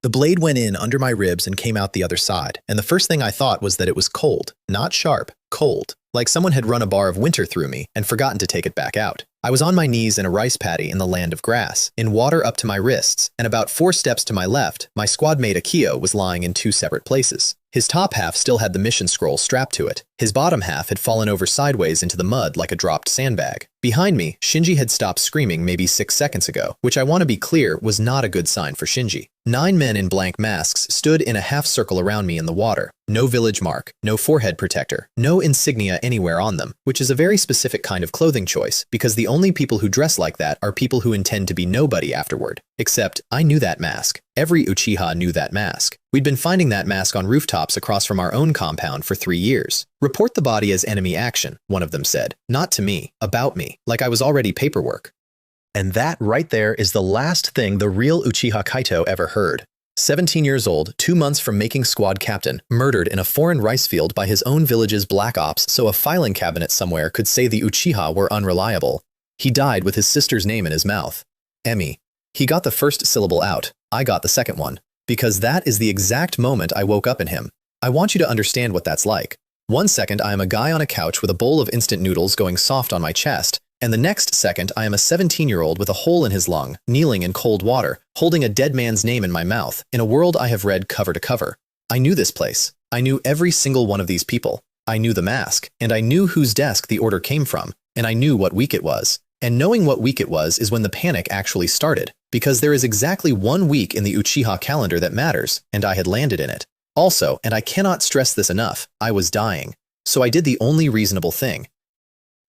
The blade went in under my ribs and came out the other side, and the first thing I thought was that it was cold, not sharp, cold, like someone had run a bar of winter through me and forgotten to take it back out. I was on my knees in a rice paddy in the land of grass, in water up to my wrists, and about 4 steps to my left, my squad mate Akio was lying in 2 separate places. His top half still had the mission scroll strapped to it. His bottom half had fallen over sideways into the mud like a dropped sandbag. Behind me, Shinji had stopped screaming maybe 6 seconds ago, which I want to be clear was not a good sign for Shinji. 9 men in blank masks stood in a half circle around me in the water. No village mark, no forehead protector, no insignia anywhere on them, which is a very specific kind of clothing choice, because the only people who dress like that are people who intend to be nobody afterward. Except, I knew that mask. Every Uchiha knew that mask. We'd been finding that mask on rooftops across from our own compound for 3 years. Report the body as enemy action, one of them said. Not to me, about me, like I was already paperwork. And that right there is the last thing the real Uchiha Kaito ever heard. 17 years old, 2 months from making squad captain, murdered in a foreign rice field by his own village's black ops so a filing cabinet somewhere could say the Uchiha were unreliable. He died with his sister's name in his mouth. Emi. He got the first syllable out. I got the second one. Because that is the exact moment I woke up in him. I want you to understand what that's like. 1 second I am a guy on a couch with a bowl of instant noodles going soft on my chest, and the next second I am a 17-year-old with a hole in his lung, kneeling in cold water, holding a dead man's name in my mouth, in a world I have read cover to cover. I knew this place. I knew every single one of these people. I knew the mask, and I knew whose desk the order came from, and I knew what week it was. And knowing what week it was is when the panic actually started, because there is exactly 1 week in the Uchiha calendar that matters, and I had landed in it. Also, and I cannot stress this enough, I was dying. So I did the only reasonable thing.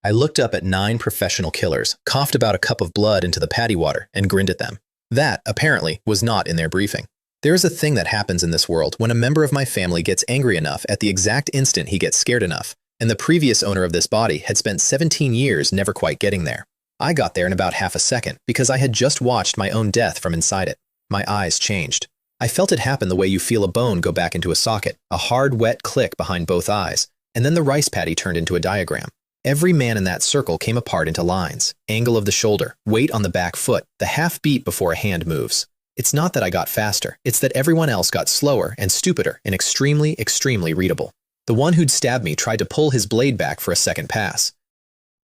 I looked up at 9 professional killers, coughed about a cup of blood into the paddy water, and grinned at them. That, apparently, was not in their briefing. There is a thing that happens in this world when a member of my family gets angry enough at the exact instant he gets scared enough, and the previous owner of this body had spent 17 years never quite getting there. I got there in about half a second because I had just watched my own death from inside it. My eyes changed. I felt it happen the way you feel a bone go back into a socket, a hard, wet click behind both eyes, and then the rice paddy turned into a diagram. Every man in that circle came apart into lines, angle of the shoulder, weight on the back foot, the half beat before a hand moves. It's not that I got faster, it's that everyone else got slower and stupider and extremely, extremely readable. The one who'd stabbed me tried to pull his blade back for a second pass.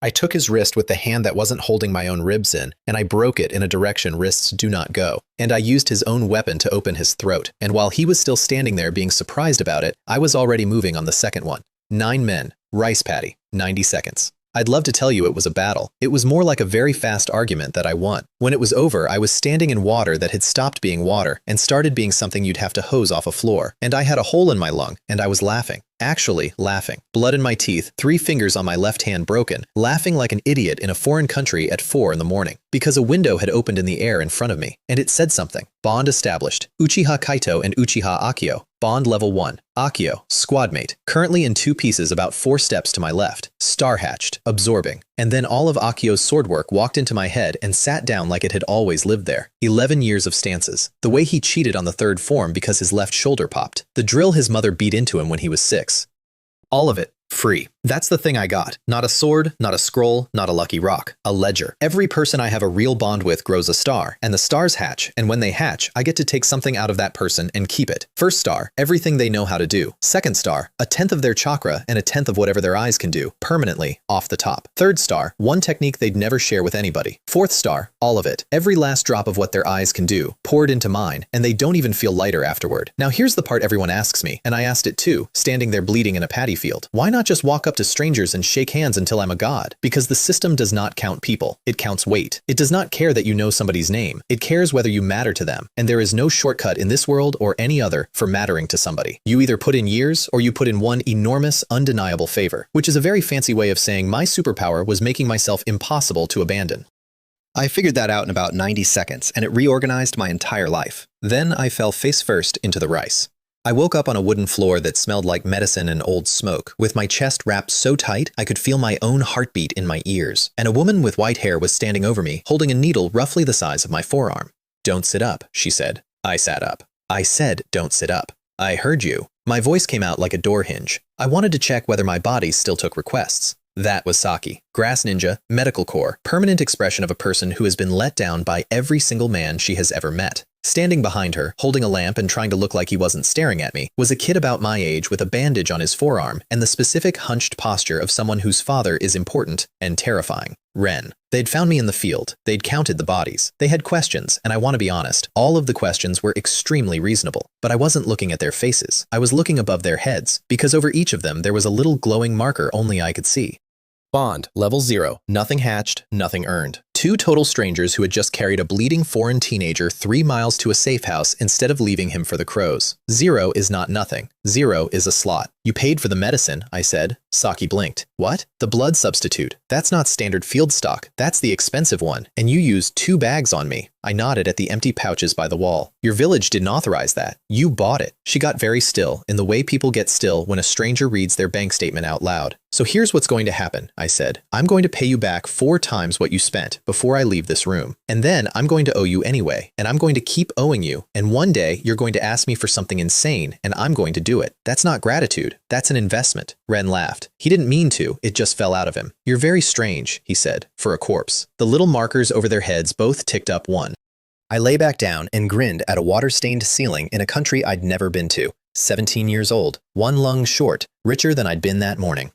I took his wrist with the hand that wasn't holding my own ribs in, and I broke it in a direction wrists do not go, and I used his own weapon to open his throat, and while he was still standing there being surprised about it, I was already moving on the second one. 9 men, rice paddy, 90 seconds. I'd love to tell you it was a battle. It was more like a very fast argument that I won. When it was over, I was standing in water that had stopped being water and started being something you'd have to hose off a floor, and I had a hole in my lung, and I was laughing. Actually laughing. Blood in my teeth, 3 fingers on my left hand broken, laughing like an idiot in a foreign country at 4 in the morning. Because a window had opened in the air in front of me, and it said something. Bond established. Uchiha Kaito and Uchiha Akio. Bond level 1. Akio, squadmate, currently in 2 pieces about 4 steps to my left. Star hatched, absorbing. And then all of Akio's sword work walked into my head and sat down like it had always lived there. 11 years of stances. The way he cheated on the 3rd form because his left shoulder popped. The drill his mother beat into him when he was 6. All of it. Free. That's the thing I got. Not a sword, not a scroll, not a lucky rock. A ledger. Every person I have a real bond with grows a star, and the stars hatch, and when they hatch, I get to take something out of that person and keep it. First star, everything they know how to do. Second star, a 10th of their chakra and a 10th of whatever their eyes can do, permanently, off the top. Third star, one technique they'd never share with anybody. Fourth star, all of it. Every last drop of what their eyes can do, poured into mine, and they don't even feel lighter afterward. Now here's the part everyone asks me, and I asked it too, standing there bleeding in a paddy field. Why not just walk up to strangers and shake hands until I'm a god? Because the system does not count people. It counts weight. It does not care that you know somebody's name. It cares whether you matter to them. And there is no shortcut in this world or any other for mattering to somebody. You either put in years or you put in one enormous, undeniable favor, which is a very fancy way of saying my superpower was making myself impossible to abandon. I figured that out in about 90 seconds, and it reorganized my entire life. Then I fell face first into the rice. I woke up on a wooden floor that smelled like medicine and old smoke, with my chest wrapped so tight I could feel my own heartbeat in my ears, and a woman with white hair was standing over me, holding a needle roughly the size of my forearm. "Don't sit up," she said. I sat up. I said, "Don't sit up." "I heard you." My voice came out like a door hinge. I wanted to check whether my body still took requests. That was Saki. Grass ninja, medical corps, permanent expression of a person who has been let down by every single man she has ever met. Standing behind her, holding a lamp and trying to look like he wasn't staring at me, was a kid about my age with a bandage on his forearm and the specific hunched posture of someone whose father is important and terrifying. Ren. They'd found me in the field. They'd counted the bodies. They had questions, and I want to be honest, all of the questions were extremely reasonable. But I wasn't looking at their faces. I was looking above their heads, because over each of them there was a little glowing marker only I could see. Bond, level 0. Nothing hatched, nothing earned. 2 total strangers who had just carried a bleeding foreign teenager 3 miles to a safe house instead of leaving him for the crows. 0 is not nothing. 0 is a slot. You paid for the medicine, I said. Saki blinked. What? The blood substitute. That's not standard field stock. That's the expensive one. And you used 2 bags on me. I nodded at the empty pouches by the wall. Your village didn't authorize that. You bought it. She got very still, in the way people get still when a stranger reads their bank statement out loud. So here's what's going to happen, I said. I'm going to pay you back 4 times what you spent before I leave this room. And then I'm going to owe you anyway, and I'm going to keep owing you. And one day you're going to ask me for something insane, and I'm going to do it. That's not gratitude. That's an investment. Ren laughed. He didn't mean to. It just fell out of him. You're very strange, he said, for a corpse. The little markers over their heads both ticked up 1. I lay back down and grinned at a water-stained ceiling in a country I'd never been to. 17 years old, 1 lung short, richer than I'd been that morning.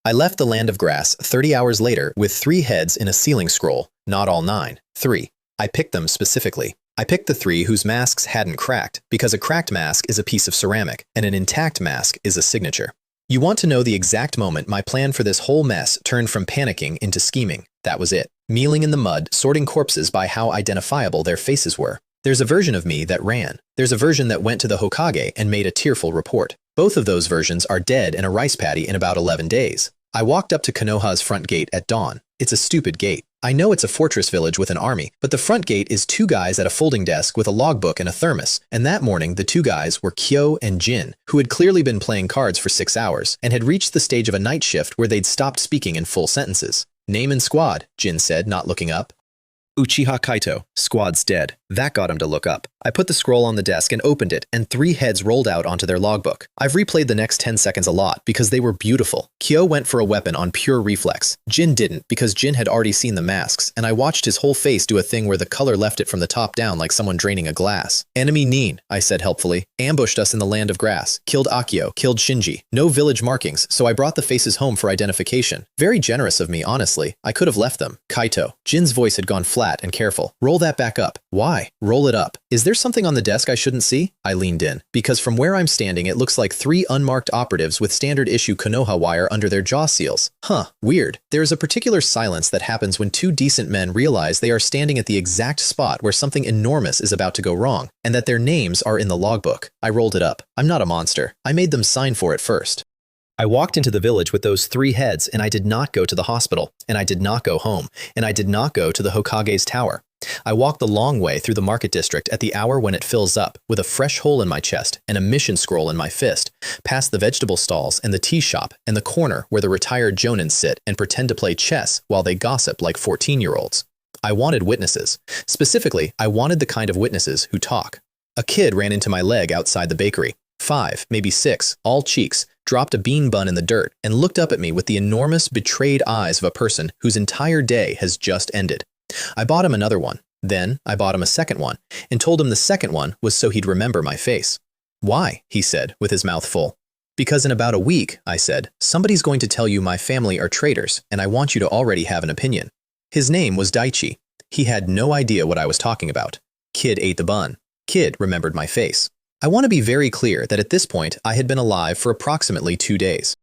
I left the land of grass 30 hours later with 3 heads in a ceiling scroll, not all 9, 3. I picked them specifically. I picked the 3 whose masks hadn't cracked, because a cracked mask is a piece of ceramic, and an intact mask is a signature. You want to know the exact moment my plan for this whole mess turned from panicking into scheming. That was it. Mealing in the mud, sorting corpses by how identifiable their faces were. There's a version of me that ran. There's a version that went to the Hokage and made a tearful report. Both of those versions are dead in a rice paddy in about 11 days. I walked up to Konoha's front gate at dawn. It's a stupid gate. I know it's a fortress village with an army, but the front gate is 2 guys at a folding desk with a logbook and a thermos, and that morning the 2 guys were Kyo and Jin, who had clearly been playing cards for 6 hours, and had reached the stage of a night shift where they'd stopped speaking in full sentences. Name and squad, Jin said, not looking up. Uchiha Kaito, squad's dead. That got him to look up. I put the scroll on the desk and opened it, and 3 heads rolled out onto their logbook. I've replayed the next 10 seconds a lot because they were beautiful. Kyo went for a weapon on pure reflex. Jin didn't because Jin had already seen the masks, and I watched his whole face do a thing where the color left it from the top down like someone draining a glass. Enemy Nin, I said helpfully, ambushed us in the land of grass, killed Akio, killed Shinji. No village markings, so I brought the faces home for identification. Very generous of me, honestly. I could have left them. Kaito. Jin's voice had gone flat and careful. Roll that back up. Why? Roll it up. Is there something on the desk I shouldn't see? I leaned in. Because from where I'm standing, it looks like 3 unmarked operatives with standard issue Konoha wire under their jaw seals. Huh, weird. There is a particular silence that happens when 2 decent men realize they are standing at the exact spot where something enormous is about to go wrong, and that their names are in the logbook. I rolled it up. I'm not a monster. I made them sign for it first. I walked into the village with those 3 heads, and I did not go to the hospital, and I did not go home, and I did not go to the Hokage's tower. I walked the long way through the market district at the hour when it fills up, with a fresh hole in my chest and a mission scroll in my fist, past the vegetable stalls and the tea shop and the corner where the retired jonin sit and pretend to play chess while they gossip like 14-year-olds. I wanted witnesses. Specifically, I wanted the kind of witnesses who talk. A kid ran into my leg outside the bakery. 5, maybe 6, all cheeks, dropped a bean bun in the dirt, and looked up at me with the enormous, betrayed eyes of a person whose entire day has just ended. I bought him another one. Then I bought him a second one, and told him the second one was so he'd remember my face. Why? He said, with his mouth full. Because in about a week, I said, somebody's going to tell you my family are traitors, and I want you to already have an opinion. His name was Daichi. He had no idea what I was talking about. Kid ate the bun. Kid remembered my face. I want to be very clear that at this point, I had been alive for approximately 2 days.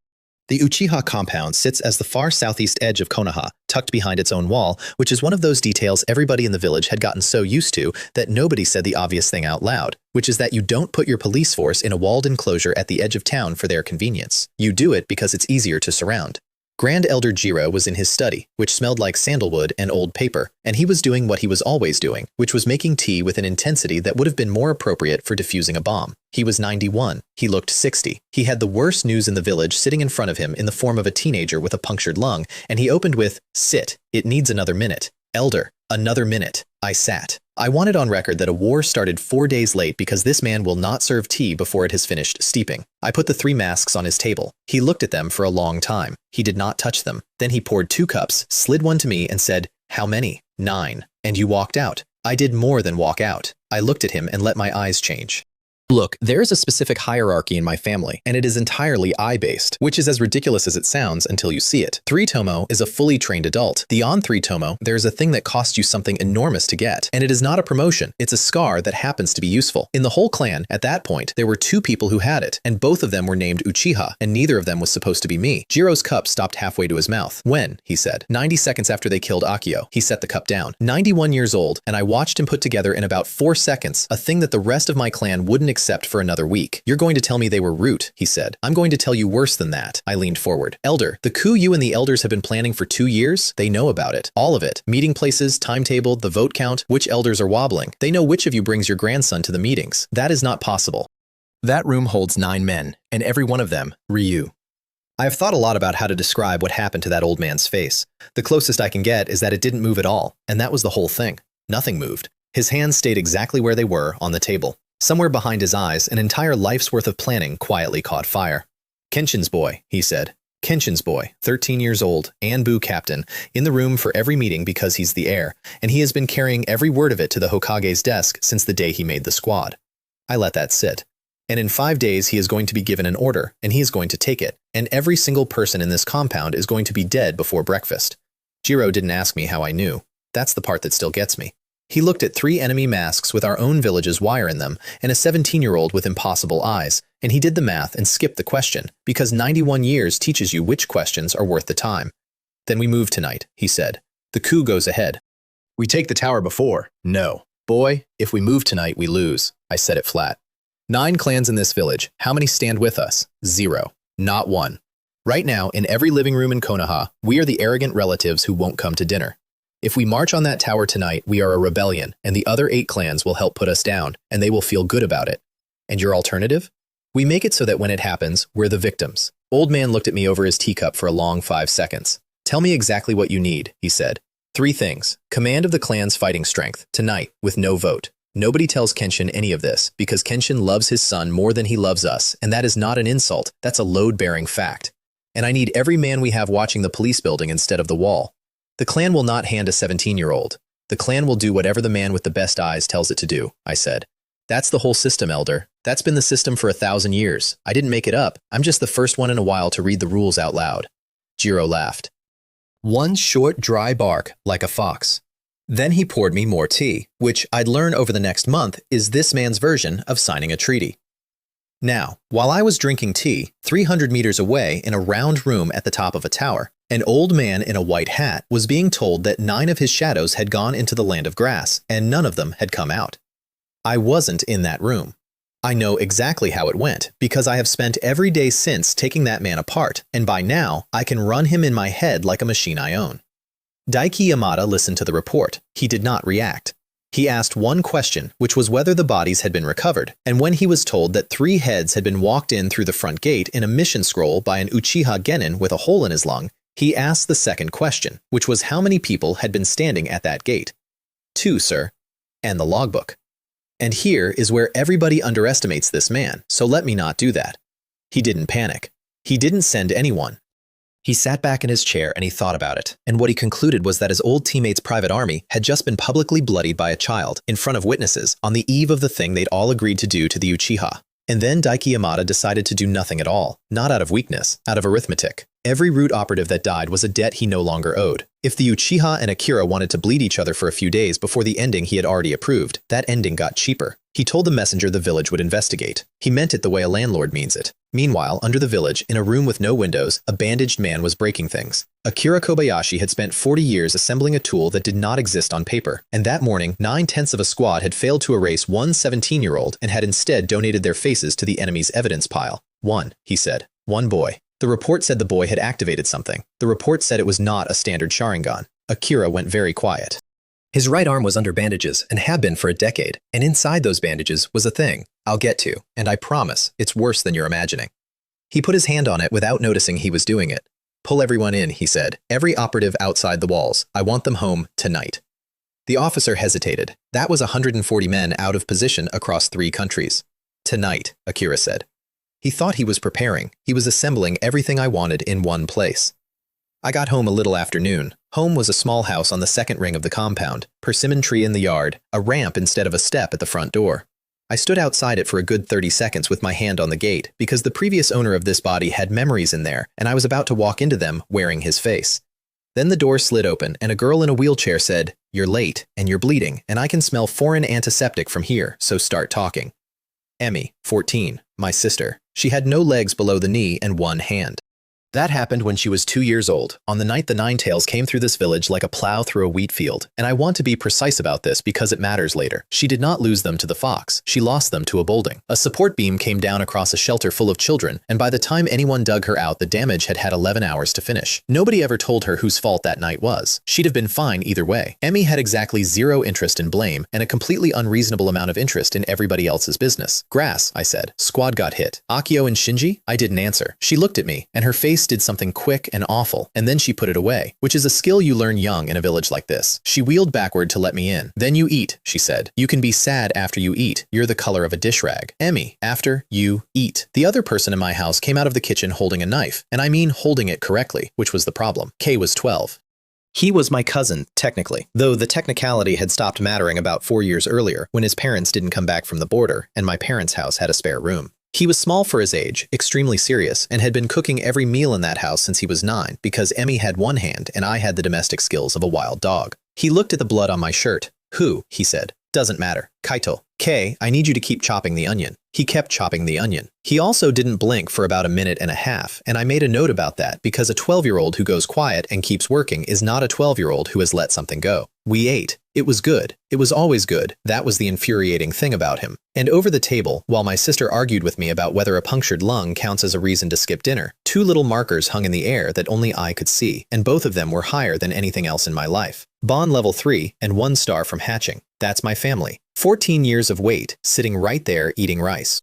The Uchiha compound sits as the far southeast edge of Konoha, tucked behind its own wall, which is one of those details everybody in the village had gotten so used to that nobody said the obvious thing out loud, which is that you don't put your police force in a walled enclosure at the edge of town for their convenience. You do it because it's easier to surround. Grand Elder Jiro was in his study, which smelled like sandalwood and old paper, and he was doing what he was always doing, which was making tea with an intensity that would have been more appropriate for defusing a bomb. He was 91. He looked 60. He had the worst news in the village sitting in front of him in the form of a teenager with a punctured lung, and he opened with, "Sit. It needs another minute. Elder, another minute." I sat. I wanted on record that a war started 4 days late because this man will not serve tea before it has finished steeping. I put the 3 masks on his table. He looked at them for a long time. He did not touch them. Then he poured 2 cups, slid one to me, and said, "How many?" 9. "And you walked out." I did more than walk out. I looked at him and let my eyes change. Look, there is a specific hierarchy in my family, and it is entirely eye-based, which is as ridiculous as it sounds until you see it. 3 Tomo is a fully trained adult. Beyond 3 Tomo, there is a thing that costs you something enormous to get, and it is not a promotion, it's a scar that happens to be useful. In the whole clan, at that point, there were 2 people who had it, and both of them were named Uchiha, and neither of them was supposed to be me. Jiro's cup stopped halfway to his mouth. When, he said, 90 seconds after they killed Akio, he set the cup down. 91 years old, and I watched him put together in about 4 seconds, a thing that the rest of my clan wouldn't accept for another week. You're going to tell me they were root, he said. I'm going to tell you worse than that. I leaned forward. Elder, the coup you and the elders have been planning for 2 years? They know about it. All of it. Meeting places, timetable, the vote count, which elders are wobbling. They know which of you brings your grandson to the meetings. That is not possible. That room holds 9 men, and every one of them, Ryu. I have thought a lot about how to describe what happened to that old man's face. The closest I can get is that it didn't move at all, and that was the whole thing. Nothing moved. His hands stayed exactly where they were, on the table. Somewhere behind his eyes, an entire life's worth of planning quietly caught fire. Kenshin's boy, he said. Kenshin's boy, 13 years old, Anbu captain, in the room for every meeting because he's the heir, and he has been carrying every word of it to the Hokage's desk since the day he made the squad. I let that sit. And in 5 days he is going to be given an order, and he is going to take it, and every single person in this compound is going to be dead before breakfast. Jiro didn't ask me how I knew. That's the part that still gets me. He looked at 3 enemy masks with our own village's wire in them, and a 17-year-old with impossible eyes, and he did the math and skipped the question, because 91 years teaches you which questions are worth the time. Then we move tonight, he said. The coup goes ahead. We take the tower before. No. Boy, if we move tonight, we lose. I said it flat. 9 clans in this village. How many stand with us? 0. Not 1. Right now, in every living room in Konoha, we are the arrogant relatives who won't come to dinner. If we march on that tower tonight, we are a rebellion, and the other 8 clans will help put us down, and they will feel good about it. And your alternative? We make it so that when it happens, we're the victims. Old man looked at me over his teacup for a long 5 seconds. Tell me exactly what you need, he said. 3 things. Command of the clan's fighting strength, tonight, with no vote. Nobody tells Kenshin any of this, because Kenshin loves his son more than he loves us, and that is not an insult, that's a load-bearing fact. And I need every man we have watching the police building instead of the wall. The clan will not hand a 17-year-old. The clan will do whatever the man with the best eyes tells it to do, I said. That's the whole system, Elder. That's been the system for 1,000 years. I didn't make it up. I'm just the first one in a while to read the rules out loud. Jiro laughed. One short, dry bark, like a fox. Then he poured me more tea, which I'd learn over the next month is this man's version of signing a treaty. Now, while I was drinking tea, 300 meters away in a round room at the top of a tower, an old man in a white hat was being told that 9 of his shadows had gone into the land of grass, and none of them had come out. I wasn't in that room. I know exactly how it went, because I have spent every day since taking that man apart, and by now, I can run him in my head like a machine I own. Daiki Yamada listened to the report. He did not react. He asked one question, which was whether the bodies had been recovered, and when he was told that 3 heads had been walked in through the front gate in a mission scroll by an Uchiha Genin with a hole in his lung, he asked the second question, which was how many people had been standing at that gate. 2, sir. And the logbook. And here is where everybody underestimates this man, so let me not do that. He didn't panic. He didn't send anyone. He sat back in his chair and he thought about it, and what he concluded was that his old teammate's private army had just been publicly bloodied by a child in front of witnesses on the eve of the thing they'd all agreed to do to the Uchiha. And then Daiki Yamada decided to do nothing at all, not out of weakness, out of arithmetic. Every root operative that died was a debt he no longer owed. If the Uchiha and Akira wanted to bleed each other for a few days before the ending he had already approved, that ending got cheaper. He told the messenger the village would investigate. He meant it the way a landlord means it. Meanwhile, under the village, in a room with no windows, a bandaged man was breaking things. Akira Kobayashi had spent 40 years assembling a tool that did not exist on paper, and that morning, 9/10 of a squad had failed to erase one 17-year-old and had instead donated their faces to the enemy's evidence pile. 1, he said. 1 boy. The report said the boy had activated something. The report said it was not a standard Sharingan. Akira went very quiet. His right arm was under bandages and had been for a decade, and inside those bandages was a thing I'll get to, and I promise it's worse than you're imagining. He put his hand on it without noticing he was doing it. Pull everyone in, he said. Every operative outside the walls. I want them home tonight. The officer hesitated. That was 140 men out of position across 3 countries. Tonight, Akira said. He thought he was preparing. He was assembling everything I wanted in one place. I got home a little after noon. Home was a small house on the second ring of the compound, persimmon tree in the yard, a ramp instead of a step at the front door. I stood outside it for a good 30 seconds with my hand on the gate because the previous owner of this body had memories in there and I was about to walk into them wearing his face. Then the door slid open and a girl in a wheelchair said, "You're late and you're bleeding and I can smell foreign antiseptic from here, so start talking." Emmy, 14, my sister. She had no legs below the knee and one hand. That happened when she was 2 years old, on the night the Ninetales came through this village like a plow through a wheat field, and I want to be precise about this because it matters later. She did not lose them to the fox, she lost them to a building. A support beam came down across a shelter full of children, and by the time anyone dug her out, the damage had had 11 hours to finish. Nobody ever told her whose fault that night was. She'd have been fine either way. Emmy had exactly zero interest in blame, and a completely unreasonable amount of interest in everybody else's business. "Grass," I said. "Squad got hit. Akio and Shinji?" I didn't answer. She looked at me, and her face did something quick and awful, and then she put it away, which is a skill you learn young in a village like this. She wheeled backward to let me in. "Then you eat," she said. "You can be sad after you eat. You're the color of a dish rag. Emmy, after you eat." The other person in my house came out of the kitchen holding a knife, and I mean holding it correctly, which was the problem. K was 12. He was my cousin, technically, though the technicality had stopped mattering about 4 years earlier when his parents didn't come back from the border and my parents' house had a spare room. He was small for his age, extremely serious, and had been cooking every meal in that house since he was 9 because Emmy had one hand and I had the domestic skills of a wild dog. He looked at the blood on my shirt. "Who?" he said. "Doesn't matter. Kaito. K, I need you to keep chopping the onion." He kept chopping the onion. He also didn't blink for about a minute and a half, and I made a note about that because a 12-year-old who goes quiet and keeps working is not a 12-year-old who has let something go. We ate. It was good. It was always good. That was the infuriating thing about him. And over the table, while my sister argued with me about whether a punctured lung counts as a reason to skip dinner, 2 little markers hung in the air that only I could see, and both of them were higher than anything else in my life. Bond level 3 and 1 star from hatching. That's my family. 14 years of weight, sitting right there eating rice.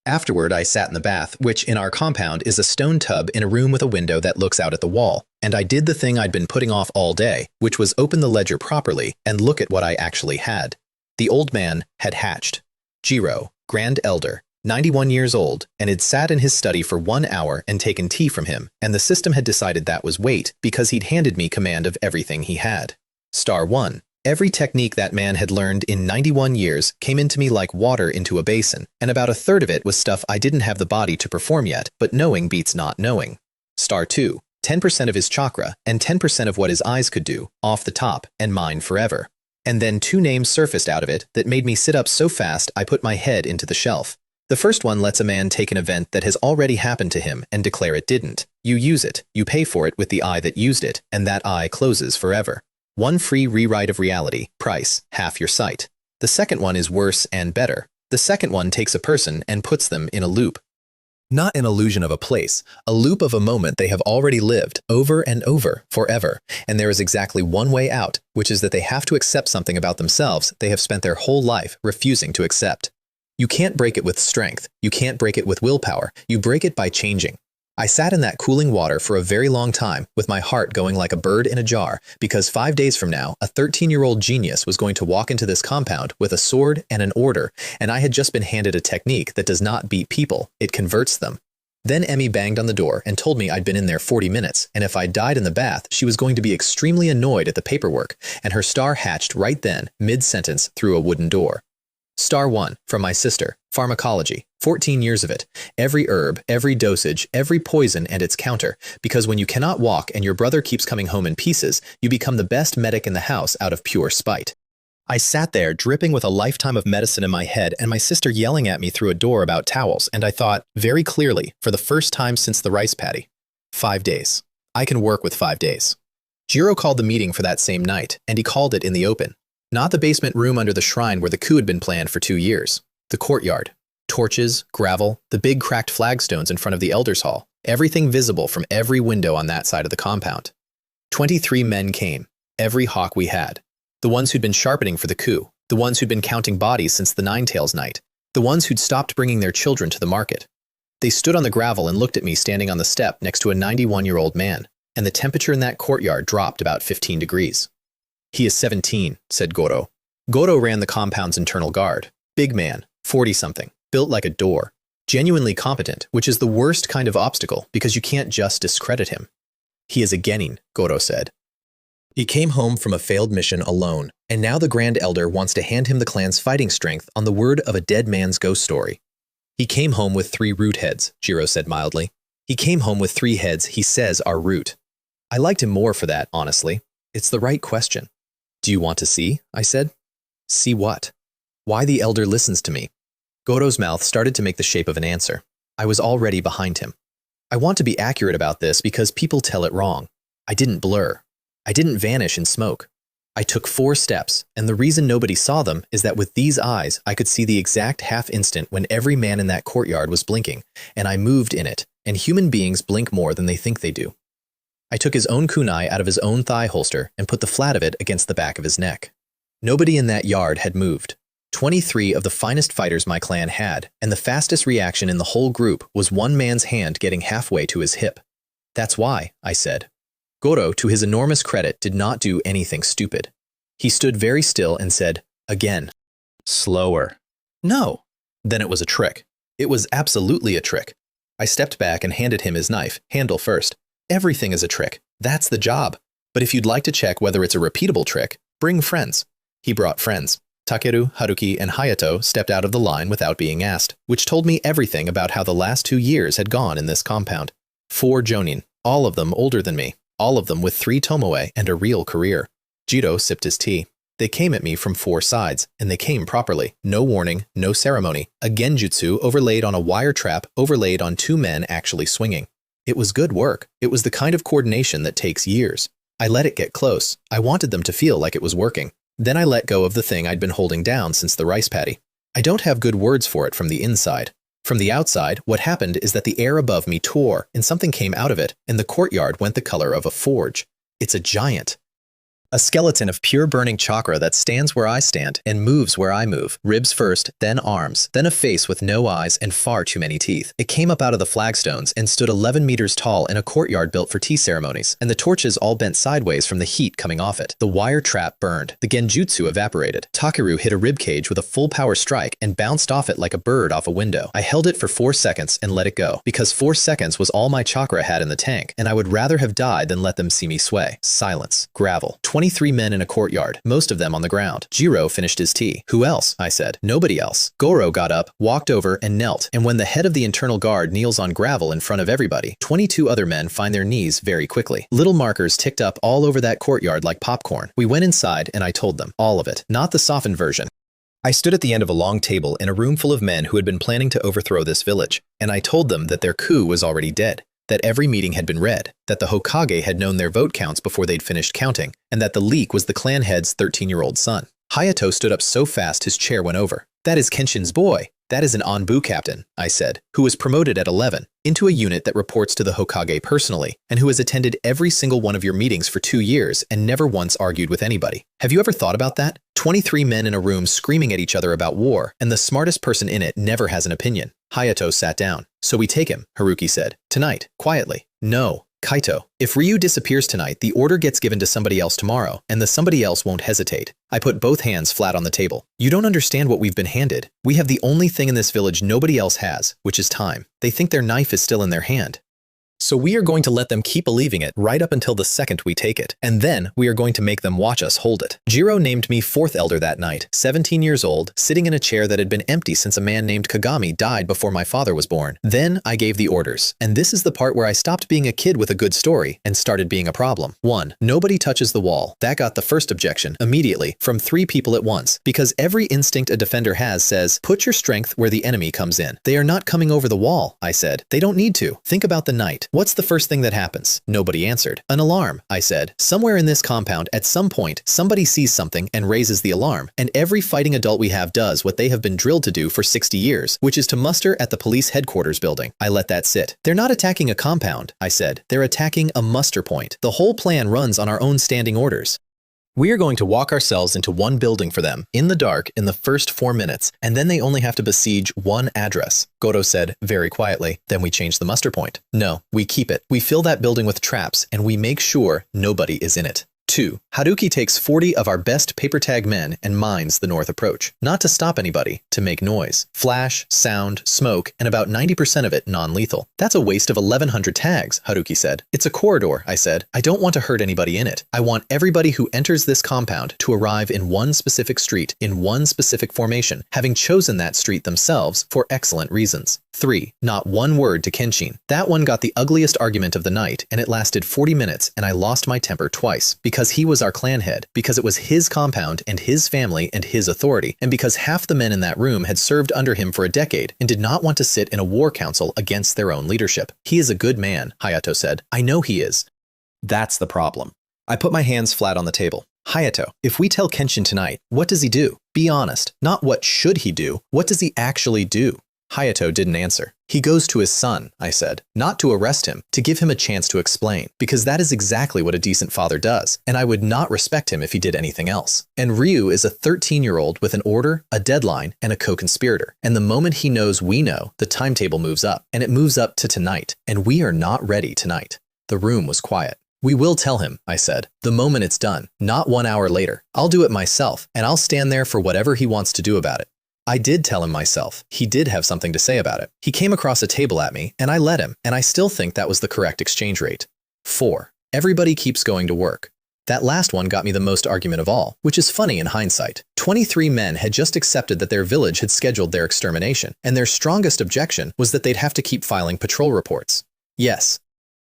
Afterward, I sat in the bath, which in our compound is a stone tub in a room with a window that looks out at the wall, and I did the thing I'd been putting off all day, which was open the ledger properly and look at what I actually had. The old man had hatched. Jiro, Grand Elder, 91 years old, and had sat in his study for 1 hour and taken tea from him, and the system had decided that was weight because he'd handed me command of everything he had. Star 1. Every technique that man had learned in 91 years came into me like water into a basin, and about a third of it was stuff I didn't have the body to perform yet, but knowing beats not knowing. Star 2. 10% of his chakra, and 10% of what his eyes could do, off the top, and mine forever. And then 2 names surfaced out of it that made me sit up so fast I put my head into the shelf. The first one lets a man take an event that has already happened to him and declare it didn't. You use it, you pay for it with the eye that used it, and that eye closes forever. 1 free rewrite of reality, price, half your sight. The second one is worse and better. The second one takes a person and puts them in a loop. Not an illusion of a place, a loop of a moment they have already lived, over and over, forever. And there is exactly one way out, which is that they have to accept something about themselves they have spent their whole life refusing to accept. You can't break it with strength. You can't break it with willpower. You break it by changing. I sat in that cooling water for a very long time with my heart going like a bird in a jar because 5 days from now, a 13-year-old genius was going to walk into this compound with a sword and an order, and I had just been handed a technique that does not beat people, it converts them. Then Emmy banged on the door and told me I'd been in there 40 minutes, and if I died in the bath, she was going to be extremely annoyed at the paperwork, and her star hatched right then, mid-sentence, through a wooden door. Star 1, from my sister, pharmacology, 14 years of it, every herb, every dosage, every poison and its counter, because when you cannot walk and your brother keeps coming home in pieces, you become the best medic in the house out of pure spite. I sat there dripping with a lifetime of medicine in my head and my sister yelling at me through a door about towels, and I thought, very clearly, for the first time since the rice paddy, 5 days. I can work with 5 days. Jiro called the meeting for that same night, and he called it in the open. Not the basement room under the shrine where the coup had been planned for 2 years. The courtyard. Torches, gravel, the big cracked flagstones in front of the elders' hall. Everything visible from every window on that side of the compound. 23 men came. Every hawk we had. The ones who'd been sharpening for the coup. The ones who'd been counting bodies since the Ninetales night. The ones who'd stopped bringing their children to the market. They stood on the gravel and looked at me standing on the step next to a 91-year-old man, and the temperature in that courtyard dropped about 15 degrees. "He is 17, said Goro. Goro ran the compound's internal guard. Big man, 40-something, built like a door. Genuinely competent, which is the worst kind of obstacle because you can't just discredit him. He is a genin, Goro said. He came home from a failed mission alone, and now the Grand Elder wants to hand him the clan's fighting strength on the word of a dead man's ghost story. He came home with 3 root heads, Jiro said mildly. He came home with 3 heads he says are root. I liked him more for that, honestly. It's the right question. Do you want to see? I said. See what? Why the elder listens to me. Goro's mouth started to make the shape of an answer. I was already behind him. I want to be accurate about this because people tell it wrong. I didn't blur. I didn't vanish in smoke. I took 4 steps, and the reason nobody saw them is that with these eyes, I could see the exact half instant when every man in that courtyard was blinking, and I moved in it, and human beings blink more than they think they do. I took his own kunai out of his own thigh holster and put the flat of it against the back of his neck. Nobody in that yard had moved. 23 of the finest fighters my clan had, and the fastest reaction in the whole group was one man's hand getting halfway to his hip. That's why, I said. Goro, to his enormous credit, did not do anything stupid. He stood very still and said, again. Slower. No. Then it was a trick. It was absolutely a trick. I stepped back and handed him his knife, handle first. Everything is a trick. That's the job. But if you'd like to check whether it's a repeatable trick, bring friends. He brought friends. Takeru, Haruki, and Hayato stepped out of the line without being asked, which told me everything about how the last 2 years had gone in this compound. 4 jonin, all of them older than me. All of them with 3 tomoe and a real career. Jiro sipped his tea. They came at me from 4 sides, and they came properly. No warning, no ceremony. A genjutsu overlaid on a wire trap overlaid on 2 men actually swinging. It was good work. It was the kind of coordination that takes years. I let it get close. I wanted them to feel like it was working. Then I let go of the thing I'd been holding down since the rice paddy. I don't have good words for it from the inside. From the outside, what happened is that the air above me tore and something came out of it, and the courtyard went the color of a forge. It's a giant. A skeleton of pure burning chakra that stands where I stand and moves where I move. Ribs first, then arms, then a face with no eyes and far too many teeth. It came up out of the flagstones and stood 11 meters tall in a courtyard built for tea ceremonies, and the torches all bent sideways from the heat coming off it. The wire trap burned. The genjutsu evaporated. Takeru hit a ribcage with a full power strike and bounced off it like a bird off a window. I held it for 4 seconds and let it go, because 4 seconds was all my chakra had in the tank, and I would rather have died than let them see me sway. Silence. Gravel. 23 men in a courtyard, most of them on the ground. Jiro finished his tea. Who else? I said. Nobody else. Goro got up, walked over, and knelt, and when the head of the internal guard kneels on gravel in front of everybody, 22 other men find their knees very quickly. Little markers ticked up all over that courtyard like popcorn. We went inside, and I told them. All of it. Not the softened version. I stood at the end of a long table in a room full of men who had been planning to overthrow this village, and I told them that their coup was already dead. That every meeting had been read, that the Hokage had known their vote counts before they'd finished counting, and that the leak was the clan head's 13-year-old son. Hayato stood up so fast his chair went over. That is Kenshin's boy. That is an Anbu captain, I said, who was promoted at 11, into a unit that reports to the Hokage personally, and who has attended every single one of your meetings for 2 years and never once argued with anybody. Have you ever thought about that? 23 men in a room screaming at each other about war, and the smartest person in it never has an opinion. Hayato sat down. So we take him, Haruki said. Tonight, quietly. No. Kaito, if Ryu disappears tonight, the order gets given to somebody else tomorrow, and the somebody else won't hesitate. I put both hands flat on the table. You don't understand what we've been handed. We have the only thing in this village nobody else has, which is time. They think their knife is still in their hand. So we are going to let them keep believing it right up until the second we take it. And then we are going to make them watch us hold it. Jiro named me 4th elder that night, 17 years old, sitting in a chair that had been empty since a man named Kagami died before my father was born. Then I gave the orders. And this is the part where I stopped being a kid with a good story and started being a problem. 1. Nobody touches the wall. That got the first objection, immediately, from 3 people at once. Because every instinct a defender has says, put your strength where the enemy comes in. They are not coming over the wall, I said. They don't need to. Think about the night. What's the first thing that happens? Nobody answered. An alarm, I said. Somewhere in this compound, at some point, somebody sees something and raises the alarm, and every fighting adult we have does what they have been drilled to do for 60 years, which is to muster at the police headquarters building. I let that sit. They're not attacking a compound, I said. They're attacking a muster point. The whole plan runs on our own standing orders. We are going to walk ourselves into one building for them, in the dark, in the first 4 minutes, and then they only have to besiege one address. Goro said, very quietly. Then we change the muster point. No, we keep it. We fill that building with traps, and we make sure nobody is in it. 2. Haruki takes 40 of our best paper tag men and mines the north approach. Not to stop anybody, to make noise. Flash, sound, smoke, and about 90% of it non-lethal. That's a waste of 1,100 tags, Haruki said. It's a corridor, I said. I don't want to hurt anybody in it. I want everybody who enters this compound to arrive in one specific street, in one specific formation, having chosen that street themselves for excellent reasons. 3. Not one word to Kenshin. That one got the ugliest argument of the night, and it lasted 40 minutes, and I lost my temper twice. Because he was our clan head, because it was his compound and his family and his authority, and because half the men in that room had served under him for a decade and did not want to sit in a war council against their own leadership. He is a good man, Hayato said. I know he is. That's the problem. I put my hands flat on the table. Hayato, if we tell Kenshin tonight, what does he do? Be honest. Not what should he do. What does he actually do? Hayato didn't answer. He goes to his son, I said, not to arrest him, to give him a chance to explain, because that is exactly what a decent father does, and I would not respect him if he did anything else. And Ryu is a 13-year-old with an order, a deadline, and a co-conspirator, and the moment he knows we know, the timetable moves up, and it moves up to tonight, and we are not ready tonight. The room was quiet. We will tell him, I said, the moment it's done, not 1 hour later. I'll do it myself, and I'll stand there for whatever he wants to do about it. I did tell him myself. He did have something to say about it. He came across a table at me, and I let him, and I still think that was the correct exchange rate. 4. Everybody keeps going to work. That last one got me the most argument of all, which is funny in hindsight. 23 men had just accepted that their village had scheduled their extermination, and their strongest objection was that they'd have to keep filing patrol reports. Yes.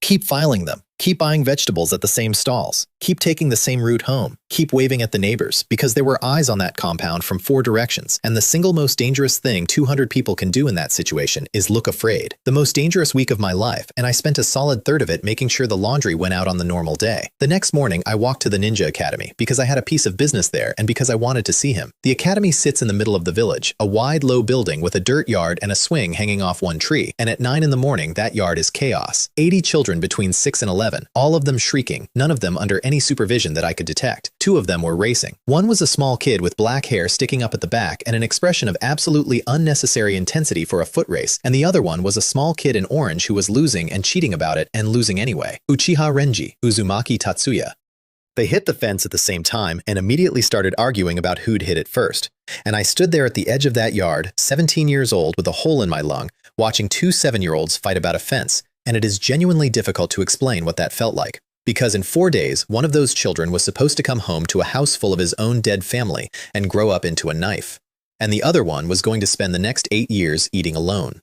Keep filing them. Keep buying vegetables at the same stalls. Keep taking the same route home. Keep waving at the neighbors, because there were eyes on that compound from 4 directions, and the single most dangerous thing 200 people can do in that situation is look afraid. The most dangerous week of my life, and I spent a solid third of it making sure the laundry went out on the normal day. The next morning, I walked to the Ninja Academy, because I had a piece of business there and because I wanted to see him. The academy sits in the middle of the village, a wide, low building with a dirt yard and a swing hanging off one tree, and at 9 in the morning, that yard is chaos. 80 children between 6 and 11. All of them shrieking, none of them under any supervision that I could detect. 2 of them were racing. One was a small kid with black hair sticking up at the back and an expression of absolutely unnecessary intensity for a foot race, and the other one was a small kid in orange who was losing and cheating about it and losing anyway. Uchiha Renji, Uzumaki Tatsuya. They hit the fence at the same time and immediately started arguing about who'd hit it first. And I stood there at the edge of that yard, 17 years old with a hole in my lung, watching 2 7-year-olds fight about a fence. And it is genuinely difficult to explain what that felt like. Because in 4 days, one of those children was supposed to come home to a house full of his own dead family and grow up into a knife. And the other one was going to spend the next 8 years eating alone.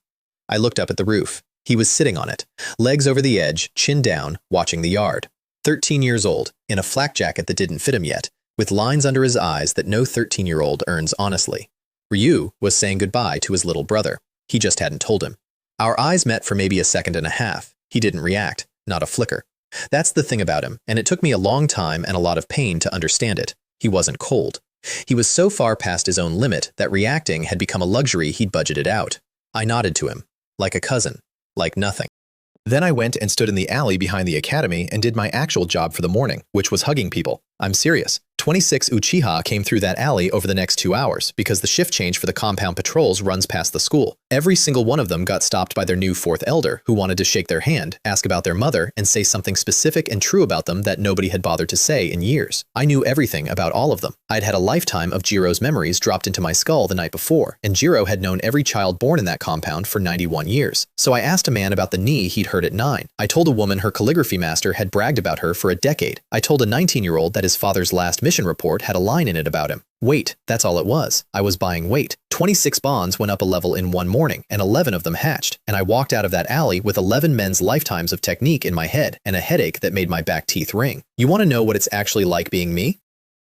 I looked up at the roof. He was sitting on it, legs over the edge, chin down, watching the yard. 13 years old, in a flak jacket that didn't fit him yet, with lines under his eyes that no 13-year-old earns honestly. Ryu was saying goodbye to his little brother. He just hadn't told him. Our eyes met for maybe a second and a half. He didn't react, not a flicker. That's the thing about him, and it took me a long time and a lot of pain to understand it. He wasn't cold. He was so far past his own limit that reacting had become a luxury he'd budgeted out. I nodded to him, like a cousin, like nothing. Then I went and stood in the alley behind the academy and did my actual job for the morning, which was hugging people. I'm serious. 26 Uchiha came through that alley over the next 2 hours because the shift change for the compound patrols runs past the school. Every single one of them got stopped by their new 4th elder who wanted to shake their hand, ask about their mother, and say something specific and true about them that nobody had bothered to say in years. I knew everything about all of them. I'd had a lifetime of Jiro's memories dropped into my skull the night before, and Jiro had known every child born in that compound for 91 years. So I asked a man about the knee he'd hurt at 9. I told a woman her calligraphy master had bragged about her for a decade. I told a 19-year-old that his father's last mission report had a line in it about him. Weight, that's all it was. I was buying weight. 26 bonds went up a level in one morning, and 11 of them hatched, and I walked out of that alley with 11 men's lifetimes of technique in my head and a headache that made my back teeth ring. You want to know what it's actually like being me?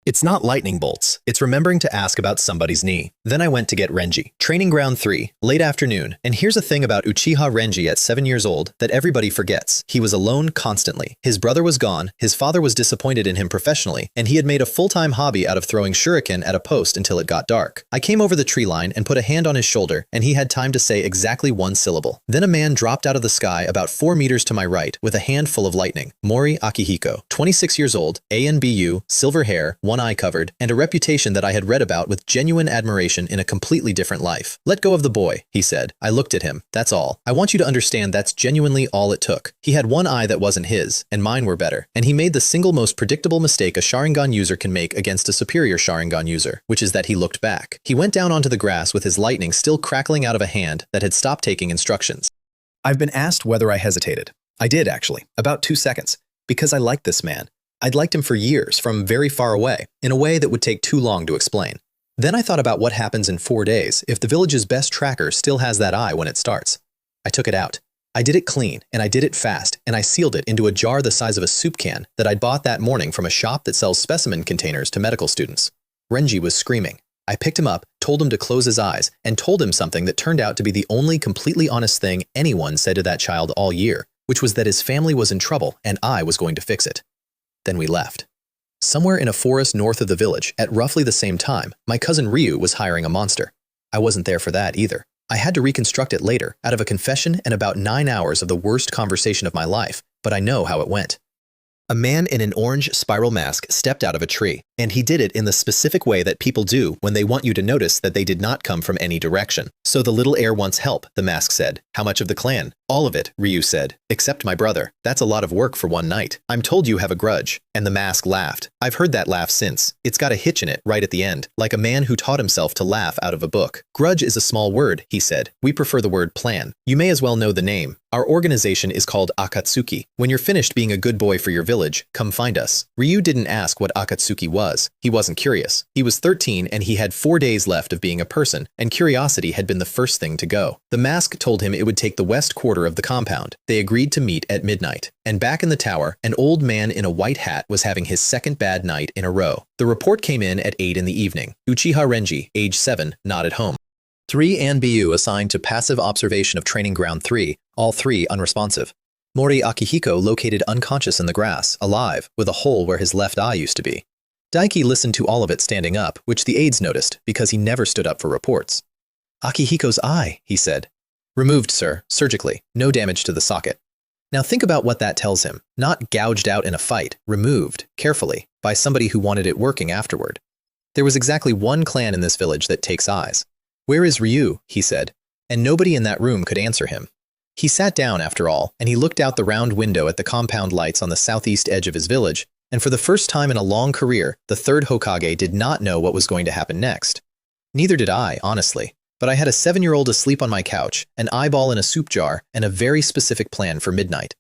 It's not lightning bolts. It's remembering to ask about somebody's knee. Then I went to get Renji. Training ground 3, late afternoon. And here's a thing about Uchiha Renji at 7 years old that everybody forgets. He was alone constantly. His brother was gone, his father was disappointed in him professionally, and he had made a full-time hobby out of throwing shuriken at a post until it got dark. I came over the tree line and put a hand on his shoulder, and he had time to say exactly 1 syllable. Then a man dropped out of the sky about 4 meters to my right with a handful of lightning. Mori Akihiko, 26 years old, ANBU, silver hair, one eye covered, and a reputation that I had read about with genuine admiration in a completely different life. "Let go of the boy," he said. I looked at him. "That's all. I want you to understand that's genuinely all it took." He had one eye that wasn't his, and mine were better. And he made the single most predictable mistake a Sharingan user can make against a superior Sharingan user, which is that he looked back. He went down onto the grass with his lightning still crackling out of a hand that had stopped taking instructions. I've been asked whether I hesitated. I did, actually, about 2 seconds, because I liked this man. I'd liked him for years, from very far away, in a way that would take too long to explain. Then I thought about what happens in 4 days if the village's best tracker still has that eye when it starts. I took it out. I did it clean, and I did it fast, and I sealed it into a jar the size of a soup can that I'd bought that morning from a shop that sells specimen containers to medical students. Renji was screaming. I picked him up, told him to close his eyes, and told him something that turned out to be the only completely honest thing anyone said to that child all year, which was that his family was in trouble and I was going to fix it. Then we left. Somewhere in a forest north of the village, at roughly the same time, my cousin Ryu was hiring a monster. I wasn't there for that either. I had to reconstruct it later, out of a confession and about 9 hours of the worst conversation of my life, but I know how it went. A man in an orange spiral mask stepped out of a tree, and he did it in the specific way that people do when they want you to notice that they did not come from any direction. "So the little heir wants help," the mask said. "How much of the clan?" "All of it," Ryu said. "Except my brother. That's a lot of work for one night. I'm told you have a grudge." And the mask laughed. I've heard that laugh since. It's got a hitch in it right at the end, like a man who taught himself to laugh out of a book. "Grudge is a small word," he said. "We prefer the word plan. You may as well know the name. Our organization is called Akatsuki. When you're finished being a good boy for your village, come find us." Ryu didn't ask what Akatsuki was. He wasn't curious. He was 13 and he had 4 days left of being a person, and curiosity had been the first thing to go. The mask told him it would take the west quarter of the compound. They agreed to meet at midnight. And back in the tower, an old man in a white hat was having his second bad night in a row. The report came in at 8 in the evening. Uchiha Renji, age 7, not at home. 3 Anbu assigned to passive observation of training ground 3, all 3 unresponsive. Mori Akihiko located unconscious in the grass, alive, with a hole where his left eye used to be. Daiki listened to all of it standing up, which the aides noticed, because he never stood up for reports. "Akihiko's eye," he said. "Removed, sir, surgically. No damage to the socket." Now think about what that tells him. Not gouged out in a fight, removed, carefully, by somebody who wanted it working afterward. There was exactly one clan in this village that takes eyes. "Where is Ryu?" he said, and nobody in that room could answer him. He sat down, after all, and he looked out the round window at the compound lights on the southeast edge of his village, and for the first time in a long career, the third Hokage did not know what was going to happen next. Neither did I, honestly, but I had a 7-year-old asleep on my couch, an eyeball in a soup jar, and a very specific plan for midnight.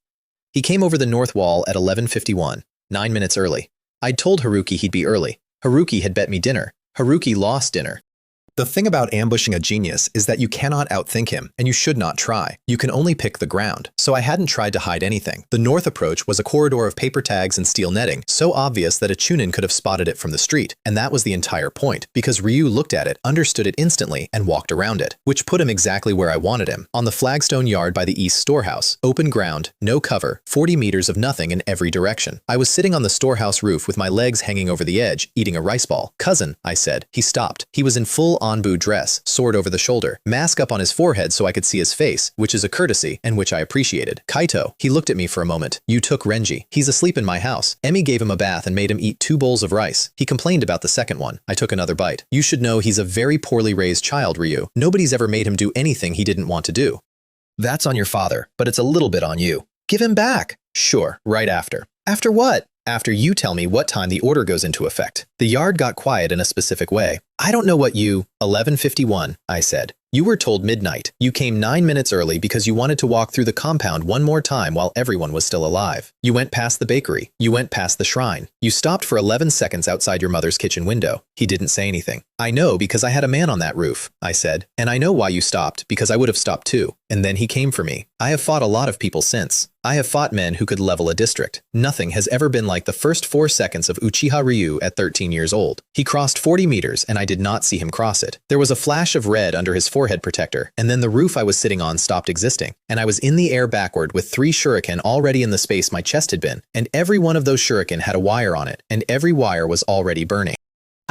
He came over the north wall at 11:51, 9 minutes early. I'd told Haruki he'd be early. Haruki had bet me dinner. Haruki lost dinner. The thing about ambushing a genius is that you cannot outthink him, and you should not try. You can only pick the ground. So I hadn't tried to hide anything. The north approach was a corridor of paper tags and steel netting, so obvious that a Chunin could have spotted it from the street. And that was the entire point, because Ryu looked at it, understood it instantly, and walked around it, which put him exactly where I wanted him, on the flagstone yard by the east storehouse. Open ground, no cover, 40 meters of nothing in every direction. I was sitting on the storehouse roof with my legs hanging over the edge, eating a rice ball. "Cousin," I said. He stopped. He was in full Anbu dress, sword over the shoulder, mask up on his forehead so I could see his face, which is a courtesy, and which I appreciated. "Kaito." He looked at me for a moment. "You took Renji. He's asleep in my house. Emmy gave him a bath and made him eat 2 bowls of rice. He complained about the second one." I took another bite. "You should know he's a very poorly raised child, Ryu. Nobody's ever made him do anything he didn't want to do." "That's on your father, but it's a little bit on you." "Give him back." "Sure, right after." "After what?" "After you tell me what time the order goes into effect." The yard got quiet in a specific way. "I don't know what you—" 11:51, I said. "You were told midnight. You came 9 minutes early because you wanted to walk through the compound one more time while everyone was still alive. You went past the bakery. You went past the shrine. You stopped for 11 seconds outside your mother's kitchen window." He didn't say anything. "I know because I had a man on that roof," I said. "And I know why you stopped, because I would have stopped too. And then he came for me. I have fought a lot of people since. I have fought men who could level a district. Nothing has ever been like the first 4 seconds of Uchiha Ryu at 13 years old. He crossed 40 meters and I did not see him cross it. There was a flash of red under his forehead protector, and then the roof I was sitting on stopped existing, and I was in the air backward with 3 shuriken already in the space my chest had been, and every one of those shuriken had a wire on it, and every wire was already burning.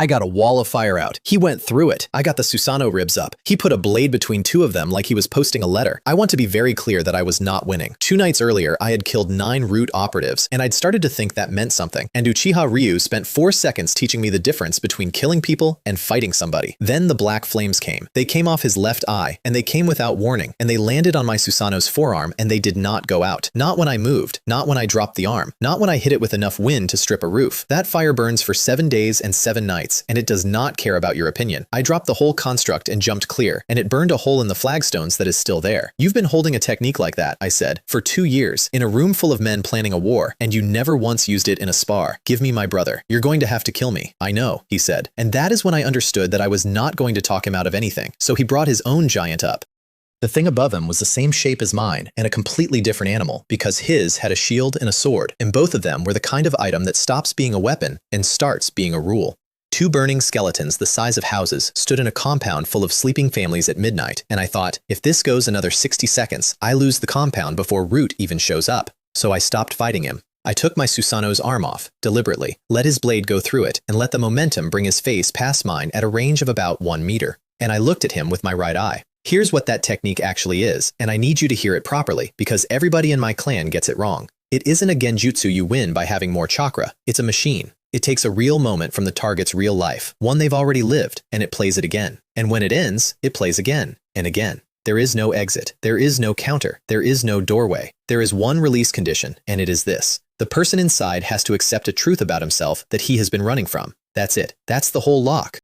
I got a wall of fire out. He went through it. I got the Susanoo ribs up. He put a blade between two of them like he was posting a letter. I want to be very clear that I was not winning. 2 nights earlier, I had killed 9 root operatives, and I'd started to think that meant something. And Uchiha Ryu spent 4 seconds teaching me the difference between killing people and fighting somebody. Then the black flames came. They came off his left eye, and they came without warning, and they landed on my Susanoo's forearm, and they did not go out. Not when I moved, not when I dropped the arm, not when I hit it with enough wind to strip a roof. That fire burns for 7 days and 7 nights, and it does not care about your opinion. I dropped the whole construct and jumped clear, and it burned a hole in the flagstones that is still there. You've been holding a technique like that, I said, for 2 years, in a room full of men planning a war, and you never once used it in a spar. Give me my brother. You're going to have to kill me. I know, he said. And that is when I understood that I was not going to talk him out of anything, so he brought his own giant up. The thing above him was the same shape as mine, and a completely different animal, because his had a shield and a sword, and both of them were the kind of item that stops being a weapon and starts being a rule. 2 burning skeletons the size of houses stood in a compound full of sleeping families at midnight, and I thought, if this goes another 60 seconds, I lose the compound before Root even shows up. So I stopped fighting him. I took my Susanoo's arm off, deliberately, let his blade go through it, and let the momentum bring his face past mine at a range of about 1 meter. And I looked at him with my right eye. Here's what that technique actually is, and I need you to hear it properly, because everybody in my clan gets it wrong. It isn't a genjutsu you win by having more chakra. It's a machine. It takes a real moment from the target's real life, one they've already lived, and it plays it again. And when it ends, it plays again and again. There is no exit. There is no counter. There is no doorway. There is one release condition, and it is this. The person inside has to accept a truth about himself that he has been running from. That's it. That's the whole lock.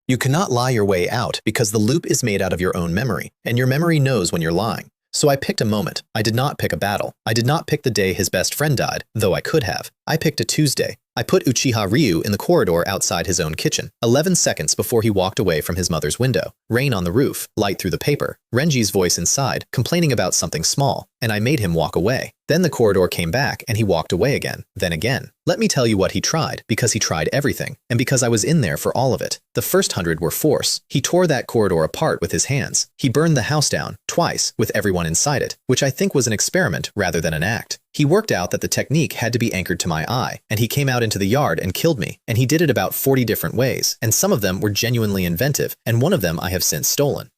You cannot lie your way out because the loop is made out of your own memory, and your memory knows when you're lying. So I picked a moment. I did not pick a battle. I did not pick the day his best friend died, though I could have. I picked a Tuesday. I put Uchiha Ryu in the corridor outside his own kitchen, 11 seconds before he walked away from his mother's window. Rain on the roof, light through the paper, Renji's voice inside, complaining about something small, and I made him walk away. Then the corridor came back and he walked away again, then again. Let me tell you what he tried, because he tried everything, and because I was in there for all of it. The first 100 were force. He tore that corridor apart with his hands. He burned the house down, twice, with everyone inside it, which I think was an experiment rather than an act. He worked out that the technique had to be anchored to my eye, and he came out into the yard and killed me, and he did it about 40 different ways, and some of them were genuinely inventive, and one of them I have since stolen.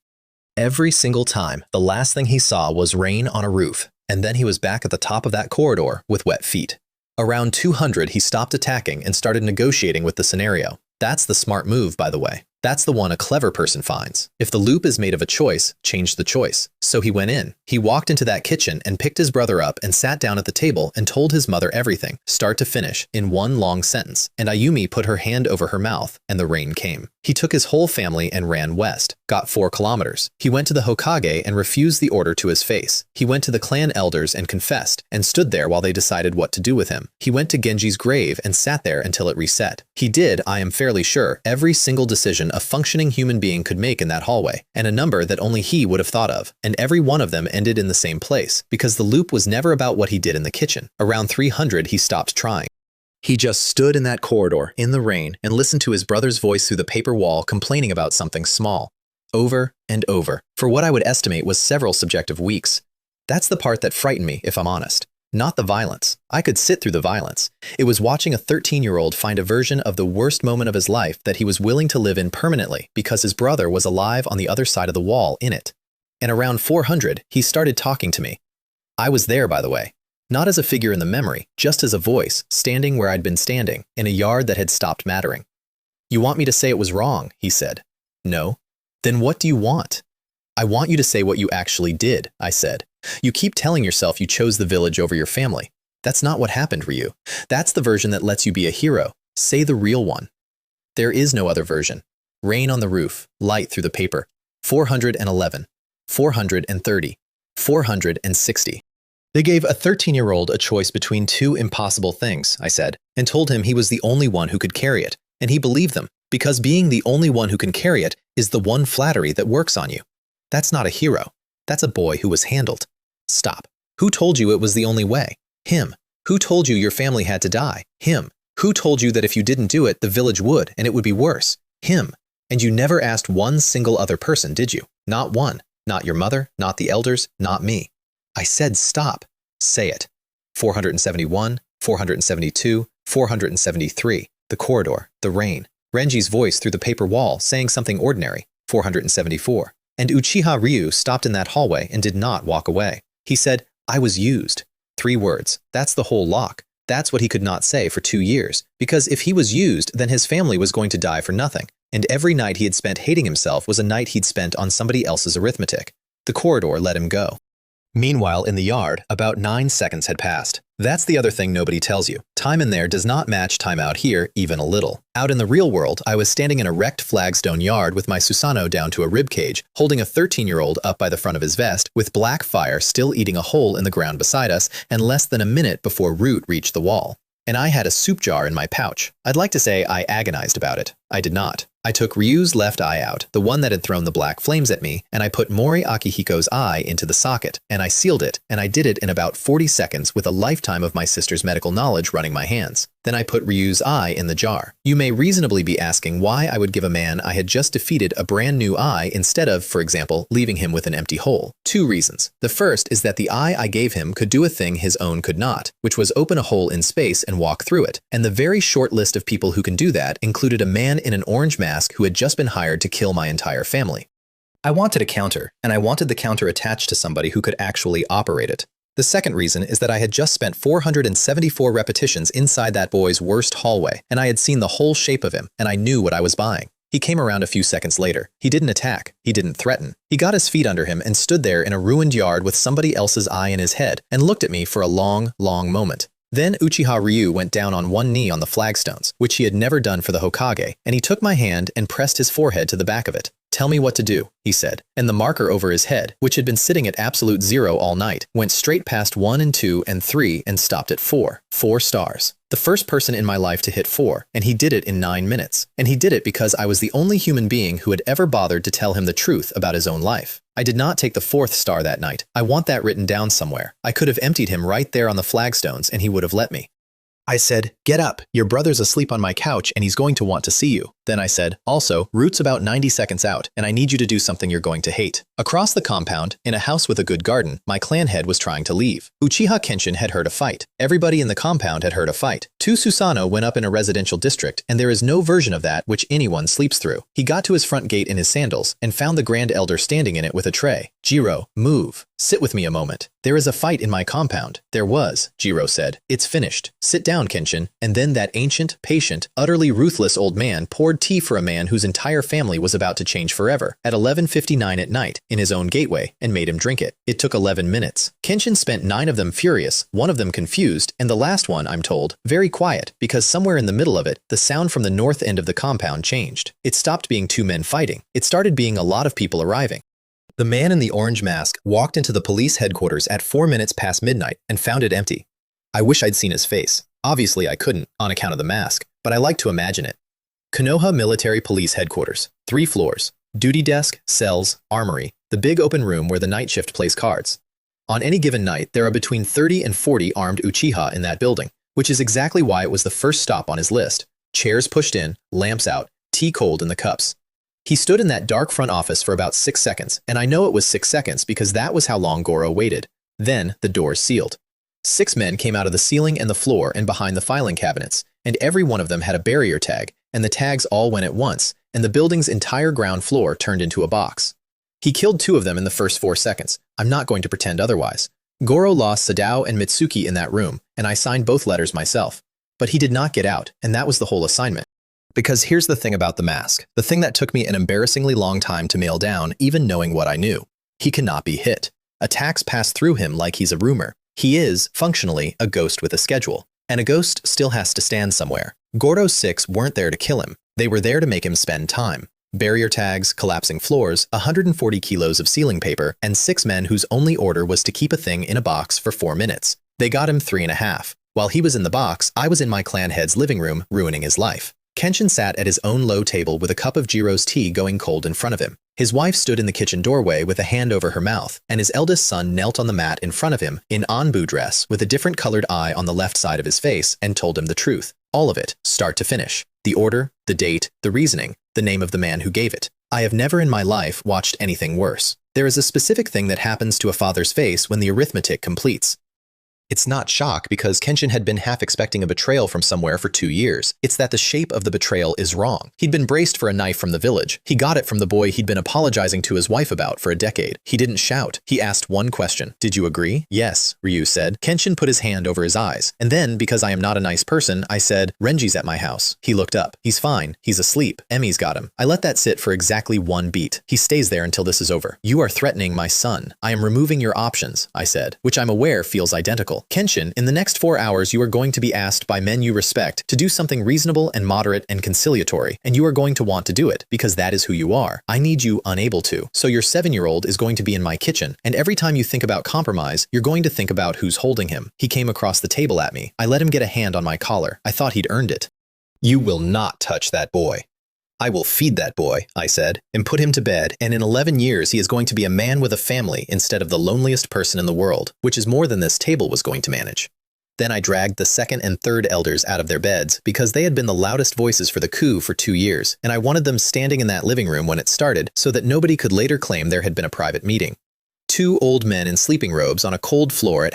Every single time, the last thing he saw was rain on a roof, and then he was back at the top of that corridor with wet feet. Around 200, he stopped attacking and started negotiating with the scenario. That's the smart move, by the way. That's the one a clever person finds. If the loop is made of a choice, change the choice. So he went in. He walked into that kitchen and picked his brother up and sat down at the table and told his mother everything, start to finish, in one long sentence. And Ayumi put her hand over her mouth, and the rain came. He took his whole family and ran west, got 4 kilometers. He went to the Hokage and refused the order to his face. He went to the clan elders and confessed, and stood there while they decided what to do with him. He went to Genji's grave and sat there until it reset. He did, I am fairly sure, every single decision a functioning human being could make in that hallway, and a number that only he would have thought of, and every one of them ended in the same place, because the loop was never about what he did in the kitchen. Around 300, he stopped trying. He just stood in that corridor, in the rain, and listened to his brother's voice through the paper wall complaining about something small. Over and over, for what I would estimate was several subjective weeks. That's the part that frightened me, if I'm honest. Not the violence. I could sit through the violence. It was watching a 13-year-old find a version of the worst moment of his life that he was willing to live in permanently because his brother was alive on the other side of the wall in it. And around 400, he started talking to me. I was there, by the way. Not as a figure in the memory, just as a voice, standing where I'd been standing, in a yard that had stopped mattering. You want me to say it was wrong, he said. No. Then what do you want? I want you to say what you actually did, I said. You keep telling yourself you chose the village over your family. That's not what happened, Ryu. That's the version that lets you be a hero. Say the real one. There is no other version. Rain on the roof, light through the paper. 411, 430, 460. They gave a 13-year-old a choice between 2 impossible things, I said, and told him he was the only one who could carry it. And he believed them, because being the only one who can carry it is the one flattery that works on you. That's not a hero. That's a boy who was handled. Stop. Who told you it was the only way? Him. Who told you your family had to die? Him. Who told you that if you didn't do it, the village would, and it would be worse? Him. And you never asked one single other person, did you? Not one. Not your mother, not the elders, not me. I said stop. Say it. 471, 472, 473. The corridor, the rain. Renji's voice through the paper wall saying something ordinary. 474. And Uchiha Ryu stopped in that hallway and did not walk away. He said, "I was used." 3 words. That's the whole lock. That's what he could not say for 2 years. Because if he was used, then his family was going to die for nothing. And every night he had spent hating himself was a night he'd spent on somebody else's arithmetic. The corridor let him go. Meanwhile, in the yard, about 9 seconds had passed. That's the other thing nobody tells you. Time in there does not match time out here, even a little. Out in the real world, I was standing in a wrecked flagstone yard with my Susanoo down to a ribcage, holding a 13-year-old up by the front of his vest, with black fire still eating a hole in the ground beside us, and less than a minute before Root reached the wall. And I had a soup jar in my pouch. I'd like to say I agonized about it. I did not. I took Ryu's left eye out, the one that had thrown the black flames at me, and I put Mori Akihiko's eye into the socket, and I sealed it, and I did it in about 40 seconds with a lifetime of my sister's medical knowledge running my hands. Then I put Ryu's eye in the jar. You may reasonably be asking why I would give a man I had just defeated a brand new eye instead of, for example, leaving him with an empty hole. 2 reasons. The first is that the eye I gave him could do a thing his own could not, which was open a hole in space and walk through it. And the very short list of people who can do that included a man in an orange mask who had just been hired to kill my entire family. I wanted a counter, and I wanted the counter attached to somebody who could actually operate it. The second reason is that I had just spent 474 repetitions inside that boy's worst hallway, and I had seen the whole shape of him, and I knew what I was buying. He came around a few seconds later. He didn't attack. He didn't threaten. He got his feet under him and stood there in a ruined yard with somebody else's eye in his head and looked at me for a long, long moment. Then Uchiha Ryu went down on one knee on the flagstones, which he had never done for the Hokage, and he took my hand and pressed his forehead to the back of it. "Tell me what to do," he said, and the marker over his head, which had been sitting at absolute 0 all night, went straight past 1 and 2 and 3 and stopped at 4. 4 stars. The first person in my life to hit 4, and he did it in 9 minutes. And he did it because I was the only human being who had ever bothered to tell him the truth about his own life. I did not take the 4th star that night. I want that written down somewhere. I could have emptied him right there on the flagstones and he would have let me. I said, "Get up, your brother's asleep on my couch and he's going to want to see you." Then I said, "Also, Root's about 90 seconds out, and I need you to do something you're going to hate." Across the compound, in a house with a good garden, my clan head was trying to leave. Uchiha Kenshin had heard a fight. Everybody in the compound had heard a fight. 2 Susanoo went up in a residential district, and there is no version of that which anyone sleeps through. He got to his front gate in his sandals, and found the Grand Elder standing in it with a tray. "Jiro, move. Sit with me a moment. There is a fight in my compound." "There was," Jiro said. "It's finished. Sit down, Kenshin." And then that ancient, patient, utterly ruthless old man poured tea for a man whose entire family was about to change forever at 11:59 at night in his own gateway and made him drink it. It took 11 minutes. Kenshin spent 9 of them furious, 1 of them confused, and the last one, I'm told, very quiet, because somewhere in the middle of it, the sound from the north end of the compound changed. It stopped being 2 men fighting. It started being a lot of people arriving. The man in the orange mask walked into the police headquarters at 4 minutes past midnight and found it empty. I wish I'd seen his face. Obviously I couldn't, on account of the mask, but I like to imagine it. Konoha Military Police Headquarters. 3 floors. Duty desk, cells, armory, the big open room where the night shift plays cards. On any given night, there are between 30 and 40 armed Uchiha in that building, which is exactly why it was the first stop on his list. Chairs pushed in, lamps out, tea cold in the cups. He stood in that dark front office for about 6 seconds, and I know it was 6 seconds because that was how long Goro waited. Then the doors sealed. 6 men came out of the ceiling and the floor and behind the filing cabinets, and every one of them had a barrier tag, and the tags all went at once, and the building's entire ground floor turned into a box. He killed 2 of them in the first 4 seconds. I'm not going to pretend otherwise. Goro lost Sadao and Mitsuki in that room, and I signed both letters myself. But he did not get out, and that was the whole assignment. Because here's the thing about the mask, the thing that took me an embarrassingly long time to nail down, even knowing what I knew. He cannot be hit. Attacks pass through him like he's a rumor. He is, functionally, a ghost with a schedule. And a ghost still has to stand somewhere. Goro's 6 weren't there to kill him. They were there to make him spend time. Barrier tags, collapsing floors, 140 kilos of ceiling paper, and 6 men whose only order was to keep a thing in a box for 4 minutes. They got him 3.5. While he was in the box, I was in my clan head's living room, ruining his life. Kenshin sat at his own low table with a cup of Jiro's tea going cold in front of him. His wife stood in the kitchen doorway with a hand over her mouth, and his eldest son knelt on the mat in front of him in Anbu dress with a different colored eye on the left side of his face and told him the truth. All of it, start to finish. The order, the date, the reasoning, the name of the man who gave it. I have never in my life watched anything worse. There is a specific thing that happens to a father's face when the arithmetic completes. It's not shock because Kenshin had been half expecting a betrayal from somewhere for 2 years. It's that the shape of the betrayal is wrong. He'd been braced for a knife from the village. He got it from the boy he'd been apologizing to his wife about for a decade. He didn't shout. He asked one question. Did you agree? Yes, Ryu said. Kenshin put his hand over his eyes. And then, because I am not a nice person, I said, Renji's at my house. He looked up. He's fine. He's asleep. Emmy's got him. I let that sit for exactly 1 beat. He stays there until this is over. You are threatening my son. I am removing your options, I said, which I'm aware feels identical. Kenshin, in the next 4 hours you are going to be asked by men you respect to do something reasonable and moderate and conciliatory, and you are going to want to do it, because that is who you are. I need you unable to. So your 7-year-old is going to be in my kitchen, and every time you think about compromise, you're going to think about who's holding him. He came across the table at me. I let him get a hand on my collar. I thought he'd earned it. You will not touch that boy. I will feed that boy, I said, and put him to bed, and in 11 years he is going to be a man with a family instead of the loneliest person in the world, which is more than this table was going to manage. Then I dragged the second and third elders out of their beds because they had been the loudest voices for the coup for 2 years, and I wanted them standing in that living room when it started so that nobody could later claim there had been a private meeting. 2 old men in sleeping robes on a cold floor at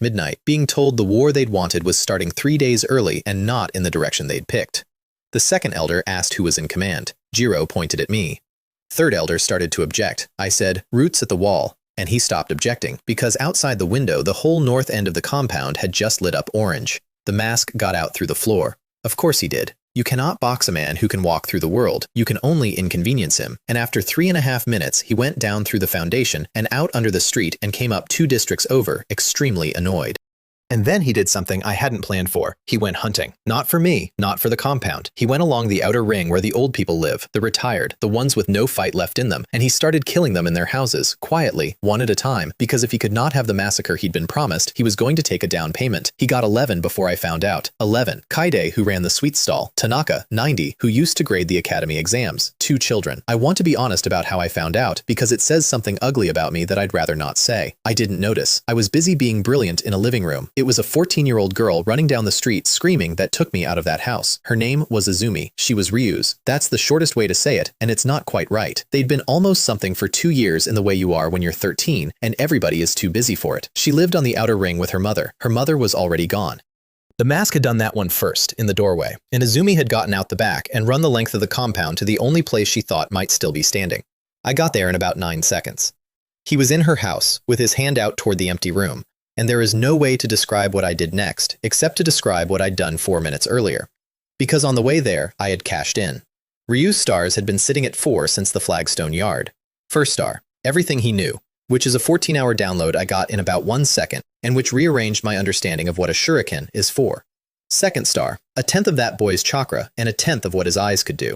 midnight, being told the war they'd wanted was starting 3 days early and not in the direction they'd picked. The second elder asked who was in command. Jiro pointed at me. Third elder started to object. I said, roots at the wall. And he stopped objecting, because outside the window the whole north end of the compound had just lit up orange. The mask got out through the floor. Of course he did. You cannot box a man who can walk through the world. You can only inconvenience him. And after 3.5 minutes, he went down through the foundation and out under the street and came up 2 districts over, extremely annoyed. And then he did something I hadn't planned for. He went hunting. Not for me, not for the compound. He went along the outer ring where the old people live, the retired, the ones with no fight left in them, and he started killing them in their houses, quietly, one at a time, because if he could not have the massacre he'd been promised, he was going to take a down payment. He got 11 before I found out. 11. Kaide, who ran the sweet stall. Tanaka, 90, who used to grade the academy exams. 2 children. I want to be honest about how I found out, because it says something ugly about me that I'd rather not say. I didn't notice. I was busy being brilliant in a living room. It was a 14-year-old girl running down the street screaming that took me out of that house. Her name was Izumi. She was Ryu's. That's the shortest way to say it, and it's not quite right. They'd been almost something for 2 years in the way you are when you're 13, and everybody is too busy for it. She lived on the outer ring with her mother. Her mother was already gone. The mask had done that one first, in the doorway, and Izumi had gotten out the back and run the length of the compound to the only place she thought might still be standing. I got there in about 9 seconds. He was in her house, with his hand out toward the empty room. And there is no way to describe what I did next, except to describe what I'd done 4 minutes earlier. Because on the way there, I had cashed in. Ryu's stars had been sitting at 4 since the flagstone yard. First star, everything he knew, which is a 14-hour download I got in about 1 second, and which rearranged my understanding of what a shuriken is for. Second star, a tenth of that boy's chakra, and a tenth of what his eyes could do.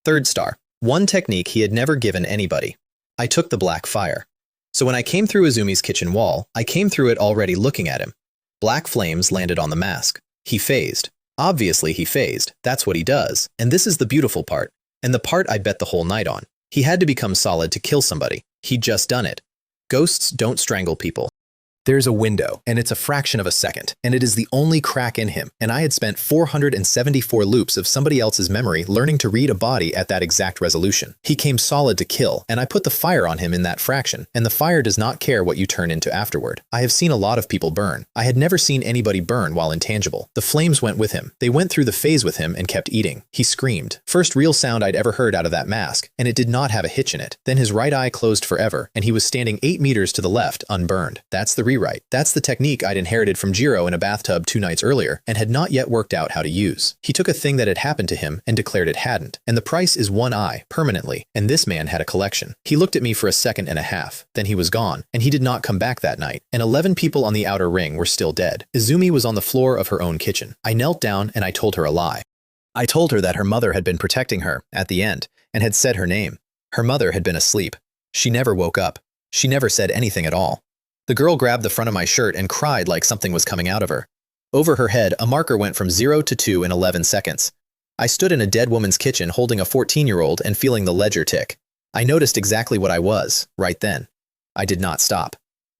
Third star, one technique he had never given anybody. I took the black fire. So when I came through Izumi's kitchen wall, I came through it already looking at him. Black flames landed on the mask. He phased. Obviously he phased. That's what he does. And this is the beautiful part. And the part I bet the whole night on. He had to become solid to kill somebody. He'd just done it. Ghosts don't strangle people. There's a window, and it's a fraction of a second, and it is the only crack in him, and I had spent 474 loops of somebody else's memory learning to read a body at that exact resolution. He came solid to kill, and I put the fire on him in that fraction, and the fire does not care what you turn into afterward. I have seen a lot of people burn. I had never seen anybody burn while intangible. The flames went with him. They went through the phase with him and kept eating. He screamed. First real sound I'd ever heard out of that mask, and it did not have a hitch in it. Then his right eye closed forever, and he was standing 8 meters to the left, unburned. That's the rewrite. That's the technique I'd inherited from Jiro in a bathtub 2 nights earlier and had not yet worked out how to use. He took a thing that had happened to him and declared it hadn't. And the price is 1 eye, permanently. And this man had a collection. He looked at me for a second and a half. Then he was gone. And he did not come back that night. And 11 people on the outer ring were still dead. Izumi was on the floor of her own kitchen. I knelt down and I told her a lie. I told her that her mother had been protecting her, at the end, and had said her name. Her mother had been asleep. She never woke up. She never said anything at all. The girl grabbed the front of my shirt and cried like something was coming out of her. Over her head, a marker went from 0 to 2 in 11 seconds. I stood in a dead woman's kitchen holding a 14-year-old and feeling the ledger tick. I noticed exactly what I was, right then. I did not stop.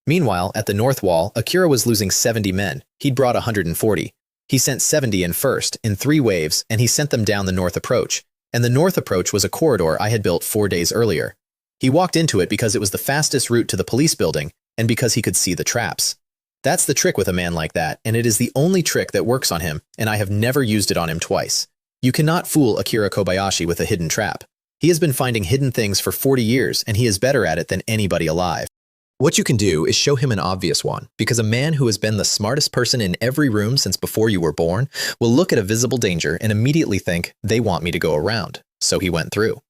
Meanwhile, at the north wall, Akira was losing 70 men. He'd brought 140. He sent 70 in first, in 3 waves, and he sent them down the north approach. And the north approach was a corridor I had built 4 days earlier. He walked into it because it was the fastest route to the police building, and because he could see the traps. That's the trick with a man like that, and it is the only trick that works on him, and I have never used it on him twice. You cannot fool Akira Kobayashi with a hidden trap. He has been finding hidden things for 40 years, and he is better at it than anybody alive. What you can do is show him an obvious one, because a man who has been the smartest person in every room since before you were born will look at a visible danger and immediately think, they want me to go around. So he went through.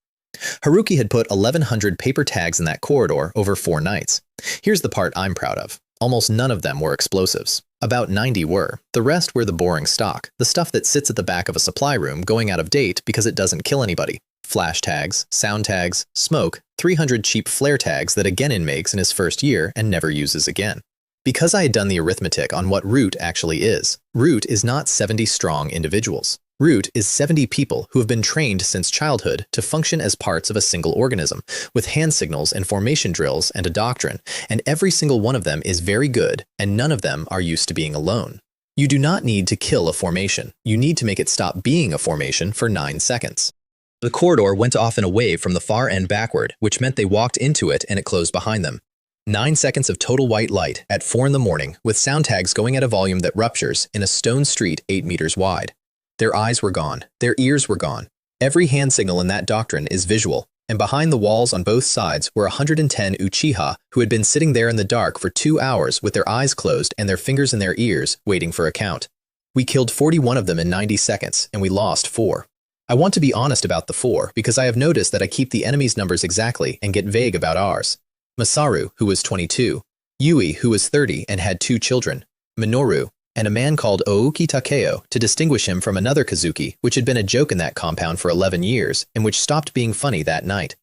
Haruki had put 1,100 paper tags in that corridor over 4 nights. Here's the part I'm proud of. Almost none of them were explosives. About 90 were. The rest were the boring stock, the stuff that sits at the back of a supply room going out of date because it doesn't kill anybody. Flash tags, sound tags, smoke, 300 cheap flare tags that a genin makes in his first year and never uses again. Because I had done the arithmetic on what Root actually is, Root is not 70 strong individuals. Root is 70 people who have been trained since childhood to function as parts of a single organism, with hand signals and formation drills and a doctrine, and every single one of them is very good, and none of them are used to being alone. You do not need to kill a formation. You need to make it stop being a formation for 9 seconds. The corridor went off in a wave from the far end backward, which meant they walked into it and it closed behind them. 9 seconds of total white light at 4 in the morning, with sound tags going at a volume that ruptures in a stone street 8 meters wide. Their eyes were gone. Their ears were gone. Every hand signal in that doctrine is visual, and behind the walls on both sides were 110 Uchiha who had been sitting there in the dark for 2 hours with their eyes closed and their fingers in their ears, waiting for a count. We killed 41 of them in 90 seconds, and we lost 4. I want to be honest about the 4 because I have noticed that I keep the enemy's numbers exactly and get vague about ours. Masaru, who was 22, Yui, who was 30 and had 2 children, Minoru, and a man called Ouki Takeo to distinguish him from another Kazuki, which had been a joke in that compound for 11 years and which stopped being funny that night.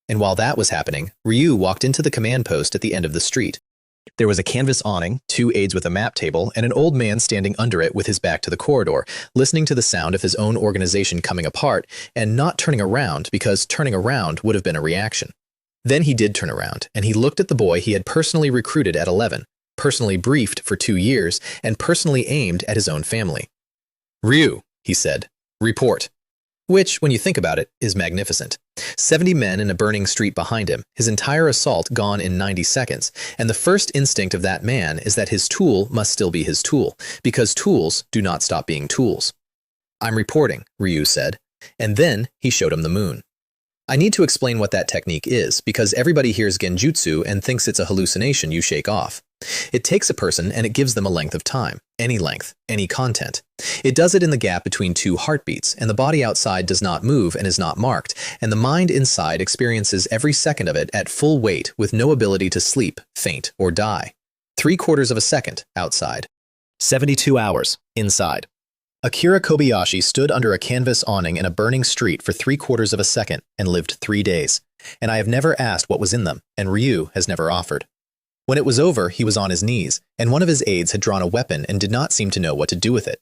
And while that was happening, Ryu walked into the command post at the end of the street. There was a canvas awning, 2 aides with a map table, and an old man standing under it with his back to the corridor, listening to the sound of his own organization coming apart and not turning around because turning around would have been a reaction. Then he did turn around, and he looked at the boy he had personally recruited at 11, personally briefed for 2 years, and personally aimed at his own family. "Ryu," he said, "report." Which, when you think about it, is magnificent. 70 men in a burning street behind him, his entire assault gone in 90 seconds, and the first instinct of that man is that his tool must still be his tool, because tools do not stop being tools. "I'm reporting," Ryu said, and then he showed him the moon. I need to explain what that technique is, because everybody hears genjutsu and thinks it's a hallucination you shake off. It takes a person and it gives them a length of time, any length, any content. It does it in the gap between 2 heartbeats, and the body outside does not move and is not marked, and the mind inside experiences every second of it at full weight with no ability to sleep, faint, or die. 3/4 of a second outside. 72 hours inside. Akira Kobayashi stood under a canvas awning in a burning street for 3/4 of a second and lived 3 days, and I have never asked what was in them, and Ryu has never offered. When it was over, he was on his knees, and one of his aides had drawn a weapon and did not seem to know what to do with it.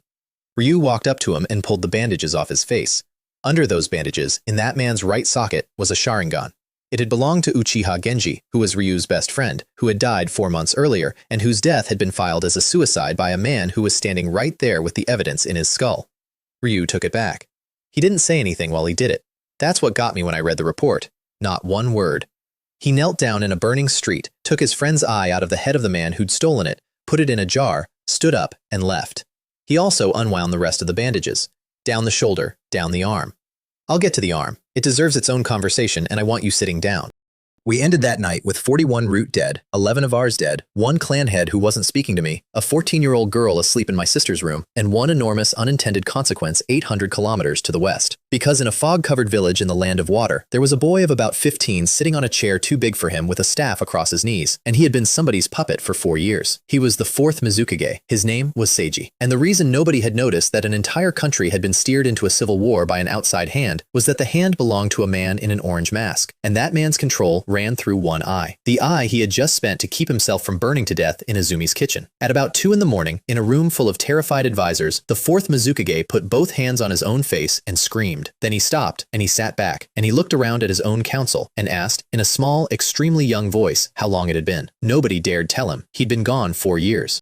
Ryu walked up to him and pulled the bandages off his face. Under those bandages, in that man's right socket, was a Sharingan. It had belonged to Uchiha Genji, who was Ryu's best friend, who had died 4 months earlier, and whose death had been filed as a suicide by a man who was standing right there with the evidence in his skull. Ryu took it back. He didn't say anything while he did it. That's what got me when I read the report. Not one word. He knelt down in a burning street, took his friend's eye out of the head of the man who'd stolen it, put it in a jar, stood up, and left. He also unwound the rest of the bandages. Down the shoulder, down the arm. I'll get to the arm. It deserves its own conversation, and I want you sitting down. We ended that night with 41 Root dead, 11 of ours dead, 1 clan head who wasn't speaking to me, a 14-year-old girl asleep in my sister's room, and 1 enormous unintended consequence 800 kilometers to the west. Because in a fog-covered village in the land of water, there was a boy of about 15 sitting on a chair too big for him with a staff across his knees, and he had been somebody's puppet for 4 years. He was the 4th Mizukage. His name was Seiji. And the reason nobody had noticed that an entire country had been steered into a civil war by an outside hand was that the hand belonged to a man in an orange mask, and that man's control ran through one eye. The eye he had just spent to keep himself from burning to death in Izumi's kitchen. At about 2 in the morning, in a room full of terrified advisors, the 4th Mizukage put both hands on his own face and screamed. Then he stopped, and he sat back, and he looked around at his own council, and asked, in a small, extremely young voice, how long it had been. Nobody dared tell him. He'd been gone 4 years.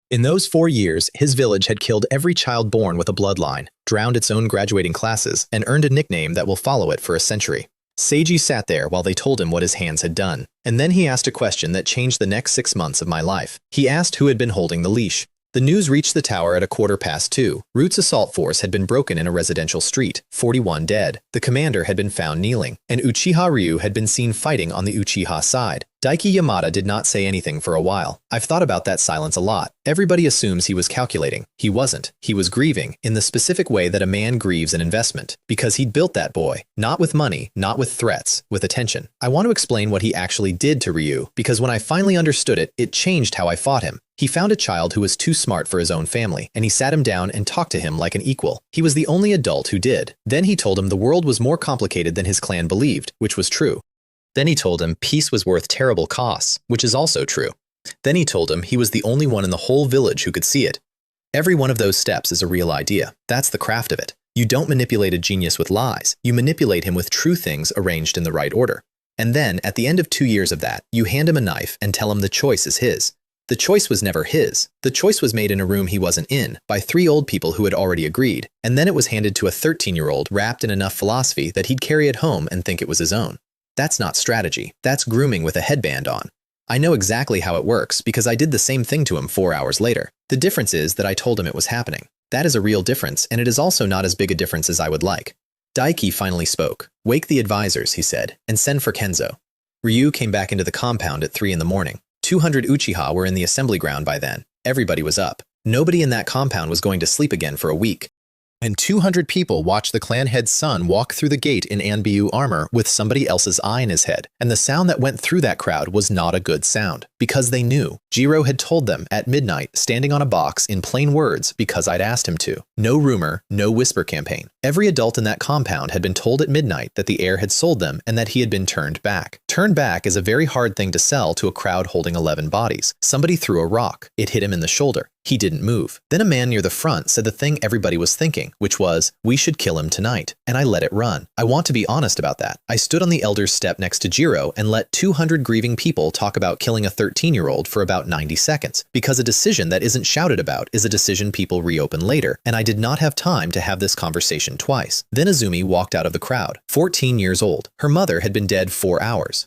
In those 4 years, his village had killed every child born with a bloodline, drowned its own graduating classes, and earned a nickname that will follow it for a century. Seiji sat there while they told him what his hands had done. And then he asked a question that changed the next 6 months of my life. He asked who had been holding the leash. The news reached the tower at 2:15. Root's assault force had been broken in a residential street, 41 dead. The commander had been found kneeling, and Uchiha Ryu had been seen fighting on the Uchiha side. Daiki Yamada did not say anything for a while. I've thought about that silence a lot. Everybody assumes he was calculating. He wasn't. He was grieving, in the specific way that a man grieves an investment. Because he'd built that boy. Not with money, not with threats, with attention. I want to explain what he actually did to Ryu, because when I finally understood it, it changed how I fought him. He found a child who was too smart for his own family, and he sat him down and talked to him like an equal. He was the only adult who did. Then he told him the world was more complicated than his clan believed, which was true. Then he told him peace was worth terrible costs, which is also true. Then he told him he was the only one in the whole village who could see it. Every one of those steps is a real idea. That's the craft of it. You don't manipulate a genius with lies. You manipulate him with true things arranged in the right order. And then, at the end of 2 years of that, you hand him a knife and tell him the choice is his. The choice was never his. The choice was made in a room he wasn't in, by 3 old people who had already agreed, and then it was handed to a 13-year-old wrapped in enough philosophy that he'd carry it home and think it was his own. That's not strategy. That's grooming with a headband on. I know exactly how it works because I did the same thing to him 4 hours later. The difference is that I told him it was happening. That is a real difference, and it is also not as big a difference as I would like. Daiki finally spoke. "Wake the advisors," he said, "and send for Kenzo." Ryu came back into the compound at 3 in the morning. 200 Uchiha were in the assembly ground by then. Everybody was up. Nobody in that compound was going to sleep again for a week. And 200 people watched the clan head's son walk through the gate in Anbyu armor with somebody else's eye in his head. And the sound that went through that crowd was not a good sound. Because they knew. Jiro had told them at midnight, standing on a box in plain words because I'd asked him to. No rumor, no whisper campaign. Every adult in that compound had been told at midnight that the heir had sold them and that he had been turned back. Turned back is a very hard thing to sell to a crowd holding 11 bodies. Somebody threw a rock. It hit him in the shoulder. He didn't move. Then a man near the front said the thing everybody was thinking, which was, "We should kill him tonight." And I let it run. I want to be honest about that. I stood on the elder's step next to Jiro and let 200 grieving people talk about killing a 13-year-old for about 90 seconds, because a decision that isn't shouted about is a decision people reopen later, and I did not have time to have this conversation twice. Then Azumi walked out of the crowd, 14 years old. Her mother had been dead 4 hours.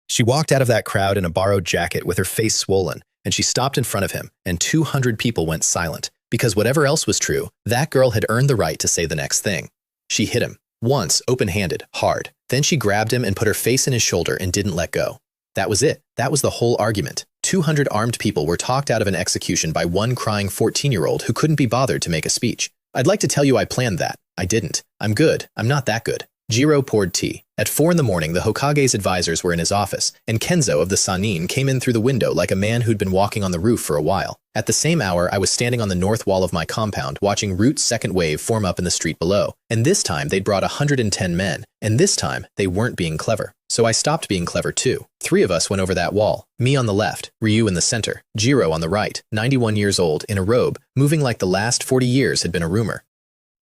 She walked out of that crowd in a borrowed jacket with her face swollen, and she stopped in front of him, and 200 people went silent, because whatever else was true, that girl had earned the right to say the next thing. She hit him, once, open-handed, hard. Then she grabbed him and put her face in his shoulder and didn't let go. That was it. That was the whole argument. 200 armed people were talked out of an execution by one crying 14-year-old who couldn't be bothered to make a speech. I'd like to tell you I planned that. I didn't. I'm good. I'm not that good. Jiro poured tea. At 4 in the morning, the Hokage's advisors were in his office, and Kenzo of the Sanin came in through the window like a man who'd been walking on the roof for a while. At the same hour, I was standing on the north wall of my compound watching Root's second wave form up in the street below. And this time, they'd brought 110 men, and this time, they weren't being clever. So I stopped being clever too. 3 of us went over that wall. Me on the left, Ryu in the center, Jiro on the right, 91 years old, in a robe, moving like the last 40 years had been a rumor.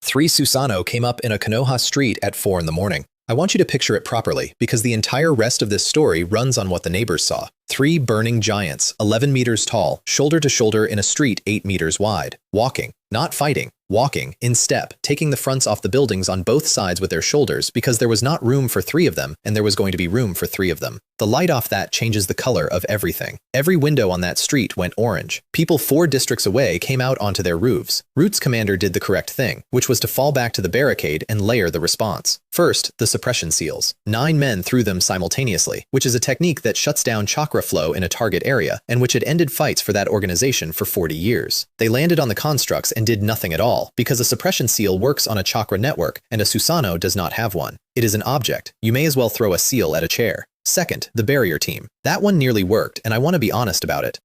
3 Susanoo came up in a Konoha street at 4 in the morning. I want you to picture it properly, because the entire rest of this story runs on what the neighbors saw. 3 burning giants, 11 meters tall, shoulder to shoulder in a street 8 meters wide, walking, not fighting, walking, in step, taking the fronts off the buildings on both sides with their shoulders because there was not room for 3 of them, and there was going to be room for 3 of them. The light off that changes the color of everything. Every window on that street went orange. People 4 districts away came out onto their roofs. Root's commander did the correct thing, which was to fall back to the barricade and layer the response. First, the suppression seals. 9 men threw them simultaneously, which is a technique that shuts down chakra flow in a target area, and which had ended fights for that organization for 40 years. They landed on the constructs and did nothing at all, because a suppression seal works on a chakra network, and a Susanoo does not have one. It is an object. You may as well throw a seal at a chair. Second, the barrier team. That one nearly worked, and I want to be honest about it.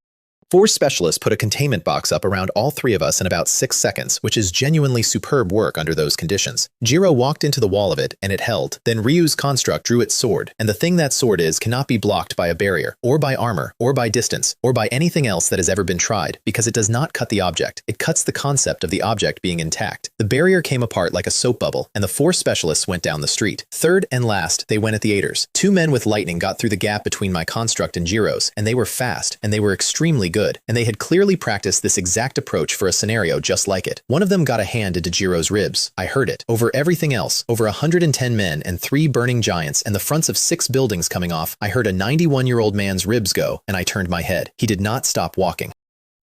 4 specialists put a containment box up around all 3 of us in about 6 seconds, which is genuinely superb work under those conditions. Jiro walked into the wall of it, and it held. Then Ryu's construct drew its sword, and the thing that sword is cannot be blocked by a barrier, or by armor, or by distance, or by anything else that has ever been tried, because it does not cut the object. It cuts the concept of the object being intact. The barrier came apart like a soap bubble, and the 4 specialists went down the street. Third and last, they went at the aiders. 2 men with lightning got through the gap between my construct and Jiro's, and they were fast, and they were extremely good. good, and they had clearly practiced this exact approach for a scenario just like it. One of them got a hand into Jiro's ribs. I heard it. Over everything else, over 110 men and 3 burning giants and the fronts of 6 buildings coming off, I heard a 91-year-old man's ribs go, and I turned my head. He did not stop walking.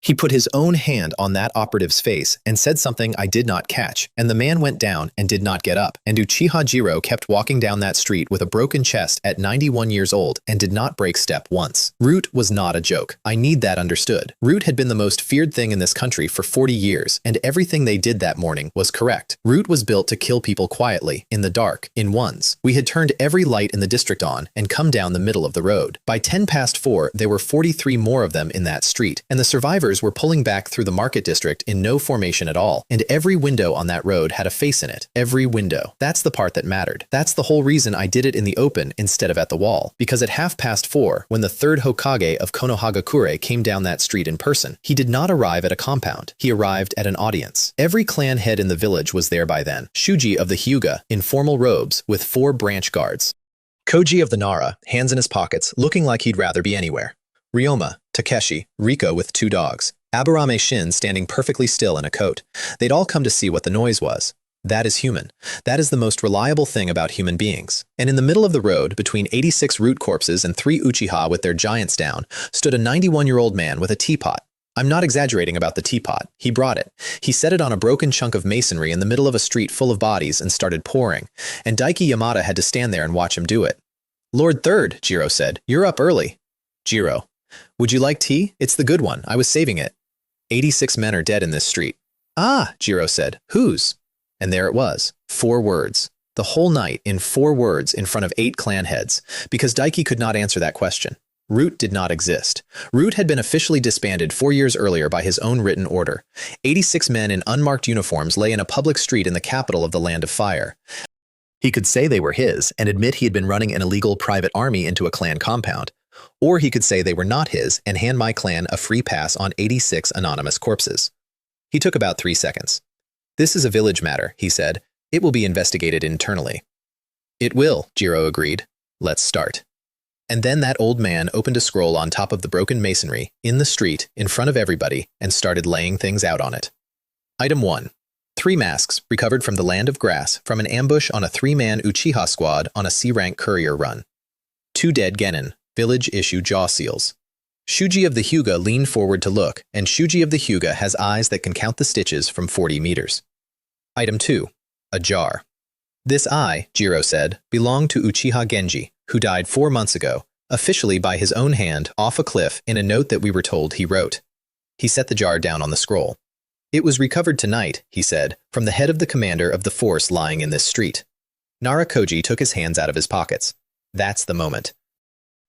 He put his own hand on that operative's face and said something I did not catch, and the man went down and did not get up. And Uchiha Jiro kept walking down that street with a broken chest at 91 years old and did not break step once. Root was not a joke. I need that understood. Root had been the most feared thing in this country for 40 years, and everything they did that morning was correct. Root was built to kill people quietly, in the dark, in ones. We had turned every light in the district on and come down the middle of the road. By 4:10, there were 43 more of them in that street, and the survivors were pulling back through the market district in no formation at all, and every window on that road had a face in it. Every window. That's the part that mattered. That's the whole reason I did it in the open instead of at the wall, because at 4:30, when the 3rd Hokage of Konoha came down that street in person, he did not arrive at a compound. He arrived at an audience. Every clan head in the village was there by then. Shuji of the Hyuga, in formal robes, with 4 branch guards. Koji of the Nara, hands in his pockets, looking like he'd rather be anywhere. Ryoma, Takeshi, Riko with 2 dogs, Aburame Shin standing perfectly still in a coat. They'd all come to see what the noise was. That is human. That is the most reliable thing about human beings. And in the middle of the road, between 86 root corpses and 3 Uchiha with their giants down, stood a 91-year-old man with a teapot. I'm not exaggerating about the teapot. He brought it. He set it on a broken chunk of masonry in the middle of a street full of bodies and started pouring. And Daiki Yamada had to stand there and watch him do it. Lord Third, Jiro said, you're up early. Jiro. Would you like tea? It's the good one. I was saving it. 86 men are dead in this street. Ah, Jiro said. Whose? And there it was. 4 words. The whole night in 4 words in front of 8 clan heads, because Daiki could not answer that question. Root did not exist. Root had been officially disbanded 4 years earlier by his own written order. 86 men in unmarked uniforms lay in a public street in the capital of the Land of Fire. He could say they were his and admit he had been running an illegal private army into a clan compound. Or he could say they were not his and hand my clan a free pass on 86 anonymous corpses. He took about 3 seconds. This is a village matter, he said. It will be investigated internally. It will, Jiro agreed. Let's start. And then that old man opened a scroll on top of the broken masonry, in the street, in front of everybody, and started laying things out on it. Item 1. 3 masks recovered from the Land of Grass from an ambush on a 3-man Uchiha squad on a C-rank courier run. 2 dead genin. Village issue jaw seals. Shuji of the Hyuga leaned forward to look, and Shuji of the Hyuga has eyes that can count the stitches from 40 meters. Item 2. A jar. This eye, Jiro said, belonged to Uchiha Genji, who died 4 months ago, officially by his own hand off a cliff in a note that we were told he wrote. He set the jar down on the scroll. It was recovered tonight, he said, from the head of the commander of the force lying in this street. Nara Koji took his hands out of his pockets. That's the moment.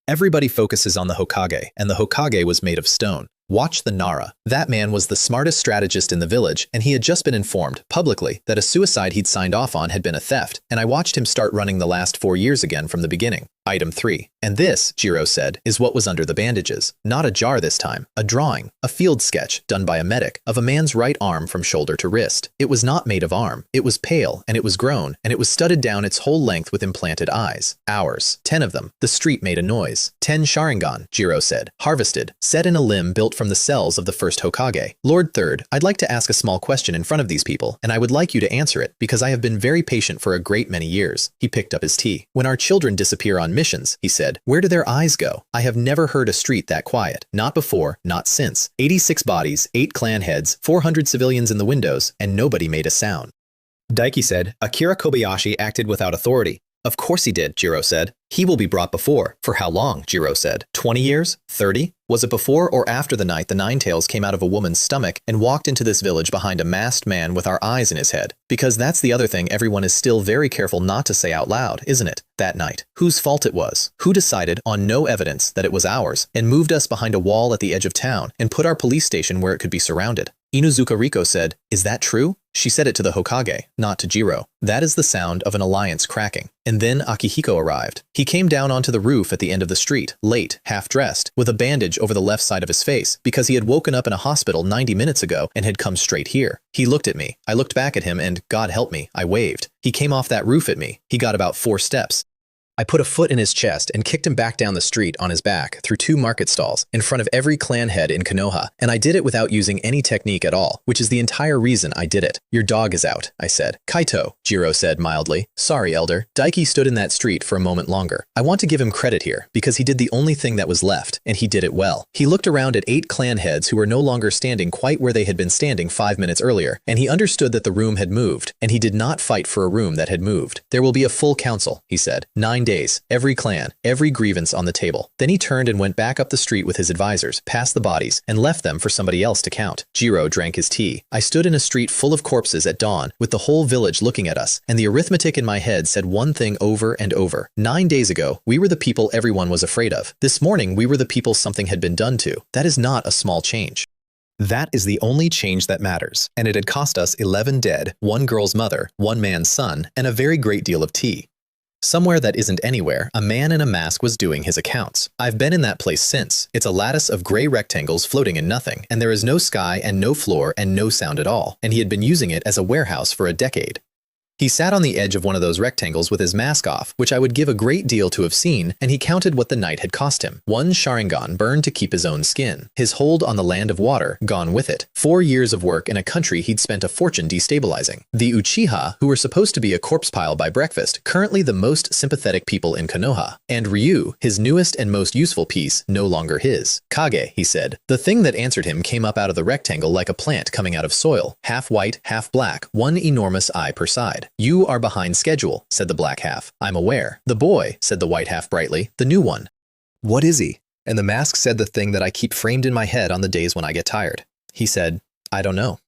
Everybody focuses on the Hokage, and the Hokage was made of stone. Watch the Nara. That man was the smartest strategist in the village, and he had just been informed, publicly, that a suicide he'd signed off on had been a theft, and I watched him start running the last 4 years again from the beginning. Item 3. And this, Jiro said, is what was under the bandages. Not a jar this time. A drawing. A field sketch, done by a medic, of a man's right arm from shoulder to wrist. It was not made of arm. It was pale, and it was grown, and it was studded down its whole length with implanted eyes. Ours. 10 of them. The street made a noise. 10 Sharingan, Jiro said. Harvested. Set in a limb built from the cells of the first Hokage. Lord Third, I'd like to ask a small question in front of these people, and I would like you to answer it, because I have been very patient for a great many years. He picked up his tea. When our children disappear on missions, he said, where do their eyes go? I have never heard a street that quiet. Not before, not since. 86 bodies, 8 clan heads, 400 civilians in the windows, and nobody made a sound. Daiki said, Akira Kobayashi acted without authority. Of course he did, Jiro said. He will be brought before. For how long, Jiro said. 20 years? 30? Was it before or after the night the Ninetales came out of a woman's stomach and walked into this village behind a masked man with our eyes in his head? Because that's the other thing everyone is still very careful not to say out loud, isn't it? That night. Whose fault it was? Who decided, on no evidence, that it was ours, and moved us behind a wall at the edge of town, and put our police station where it could be surrounded? Inuzuka Riko said, is that true? She said it to the Hokage, not to Jiro. That is the sound of an alliance cracking. And then Akihiko arrived. He came down onto the roof at the end of the street, late, half-dressed, with a bandage over the left side of his face, because he had woken up in a hospital 90 minutes ago and had come straight here. He looked at me. I looked back at him and, God help me, I waved. He came off that roof at me. He got about 4 steps. I put a foot in his chest and kicked him back down the street on his back through 2 market stalls in front of every clan head in Konoha, and I did it without using any technique at all, which is the entire reason I did it. Your dog is out, I said. Kaito, Jiro said mildly. Sorry, elder. Daiki stood in that street for a moment longer. I want to give him credit here, because he did the only thing that was left, and he did it well. He looked around at 8 clan heads who were no longer standing quite where they had been standing 5 minutes earlier, and he understood that the room had moved, and he did not fight for a room that had moved. There will be a full council, he said. 9 days, every clan, every grievance on the table. Then he turned and went back up the street with his advisors, past the bodies, and left them for somebody else to count. Jiro drank his tea. I stood in a street full of corpses at dawn, with the whole village looking at us, and the arithmetic in my head said one thing over and over. 9 days ago, we were the people everyone was afraid of. This morning, we were the people something had been done to. That is not a small change. That is the only change that matters, and it had cost us 11 dead, 1 girl's mother, 1 man's son, and a very great deal of tea. Somewhere that isn't anywhere, a man in a mask was doing his accounts. I've been in that place since. It's a lattice of gray rectangles floating in nothing, and there is no sky and no floor and no sound at all, and he had been using it as a warehouse for a decade. He sat on the edge of one of those rectangles with his mask off, which I would give a great deal to have seen, and he counted what the night had cost him. 1 Sharingan burned to keep his own skin. His hold on the land of water gone with it. 4 years of work in a country he'd spent a fortune destabilizing. The Uchiha, who were supposed to be a corpse pile by breakfast, currently the most sympathetic people in Konoha. And Ryu, his newest and most useful piece, no longer his. Kage, he said. The thing that answered him came up out of the rectangle like a plant coming out of soil. Half white, half black, 1 enormous eye per side. You are behind schedule, said the black half. I'm aware. The boy, said the white half brightly, the new one. What is he? And the mask said the thing that I keep framed in my head on the days when I get tired. He said, I don't know.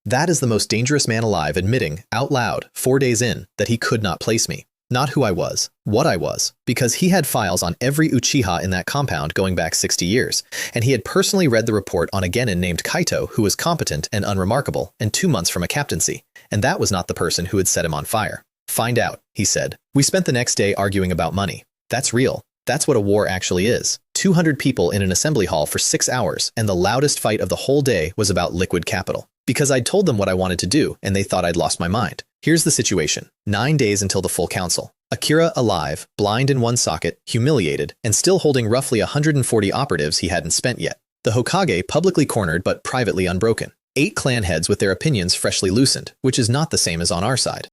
That is the most dangerous man alive admitting, out loud, 4 days in, that he could not place me. Not who I was, what I was, because he had files on every Uchiha in that compound going back 60 years, and he had personally read the report on a genin named Kaito who was competent and unremarkable, and 2 months from a captaincy, and that was not the person who had set him on fire. Find out, he said. We spent the next day arguing about money. That's real. That's what a war actually is. 200 people in an assembly hall for 6 hours, and the loudest fight of the whole day was about liquid capital. Because I'd told them what I wanted to do, and they thought I'd lost my mind. Here's the situation. 9 days until the full council. Akira alive, blind in 1 socket, humiliated, and still holding roughly 140 operatives he hadn't spent yet. The Hokage publicly cornered but privately unbroken. 8 clan heads with their opinions freshly loosened, which is not the same as on our side.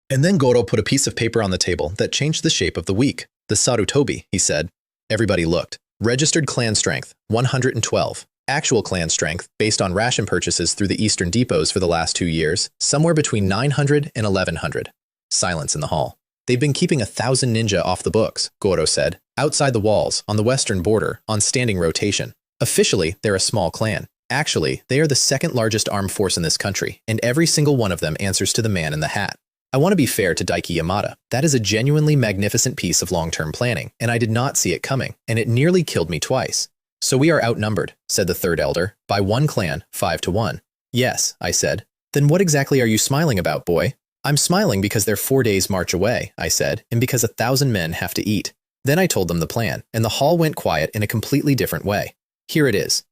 And then Goro put a piece of paper on the table that changed the shape of the week. The Sarutobi, he said. Everybody looked. Registered clan strength, 112. Actual clan strength, based on ration purchases through the eastern depots for the last 2 years, somewhere between 900 and 1100. Silence in the hall. They've been keeping 1,000 ninja off the books, Goro said. Outside the walls, on the western border, on standing rotation. Officially, they're a small clan. Actually, they are the 2nd largest armed force in this country, and every single one of them answers to the man in the hat. I want to be fair to Daiki Yamada. That is a genuinely magnificent piece of long-term planning, and I did not see it coming, and it nearly killed me twice. So we are outnumbered, said the 3rd elder, by 1 clan, 5 to 1. Yes, I said. Then what exactly are you smiling about, boy? I'm smiling because they're 4 days' march away, I said, and because 1,000 men have to eat. Then I told them the plan, and the hall went quiet in a completely different way. Here it is.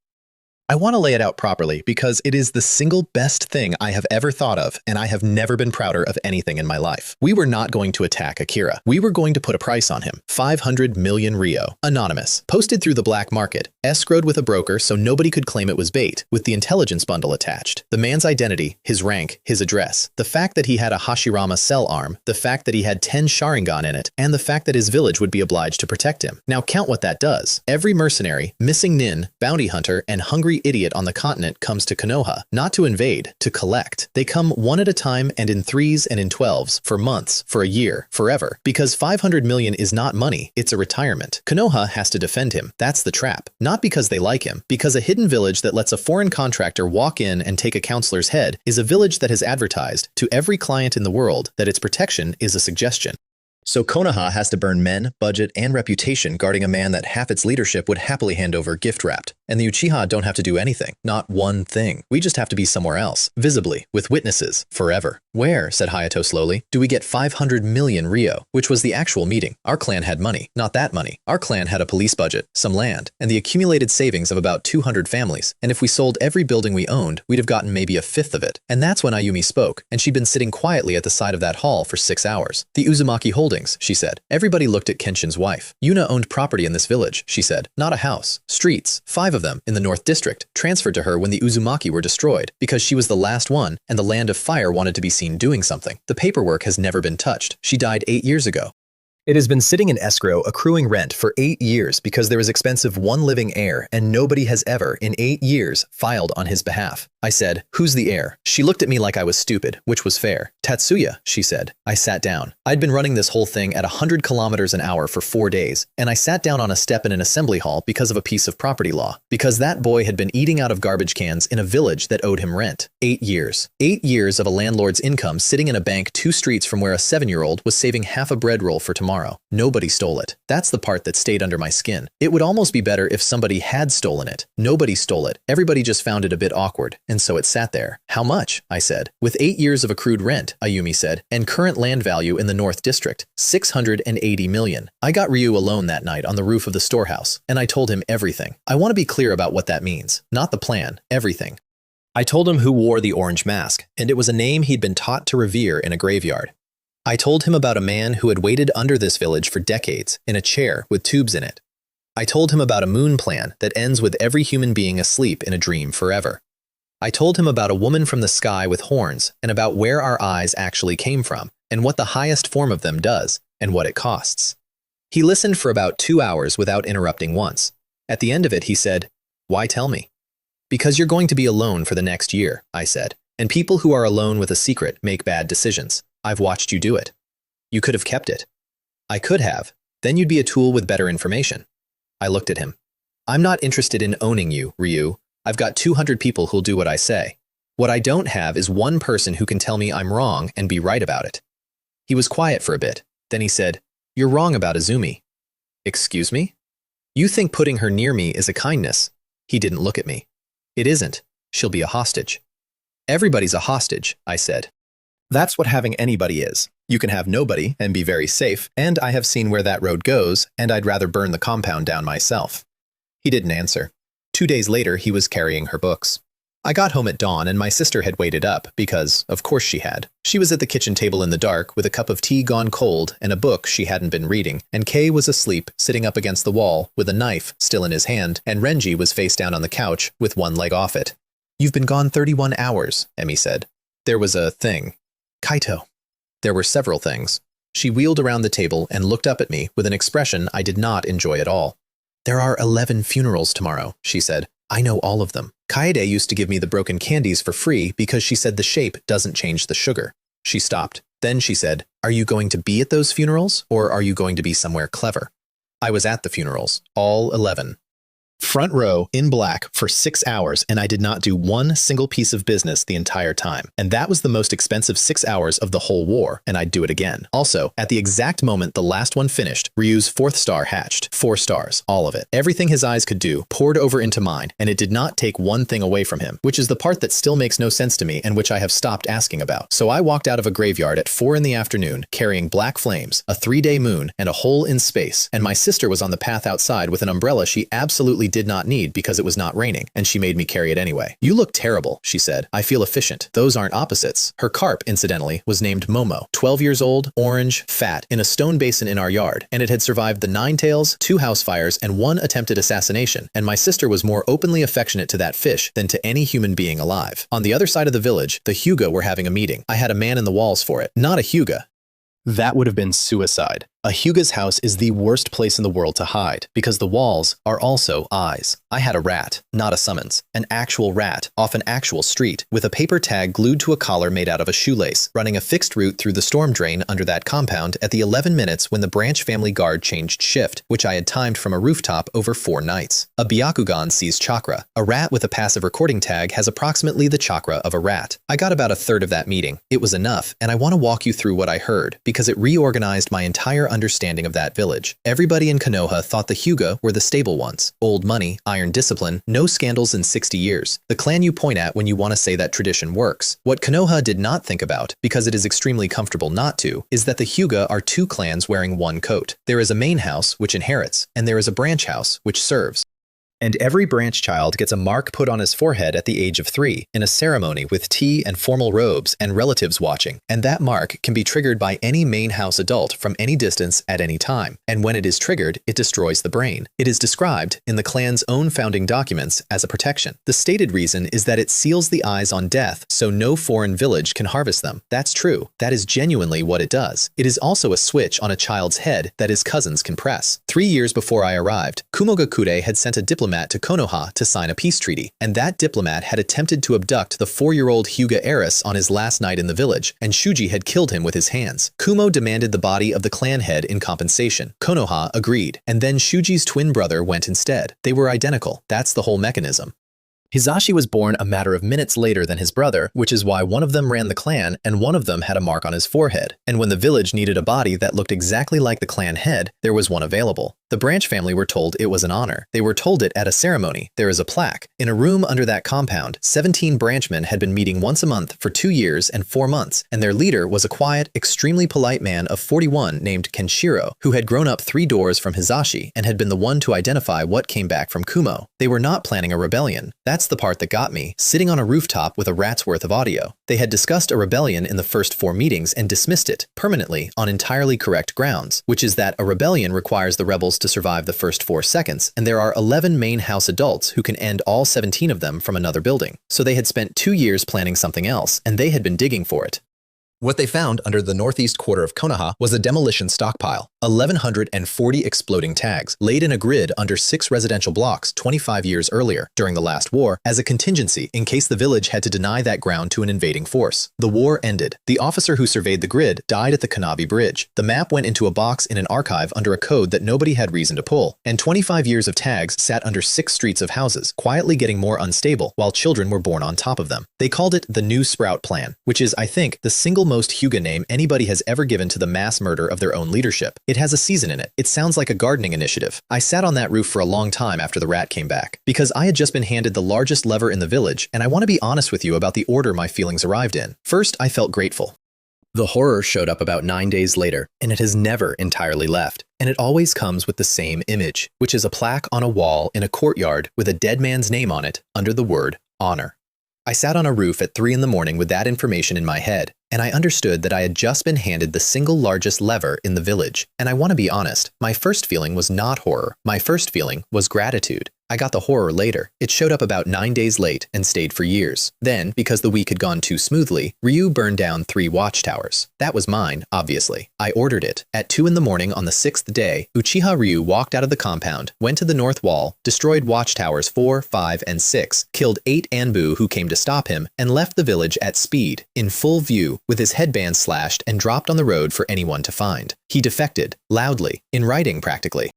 I want to lay it out properly because it is the single best thing I have ever thought of, and I have never been prouder of anything in my life. We were not going to attack Akira. We were going to put a price on him. 500 million Rio. Anonymous. Posted through the black market. Escrowed with a broker so nobody could claim it was bait, with the intelligence bundle attached. The man's identity, his rank, his address, the fact that he had a Hashirama cell arm, the fact that he had 10 Sharingan in it, and the fact that his village would be obliged to protect him. Now count what that does. Every mercenary, missing nin, bounty hunter, and hungry idiot on the continent comes to Konoha, not to invade, to collect. They come one at a time and in 3s and in 12s, for months, for a year, forever. Because 500 million is not money, it's a retirement. Konoha has to defend him. That's the trap. Not because they like him, because a hidden village that lets a foreign contractor walk in and take a counselor's head is a village that has advertised to every client in the world that its protection is a suggestion. So Konoha has to burn men, budget, and reputation guarding a man that half its leadership would happily hand over gift-wrapped. And the Uchiha don't have to do anything. Not one thing. We just have to be somewhere else, visibly, with witnesses, forever. Where, said Hayato slowly, do we get 500 million Rio, which was the actual meeting? Our clan had money, not that money. Our clan had a police budget, some land, and the accumulated savings of about 200 families. And if we sold every building we owned, we'd have gotten maybe a fifth of it. And that's when Ayumi spoke, and she'd been sitting quietly at the side of that hall for 6 hours. The Uzumaki holders buildings, she said. Everybody looked at Kenshin's wife. Yuna owned property in this village, she said. Not a house. Streets, 5 of them, in the North District, transferred to her when the Uzumaki were destroyed, because she was the last one, and the Land of Fire wanted to be seen doing something. The paperwork has never been touched. She died 8 years ago. It has been sitting in escrow accruing rent for 8 years because there is expensive one living heir and nobody has ever, in 8 years, filed on his behalf. I said, "Who's the heir?" She looked at me like I was stupid, which was fair. "Tatsuya," she said. I sat down. I'd been running this whole thing at 100 kilometers an hour for 4 days, and I sat down on a step in an assembly hall because of a piece of property law. Because that boy had been eating out of garbage cans in a village that owed him rent. 8 years. 8 years of a landlord's income sitting in a bank 2 streets from where a 7-year-old was saving half a bread roll for tomorrow. Nobody stole it. That's the part that stayed under my skin. It would almost be better if somebody had stolen it. Nobody stole it. Everybody just found it a bit awkward, and so it sat there. "How much?" I said. "With 8 years of accrued rent," Ayumi said, "and current land value in the North District, 680 million. I got Ryu alone that night on the roof of the storehouse, and I told him everything. I want to be clear about what that means. Not the plan, everything. I told him who wore the orange mask, and it was a name he'd been taught to revere in a graveyard. I told him about a man who had waited under this village for decades, in a chair with tubes in it. I told him about a moon plan that ends with every human being asleep in a dream forever. I told him about a woman from the sky with horns, and about where our eyes actually came from, and what the highest form of them does, and what it costs. He listened for about 2 hours without interrupting once. At the end of it, he said, "Why tell me?" "Because you're going to be alone for the next year," I said, "and people who are alone with a secret make bad decisions. I've watched you do it. You could have kept it." "I could have. Then you'd be a tool with better information." I looked at him. "I'm not interested in owning you, Ryu. I've got 200 people who'll do what I say. What I don't have is one person who can tell me I'm wrong and be right about it." He was quiet for a bit. Then he said, "You're wrong about Izumi." "Excuse me? You think putting her near me is a kindness?" He didn't look at me. "It isn't. She'll be a hostage." "Everybody's a hostage," I said. "That's what having anybody is. You can have nobody and be very safe, and I have seen where that road goes, and I'd rather burn the compound down myself." He didn't answer. 2 days later, he was carrying her books. I got home at dawn, and my sister had waited up, because, of course she had. She was at the kitchen table in the dark, with a cup of tea gone cold and a book she hadn't been reading, and Kei was asleep, sitting up against the wall, with a knife still in his hand, and Renji was face down on the couch, with one leg off it. "You've been gone 31 hours, Emi said. "There was a thing. Kaito." There were several things. She wheeled around the table and looked up at me with an expression I did not enjoy at all. "There are 11 funerals tomorrow," she said. "I know all of them. Kaede used to give me the broken candies for free because she said the shape doesn't change the sugar." She stopped. Then she said, "Are you going to be at those funerals, or are you going to be somewhere clever?" I was at the funerals, all 11. Front row, in black, for 6 hours, and I did not do one single piece of business the entire time. And that was the most expensive 6 hours of the whole war, and I'd do it again. Also, at the exact moment the last one finished, Ryu's 4th star hatched. 4 stars, all of it. Everything his eyes could do poured over into mine, and it did not take one thing away from him, which is the part that still makes no sense to me and which I have stopped asking about. So I walked out of a graveyard at 4 in the afternoon, carrying black flames, a 3-day moon, and a hole in space, and my sister was on the path outside with an umbrella she absolutely did not need because it was not raining, and she made me carry it anyway. "You look terrible," she said. "I feel efficient. Those aren't opposites." Her carp, incidentally, was named Momo, 12 years old, orange, fat, in a stone basin in our yard, and it had survived the 9 tails, 2 house fires, and 1 attempted assassination, and my sister was more openly affectionate to that fish than to any human being alive. On the other side of the village, the Hyuga were having a meeting. I had a man in the walls for it. Not a Hyuga. That would have been suicide. A Hyuga's house is the worst place in the world to hide, because the walls are also eyes. I had a rat, not a summons. An actual rat, off an actual street, with a paper tag glued to a collar made out of a shoelace, running a fixed route through the storm drain under that compound at the 11 minutes when the branch family guard changed shift, which I had timed from a rooftop over 4 nights. A Byakugan sees chakra. A rat with a passive recording tag has approximately the chakra of a rat. I got about a third of that meeting. It was enough, and I want to walk you through what I heard, because it reorganized my entire understanding of that village. Everybody in Konoha thought the Hyuga were the stable ones. Old money, iron discipline, no scandals in 60 years. The clan you point at when you want to say that tradition works. What Konoha did not think about, because it is extremely comfortable not to, is that the Hyuga are 2 clans wearing 1 coat. There is a main house, which inherits, and there is a branch house, which serves. And every branch child gets a mark put on his forehead at the age of 3 in a ceremony with tea and formal robes and relatives watching. And that mark can be triggered by any main house adult from any distance at any time. And when it is triggered, it destroys the brain. It is described in the clan's own founding documents as a protection. The stated reason is that it seals the eyes on death so no foreign village can harvest them. That's true. That is genuinely what it does. It is also a switch on a child's head that his cousins can press. 3 years before I arrived, Kumogakure had sent a diplomat to Konoha to sign a peace treaty, and that diplomat had attempted to abduct the 4-year-old Hyuga heiress on his last night in the village, and Shuji had killed him with his hands. Kumo demanded the body of the clan head in compensation. Konoha agreed, and then Shuji's twin brother went instead. They were identical. That's the whole mechanism. Hisashi was born a matter of minutes later than his brother, which is why one of them ran the clan and one of them had a mark on his forehead. And when the village needed a body that looked exactly like the clan head, there was one available. The Branch family were told it was an honor. They were told it at a ceremony. There is a plaque. In a room under that compound, 17 Branchmen had been meeting once a month for 2 years and 4 months, and their leader was a quiet, extremely polite man of 41 named Kenshiro, who had grown up 3 doors from Hisashi and had been the one to identify what came back from Kumo. They were not planning a rebellion. That's the part that got me, sitting on a rooftop with a rat's worth of audio. They had discussed a rebellion in the first 4 meetings and dismissed it, permanently, on entirely correct grounds, which is that a rebellion requires the rebels to survive the first 4 seconds, and there are 11 main house adults who can end all 17 of them from another building. So they had spent 2 years planning something else, and they had been digging for it. What they found under the northeast quarter of Konoha was a demolition stockpile, 1,140 exploding tags, laid in a grid under 6 residential blocks 25 years earlier, during the last war, as a contingency in case the village had to deny that ground to an invading force. The war ended. The officer who surveyed the grid died at the Kanabi Bridge. The map went into a box in an archive under a code that nobody had reason to pull, and 25 years of tags sat under 6 streets of houses, quietly getting more unstable, while children were born on top of them. They called it the New Sprout Plan, which is, I think, the single most Hyuga name anybody has ever given to the mass murder of their own leadership. It has a season in it. It sounds like a gardening initiative. I sat on that roof for a long time after the rat came back, because I had just been handed the largest lever in the village, and I want to be honest with you about the order my feelings arrived in. First, I felt grateful. The horror showed up about 9 days later, and it has never entirely left. And it always comes with the same image, which is a plaque on a wall in a courtyard with a dead man's name on it under the word honor. I sat on a roof at 3 in the morning with that information in my head, and I understood that I had just been handed the single largest lever in the village. And I want to be honest, my first feeling was not horror. My first feeling was gratitude. I got the horror later. It showed up about 9 days late and stayed for years. Then, because the week had gone too smoothly, Ryu burned down 3 watchtowers. That was mine, obviously. I ordered it. At 2 in the morning on the 6th day, Uchiha Ryu walked out of the compound, went to the north wall, destroyed watchtowers 4, 5, and 6, killed 8 Anbu who came to stop him, and left the village at speed, in full view, with his headband slashed and dropped on the road for anyone to find. He defected, loudly, in writing practically.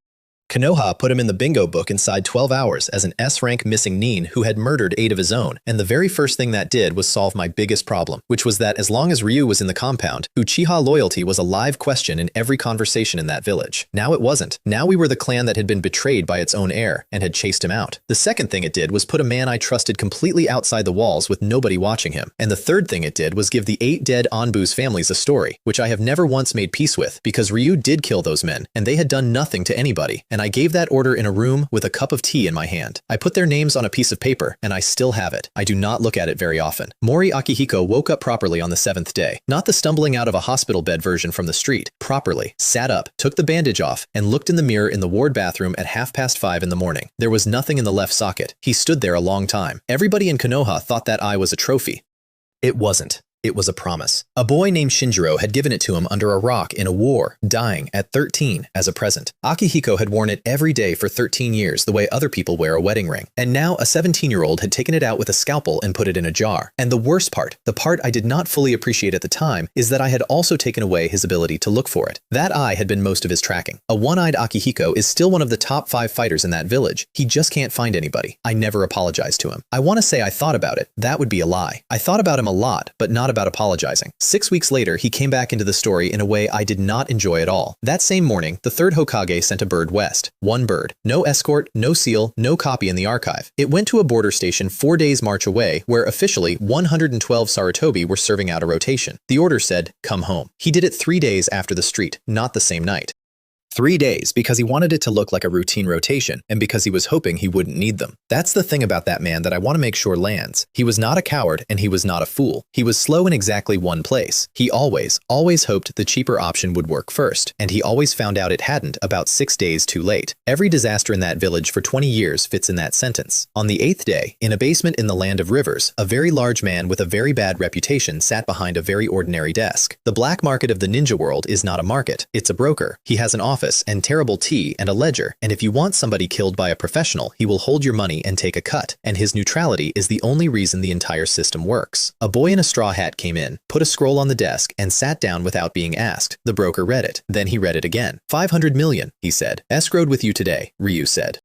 Konoha put him in the bingo book inside 12 hours as an S-rank missing nin who had murdered 8 of his own, and the very first thing that did was solve my biggest problem, which was that as long as Ryu was in the compound, Uchiha loyalty was a live question in every conversation in that village. Now it wasn't. Now we were the clan that had been betrayed by its own heir and had chased him out. The second thing it did was put a man I trusted completely outside the walls with nobody watching him. And the third thing it did was give the 8 dead Anbu's families a story, which I have never once made peace with, because Ryu did kill those men, and they had done nothing to anybody, and I gave that order in a room with a cup of tea in my hand. I put their names on a piece of paper, and I still have it. I do not look at it very often. Mori Akihiko woke up properly on the 7th day. Not the stumbling out of a hospital bed version from the street. Properly. Sat up, took the bandage off, and looked in the mirror in the ward bathroom at 5:30 in the morning. There was nothing in the left socket. He stood there a long time. Everybody in Konoha thought that eye was a trophy. It wasn't. It was a promise. A boy named Shinjiro had given it to him under a rock in a war, dying at 13 as a present. Akihiko had worn it every day for 13 years the way other people wear a wedding ring. And now a 17-year-old had taken it out with a scalpel and put it in a jar. And the worst part, the part I did not fully appreciate at the time, is that I had also taken away his ability to look for it. That eye had been most of his tracking. A one-eyed Akihiko is still one of the top 5 fighters in that village. He just can't find anybody. I never apologized to him. I want to say I thought about it. That would be a lie. I thought about him a lot, but not about apologizing. 6 weeks later, he came back into the story in a way I did not enjoy at all. That same morning, the 3rd Hokage sent a bird west. 1 bird. No escort, no seal, no copy in the archive. It went to a border station 4 days march away, where officially 112 Sarutobi were serving out a rotation. The order said, "Come home." He did it 3 days after the street, not the same night. 3 days because he wanted it to look like a routine rotation and because he was hoping he wouldn't need them. That's the thing about that man that I want to make sure lands. He was not a coward and he was not a fool. He was slow in exactly one place. He always hoped the cheaper option would work first, and he always found out it hadn't about 6 days too late. Every disaster in that village for 20 years fits in that sentence. On the 8th day, in a basement in the land of rivers, a very large man with a very bad reputation sat behind a very ordinary desk. The black market of the ninja world is not a market, it's a broker. He has an office and terrible tea and a ledger, and if you want somebody killed by a professional, he will hold your money and take a cut, and his neutrality is the only reason the entire system works. A boy in a straw hat came in, put a scroll on the desk, and sat down without being asked. The broker read it. Then he read it again. 500 million, he said. Escrowed with you today, Ryu said.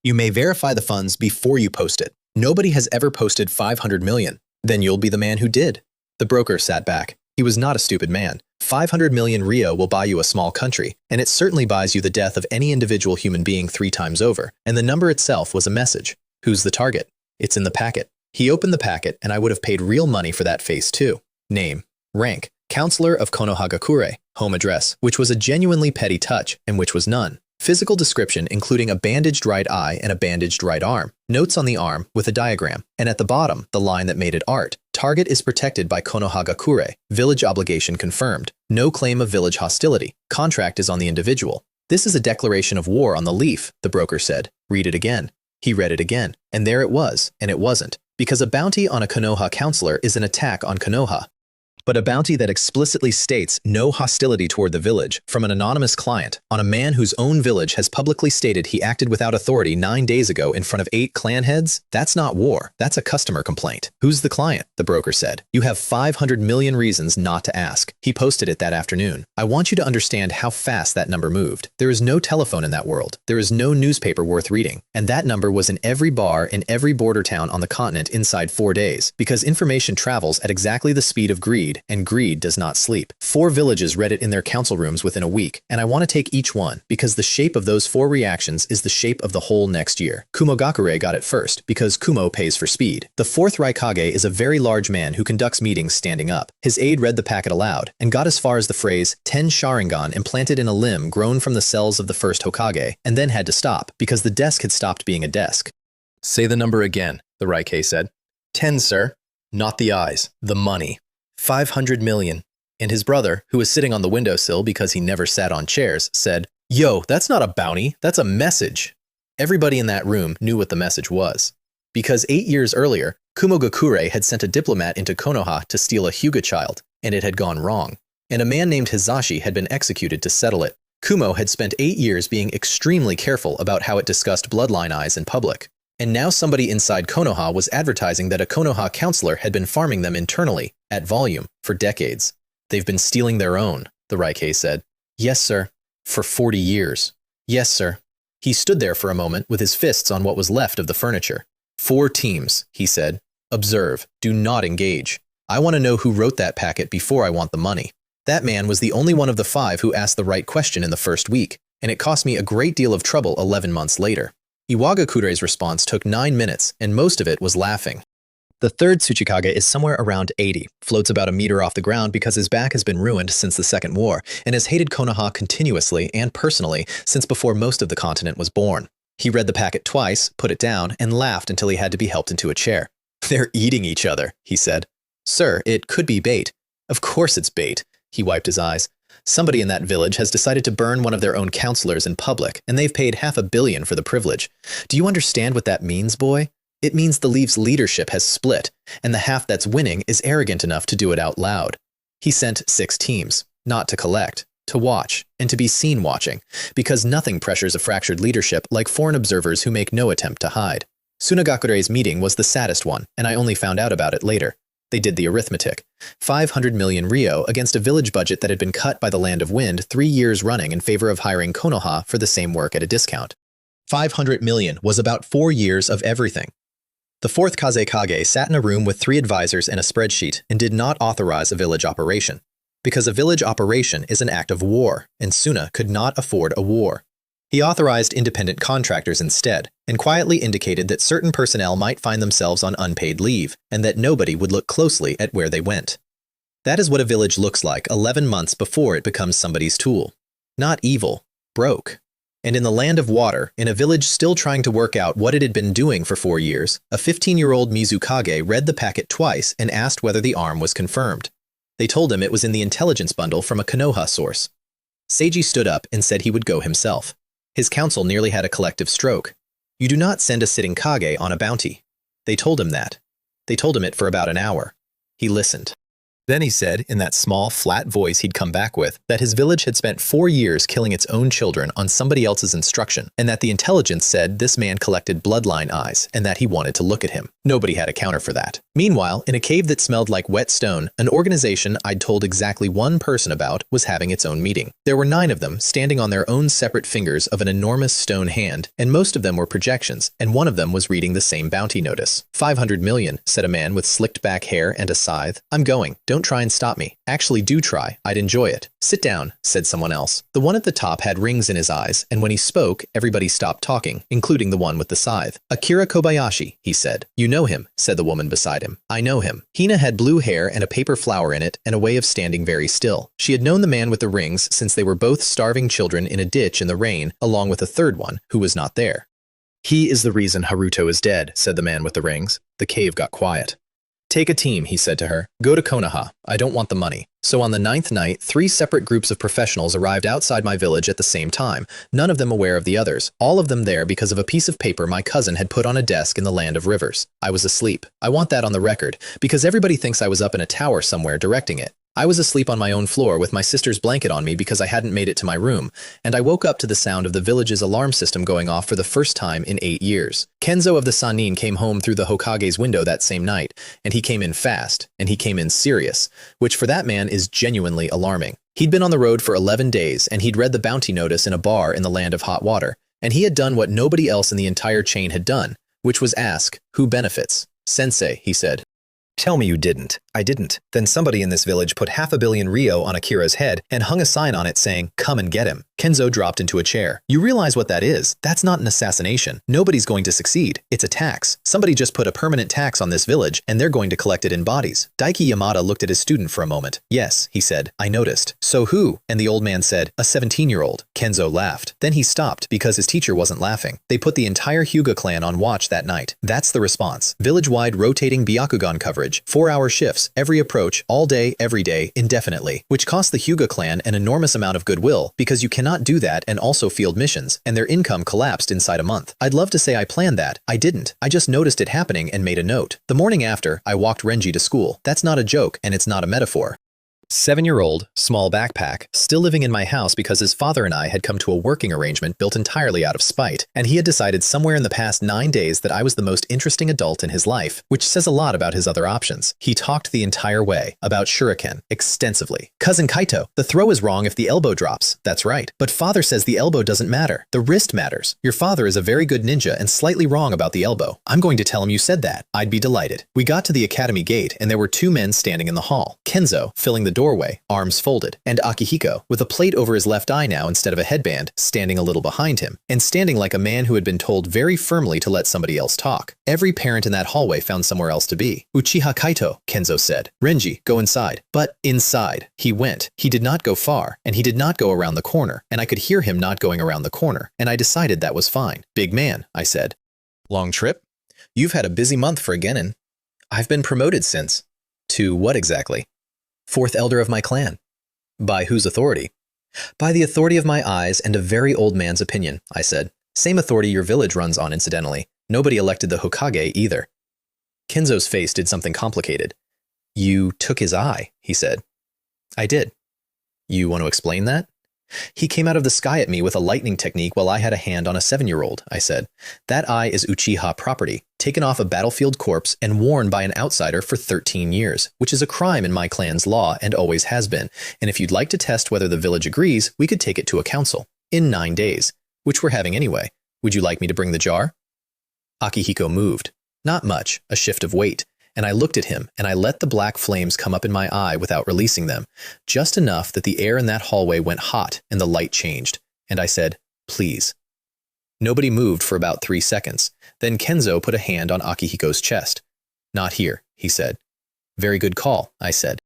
You may verify the funds before you post it. Nobody has ever posted 500 million. Then you'll be the man who did. The broker sat back. He was not a stupid man. 500 million Rio will buy you a small country, and it certainly buys you the death of any individual human being 3 times over. And the number itself was a message. Who's the target? It's in the packet. He opened the packet, and I would have paid real money for that face too. Name, rank, counselor of Konoha, home address, which was a genuinely petty touch, and which was none. Physical description including a bandaged right eye and a bandaged right arm. Notes on the arm with a diagram. And at the bottom, the line that made it art. Target is protected by Konoha. Village obligation confirmed. No claim of village hostility. Contract is on the individual. This is a declaration of war on the leaf, the broker said. Read it again. He read it again. And there it was, and it wasn't. Because a bounty on a Konoha counselor is an attack on Konoha. But a bounty that explicitly states no hostility toward the village from an anonymous client on a man whose own village has publicly stated he acted without authority 9 days ago in front of 8 clan heads? That's not war. That's a customer complaint. Who's the client? The broker said. You have 500 million reasons not to ask. He posted it that afternoon. I want you to understand how fast that number moved. There is no telephone in that world. There is no newspaper worth reading. And that number was in every bar in every border town on the continent inside 4 days, because information travels at exactly the speed of greed, and greed does not sleep. 4 villages read it in their council rooms within a week, and I want to take each one, because the shape of those 4 reactions is the shape of the whole next year. Kumogakure got it first, because Kumo pays for speed. The 4th Raikage is a very large man who conducts meetings standing up. His aide read the packet aloud, and got as far as the phrase, 10 Sharingan implanted in a limb grown from the cells of the 1st Hokage, and then had to stop, because the desk had stopped being a desk. Say the number again, the Raikage said. 10, sir. Not the eyes, the money. 500 million. And his brother, who was sitting on the windowsill because he never sat on chairs, said, Yo, that's not a bounty, that's a message. Everybody in that room knew what the message was. Because 8 years earlier, Kumogakure had sent a diplomat into Konoha to steal a Hyuga child, and it had gone wrong. And a man named Hizashi had been executed to settle it. Kumo had spent 8 years being extremely careful about how it discussed bloodline eyes in public. And now somebody inside Konoha was advertising that a Konoha counselor had been farming them internally, at volume, for decades. They've been stealing their own, the Raikage said. Yes, sir. For 40 years. Yes, sir. He stood there for a moment with his fists on what was left of the furniture. 4 teams, he said. Observe. Do not engage. I want to know who wrote that packet before I want the money. That man was the only one of the 5 who asked the right question in the first week, and it cost me a great deal of trouble 11 months later. Iwagakure's response took 9 minutes, and most of it was laughing. The 3rd Tsuchikage is somewhere around 80, floats about a meter off the ground because his back has been ruined since the Second War, and has hated Konoha continuously and personally since before most of the continent was born. He read the packet twice, put it down, and laughed until he had to be helped into a chair. They're eating each other, he said. Sir, it could be bait. Of course it's bait. He wiped his eyes. Somebody in that village has decided to burn one of their own counselors in public, and they've paid $500 million for the privilege. Do you understand what that means, boy? It means the Leaf's leadership has split, and the half that's winning is arrogant enough to do it out loud. He sent 6 teams, not to collect, to watch, and to be seen watching, because nothing pressures a fractured leadership like foreign observers who make no attempt to hide. Tsunagakure's meeting was the saddest one, and I only found out about it later. They did the arithmetic. 500 million Rio against a village budget that had been cut by the Land of Wind 3 years running in favor of hiring Konoha for the same work at a discount. 500 million was about 4 years of everything. The 4th Kazekage sat in a room with 3 advisors and a spreadsheet and did not authorize a village operation. Because a village operation is an act of war, and Suna could not afford a war. He authorized independent contractors instead, and quietly indicated that certain personnel might find themselves on unpaid leave, and that nobody would look closely at where they went. That is what a village looks like 11 months before it becomes somebody's tool. Not evil, broke. And in the land of water, in a village still trying to work out what it had been doing for 4 years, a 15-year-old Mizukage read the packet twice and asked whether the arm was confirmed. They told him it was in the intelligence bundle from a Konoha source. Seiji stood up and said he would go himself. His council nearly had a collective stroke. You do not send a sitting Kage on a bounty. They told him that. They told him it for about an hour. He listened. Then he said, in that small, flat voice he'd come back with, that his village had spent 4 years killing its own children on somebody else's instruction, and that the intelligence said this man collected bloodline eyes, and that he wanted to look at him. Nobody had a counter for that. Meanwhile, in a cave that smelled like wet stone, an organization I'd told exactly one person about was having its own meeting. There were 9 of them, standing on their own separate fingers of an enormous stone hand, and most of them were projections, and one of them was reading the same bounty notice. 500 million, said a man with slicked back hair and a scythe. I'm going. Don't try and stop me. Actually, do try. I'd enjoy it. Sit down, said someone else. The one at the top had rings in his eyes, and when he spoke, everybody stopped talking, including the one with the scythe. Akira Kobayashi, he said. You know him, said the woman beside him. I know him. Hina had blue hair and a paper flower in it and a way of standing very still. She had known the man with the rings since they were both starving children in a ditch in the rain, along with a third one, who was not there. He is the reason Haruto is dead, said the man with the rings. The cave got quiet. Take a team, he said to her. Go to Konoha. I don't want the money. So on the 9th night, 3 separate groups of professionals arrived outside my village at the same time, none of them aware of the others, all of them there because of a piece of paper my cousin had put on a desk in the land of rivers. I was asleep. I want that on the record, because everybody thinks I was up in a tower somewhere directing it. I was asleep on my own floor with my sister's blanket on me because I hadn't made it to my room, and I woke up to the sound of the village's alarm system going off for the first time in 8 years. Kenzo of the Sannin came home through the Hokage's window that same night, and he came in fast, and he came in serious, which for that man is genuinely alarming. He'd been on the road for 11 days, and he'd read the bounty notice in a bar in the land of hot water, and he had done what nobody else in the entire chain had done, which was ask, who benefits? Sensei, he said. Tell me you didn't. I didn't. Then somebody in this village put 500 million Ryo on Akira's head and hung a sign on it saying, come and get him. Kenzo dropped into a chair. You realize what that is? That's not an assassination. Nobody's going to succeed. It's a tax. Somebody just put a permanent tax on this village, and they're going to collect it in bodies. Daiki Yamada looked at his student for a moment. Yes, he said. I noticed. So who? And the old man said, a 17-year-old. Kenzo laughed. Then he stopped because his teacher wasn't laughing. They put the entire Hyuga clan on watch that night. That's the response. Village-wide rotating Byakugan coverage. 4-hour shifts, every approach, all day, every day, indefinitely, which cost the Hyuga clan an enormous amount of goodwill because you cannot do that and also field missions, and their income collapsed inside a month. I'd love to say I planned that. I didn't. I just noticed it happening and made a note. The morning after, I walked Renji to school. That's not a joke, and it's not a metaphor. 7-year-old, small backpack, still living in my house because his father and I had come to a working arrangement built entirely out of spite, and he had decided somewhere in the past 9 days that I was the most interesting adult in his life, which says a lot about his other options. He talked the entire way about shuriken, extensively. Cousin Kaito, the throw is wrong if the elbow drops. That's right. But father says the elbow doesn't matter. The wrist matters. Your father is a very good ninja and slightly wrong about the elbow. I'm going to tell him you said that. I'd be delighted. We got to the academy gate and there were 2 men standing in the hall. Kenzo, filling the doorway, arms folded, and Akihiko, with a plate over his left eye now instead of a headband, standing a little behind him, and standing like a man who had been told very firmly to let somebody else talk. Every parent in that hallway found somewhere else to be. Uchiha Kaito, Kenzo said. Renji, go inside. But inside. He went. He did not go far, and he did not go around the corner, and I could hear him not going around the corner, and I decided that was fine. Big man, I said. Long trip? You've had a busy month for a genin. I've been promoted since. To what exactly? 4th elder of my clan. By whose authority? By the authority of my eyes and a very old man's opinion, I said. Same authority your village runs on, incidentally. Nobody elected the Hokage either. Kenzo's face did something complicated. You took his eye, he said. I did. You want to explain that? He came out of the sky at me with a lightning technique while I had a hand on a 7-year-old, I said. That eye is Uchiha property, taken off a battlefield corpse and worn by an outsider for 13 years, which is a crime in my clan's law and always has been, and if you'd like to test whether the village agrees, we could take it to a council, in 9 days, which we're having anyway. Would you like me to bring the jar? Akihiko moved. Not much, a shift of weight. And I looked at him, and I let the black flames come up in my eye without releasing them, just enough that the air in that hallway went hot and the light changed. And I said, please. Nobody moved for about 3 seconds. Then Kenzo put a hand on Akihiko's chest. Not here, he said. Very good call, I said.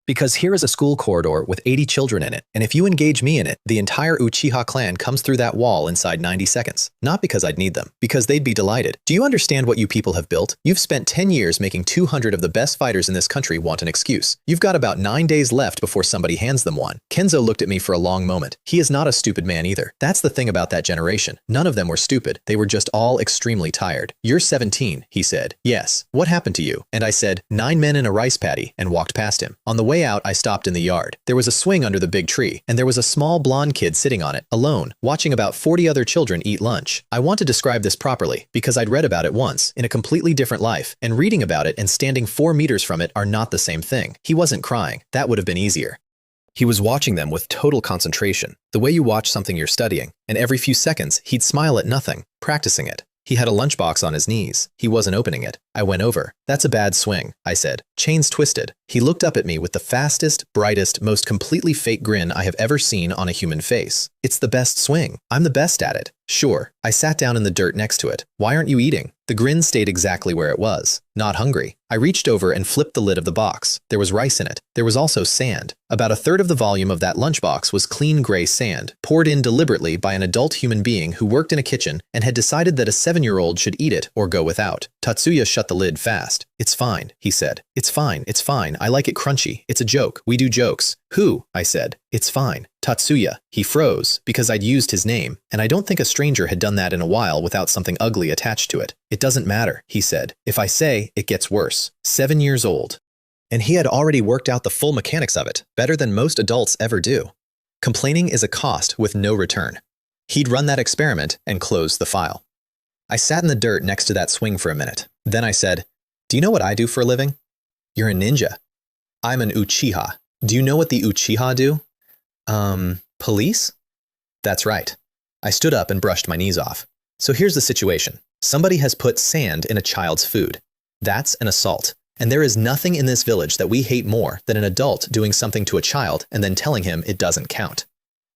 Because here is a school corridor with 80 children in it, and if you engage me in it, the entire Uchiha clan comes through that wall inside 90 seconds. Not because I'd need them, because they'd be delighted. Do you understand what you people have built? You've spent 10 years making 200 of the best fighters in this country want an excuse. You've got about 9 days left before somebody hands them one. Kenzo looked at me for a long moment. He is not a stupid man either. That's the thing about that generation. None of them were stupid. They were just all extremely tired. You're 17, he said. Yes. What happened to you? And I said, 9 men in a rice paddy, and walked past him. On the way out, I stopped in the yard. There was a swing under the big tree, and there was a small blonde kid sitting on it, alone, watching about 40 other children eat lunch. I want to describe this properly, because I'd read about it once, in a completely different life, and reading about it and standing 4 meters from it are not the same thing. He wasn't crying. That would have been easier. He was watching them with total concentration, the way you watch something you're studying, and every few seconds, he'd smile at nothing, practicing it. He had a lunchbox on his knees. He wasn't opening it. I went over. That's a bad swing, I said. Chains twisted. He looked up at me with the fastest, brightest, most completely fake grin I have ever seen on a human face. It's the best swing. I'm the best at it. Sure. I sat down in the dirt next to it. Why aren't you eating? The grin stayed exactly where it was. Not hungry. I reached over and flipped the lid of the box. There was rice in it. There was also sand. About a third of the volume of that lunchbox was clean gray sand, poured in deliberately by an adult human being who worked in a kitchen and had decided that a 7-year-old should eat it or go without. Tatsuya shut the lid fast. It's fine, he said. It's fine, it's fine. I like it crunchy. It's a joke. We do jokes. Who? I said. It's fine. Tatsuya. He froze, because I'd used his name, and I don't think a stranger had done that in a while without something ugly attached to it. It doesn't matter, he said. If I say, it gets worse. 7 years old. And he had already worked out the full mechanics of it, better than most adults ever do. Complaining is a cost with no return. He'd run that experiment and closed the file. I sat in the dirt next to that swing for a minute. Then I said, do you know what I do for a living? You're a ninja. I'm an Uchiha. Do you know what the Uchiha do? Police? That's right. I stood up and brushed my knees off. So here's the situation. Somebody has put sand in a child's food. That's an assault. And there is nothing in this village that we hate more than an adult doing something to a child and then telling him it doesn't count.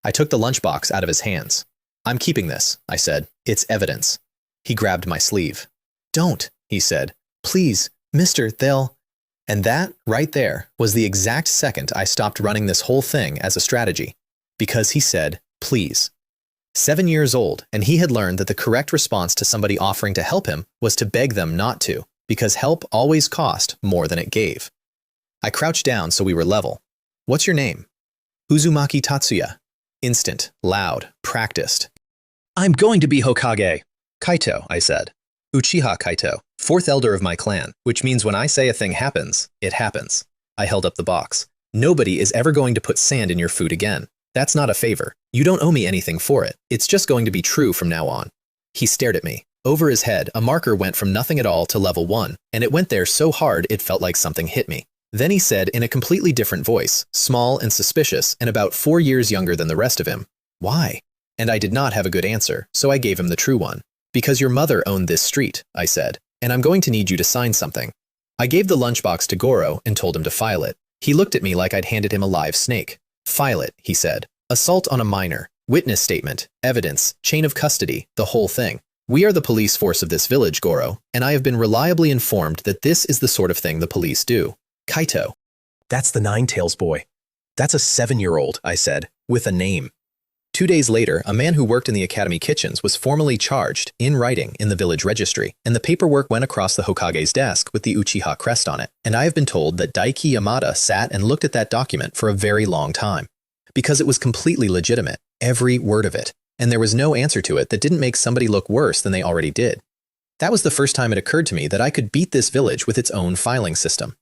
I took the lunchbox out of his hands. I'm keeping this, I said. It's evidence. He grabbed my sleeve. Don't, he said. Please, mister, they'll... And that, right there, was the exact second I stopped running this whole thing as a strategy. Because he said, please. 7 years old, and he had learned that the correct response to somebody offering to help him was to beg them not to, because help always cost more than it gave. I crouched down so we were level. What's your name? Uzumaki Tatsuya. Instant, loud, practiced. I'm going to be Hokage. Kaito, I said. Uchiha Kaito, 4th elder of my clan, which means when I say a thing happens, it happens. I held up the box. Nobody is ever going to put sand in your food again. That's not a favor. You don't owe me anything for it. It's just going to be true from now on. He stared at me. Over his head, a marker went from nothing at all to level 1, and it went there so hard it felt like something hit me. Then he said in a completely different voice, small and suspicious and about 4 years younger than the rest of him, why? And I did not have a good answer, so I gave him the true one. Because your mother owned this street, I said, and I'm going to need you to sign something. I gave the lunchbox to Goro and told him to file it. He looked at me like I'd handed him a live snake. File it, he said. Assault on a minor, witness statement, evidence, chain of custody, the whole thing. We are the police force of this village, Goro, and I have been reliably informed that this is the sort of thing the police do. Kaito. That's the Nine-Tails boy. That's a 7-year-old, I said, with a name. 2 days later, a man who worked in the academy kitchens was formally charged, in writing, in the village registry, and the paperwork went across the Hokage's desk with the Uchiha crest on it. And I have been told that Daiki Yamada sat and looked at that document for a very long time. Because it was completely legitimate, every word of it, and there was no answer to it that didn't make somebody look worse than they already did. That was the first time it occurred to me that I could beat this village with its own filing system.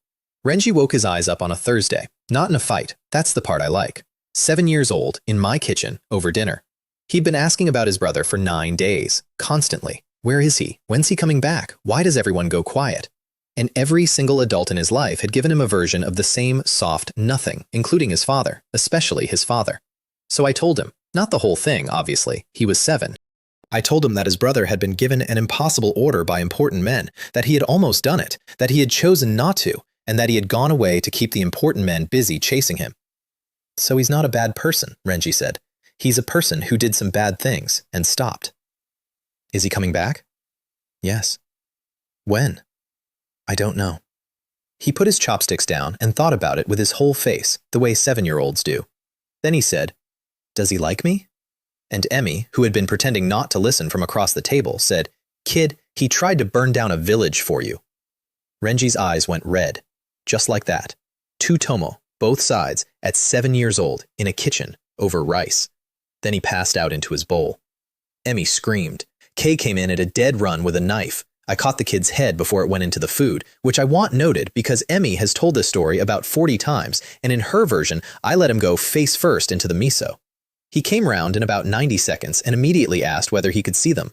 Renji woke his eyes up on a Thursday, not in a fight. That's the part I like. 7 years old, in my kitchen, over dinner. He'd been asking about his brother for 9 days, constantly. Where is he? When's he coming back? Why does everyone go quiet? And every single adult in his life had given him a version of the same soft nothing, including his father, especially his father. So I told him, not the whole thing, obviously. He was 7. I told him that his brother had been given an impossible order by important men, that he had almost done it, that he had chosen not to, and that he had gone away to keep the important men busy chasing him. So he's not a bad person, Renji said. He's a person who did some bad things and stopped. Is he coming back? Yes. When? I don't know. He put his chopsticks down and thought about it with his whole face, the way 7-year-olds do. Then he said, "Does he like me?" And Emmy, who had been pretending not to listen from across the table, said, "Kid, he tried to burn down a village for you." Renji's eyes went red. Just like that. 2 tomo, both sides, at 7 years old, in a kitchen, over rice. Then he passed out into his bowl. Emmy screamed. Kay came in at a dead run with a knife. I caught the kid's head before it went into the food, which I want noted because Emmy has told this story about 40 times, and in her version, I let him go face first into the miso. He came round in about 90 seconds and immediately asked whether he could see them.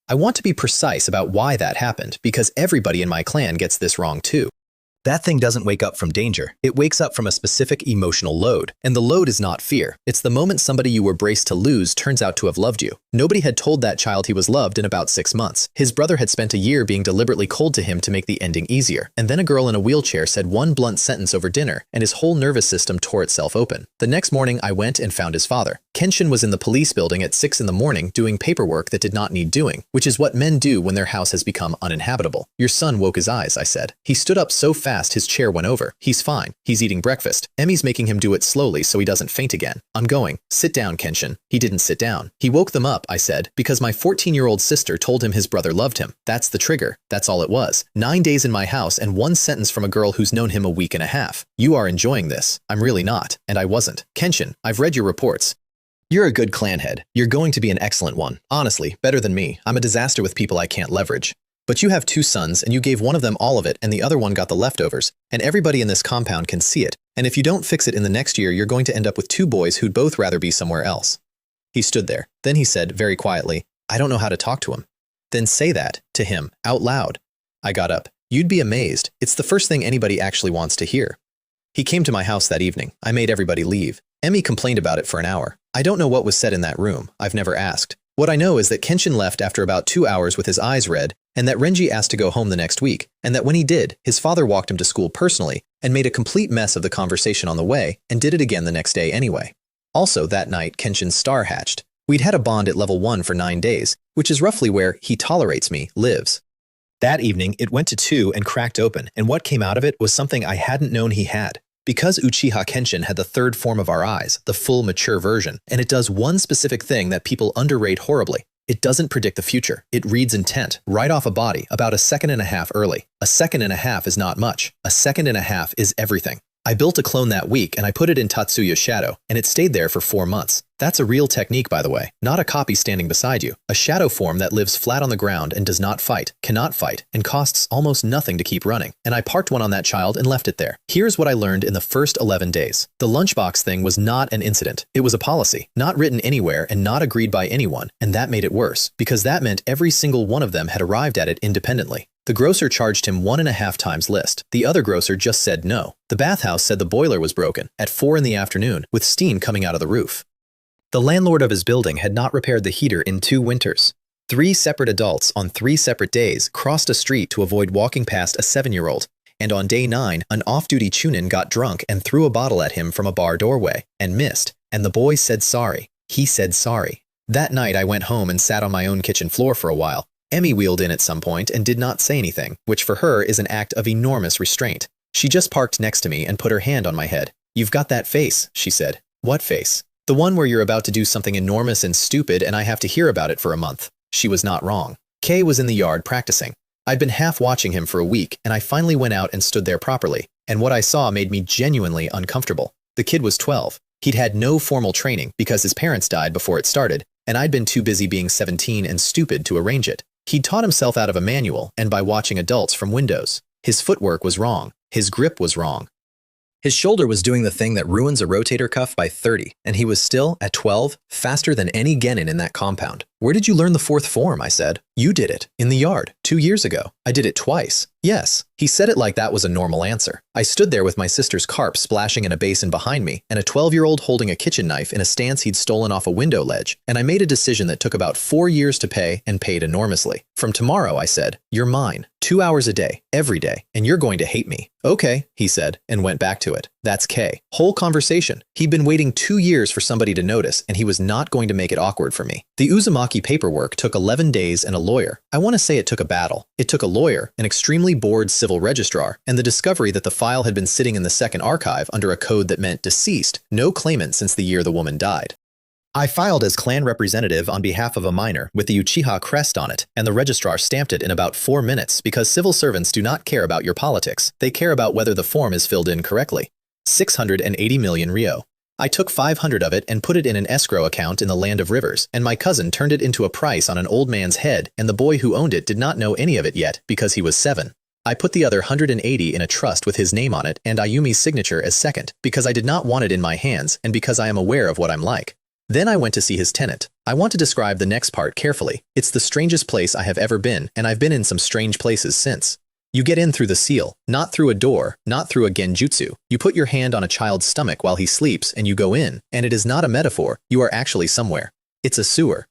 I want to be precise about why that happened, because everybody in my clan gets this wrong too. That thing doesn't wake up from danger. It wakes up from a specific emotional load. And the load is not fear. It's the moment somebody you were braced to lose turns out to have loved you. Nobody had told that child he was loved in about 6 months. His brother had spent a year being deliberately cold to him to make the ending easier. And then a girl in a wheelchair said one blunt sentence over dinner, and his whole nervous system tore itself open. The next morning, I went and found his father. Kenshin was in the police building at 6 in the morning doing paperwork that did not need doing, which is what men do when their house has become uninhabitable. Your son woke his eyes, I said. He stood up so fast his chair went over. He's fine. He's eating breakfast. Emmy's making him do it slowly so he doesn't faint again. I'm going. Sit down, Kenshin. He didn't sit down. He woke them up, I said, because my 14-year-old sister told him his brother loved him. That's the trigger. That's all it was. 9 days in my house and one sentence from a girl who's known him a week and a half. You are enjoying this. I'm really not. And I wasn't. Kenshin, I've read your reports. You're a good clan head. You're going to be an excellent one. Honestly, better than me. I'm a disaster with people I can't leverage. But you have 2 sons, and you gave one of them all of it, and the other one got the leftovers, and everybody in this compound can see it, and if you don't fix it in the next year, you're going to end up with 2 boys who'd both rather be somewhere else. He stood there. Then he said, very quietly, I don't know how to talk to him. Then say that, to him, out loud. I got up. You'd be amazed. It's the first thing anybody actually wants to hear. He came to my house that evening. I made everybody leave. Emmy complained about it for an hour. I don't know what was said in that room. I've never asked. What I know is that Kenshin left after about 2 hours with his eyes red, and that Renji asked to go home the next week, and that when he did, his father walked him to school personally and made a complete mess of the conversation on the way and did it again the next day anyway. Also, that night, Kenshin's star hatched. We'd had a bond at level 1 for 9 days, which is roughly where he tolerates me lives. That evening, it went to 2 and cracked open, and what came out of it was something I hadn't known he had. Because Uchiha Kenshin had the 3rd form of our eyes, the full mature version, and it does one specific thing that people underrate horribly. It doesn't predict the future. It reads intent, right off a body, about 1.5 seconds early. 1.5 seconds is not much. 1.5 seconds is everything. I built a clone that week and I put it in Tatsuya's shadow, and it stayed there for 4 months. That's a real technique, by the way, not a copy standing beside you. A shadow form that lives flat on the ground and does not fight, cannot fight, and costs almost nothing to keep running. And I parked one on that child and left it there. Here's what I learned in the first 11 days. The lunchbox thing was not an incident. It was a policy, not written anywhere and not agreed by anyone, and that made it worse, because that meant every single one of them had arrived at it independently. The grocer charged him 1.5 times list. The other grocer just said no. The bathhouse said the boiler was broken at 4 in the afternoon with steam coming out of the roof. The landlord of his building had not repaired the heater in 2 winters. 3 separate adults on 3 separate days crossed a street to avoid walking past a 7-year-old. And on day 9, an off-duty chunin got drunk and threw a bottle at him from a bar doorway and missed. And the boy said sorry. He said sorry. That night I went home and sat on my own kitchen floor for a while. Emmy wheeled in at some point and did not say anything, which for her is an act of enormous restraint. She just parked next to me and put her hand on my head. You've got that face, she said. What face? The one where you're about to do something enormous and stupid and I have to hear about it for a month. She was not wrong. Kay was in the yard practicing. I'd been half watching him for a week and I finally went out and stood there properly, and what I saw made me genuinely uncomfortable. The kid was 12. He'd had no formal training because his parents died before it started, and I'd been too busy being 17 and stupid to arrange it. He'd taught himself out of a manual and by watching adults from windows. His footwork was wrong. His grip was wrong. His shoulder was doing the thing that ruins a rotator cuff by 30, and he was still, at 12, faster than any genin in that compound. Where did you learn the 4th form? I said. You did it. In the yard. 2 years ago. I did it twice. Yes. He said it like that was a normal answer. I stood there with my sister's carp splashing in a basin behind me, and a 12-year-old holding a kitchen knife in a stance he'd stolen off a window ledge, and I made a decision that took about 4 years to pay and paid enormously. From tomorrow, I said, you're mine. 2 hours a day, every day, and you're going to hate me. Okay, he said, and went back to it. That's Kay. Whole conversation. He'd been waiting 2 years for somebody to notice, and he was not going to make it awkward for me. The Uzumaki blocky paperwork took 11 days and a lawyer. I want to say it took a battle. It took a lawyer, an extremely bored civil registrar, and the discovery that the file had been sitting in the second archive under a code that meant deceased, no claimant since the year the woman died. I filed as clan representative on behalf of a minor with the Uchiha crest on it, and the registrar stamped it in about 4 minutes because civil servants do not care about your politics. They care about whether the form is filled in correctly. 680 million ryo. I took 500 of it and put it in an escrow account in the land of rivers, and my cousin turned it into a price on an old man's head, and the boy who owned it did not know any of it yet because he was 7. I put the other 180 in a trust with his name on it and Ayumi's signature as second because I did not want it in my hands and because I am aware of what I'm like. Then I went to see his tenant. I want to describe the next part carefully. It's the strangest place I have ever been, and I've been in some strange places since. You get in through the seal, not through a door, not through a genjutsu. You put your hand on a child's stomach while he sleeps, and you go in, and it is not a metaphor. You are actually somewhere. It's a sewer.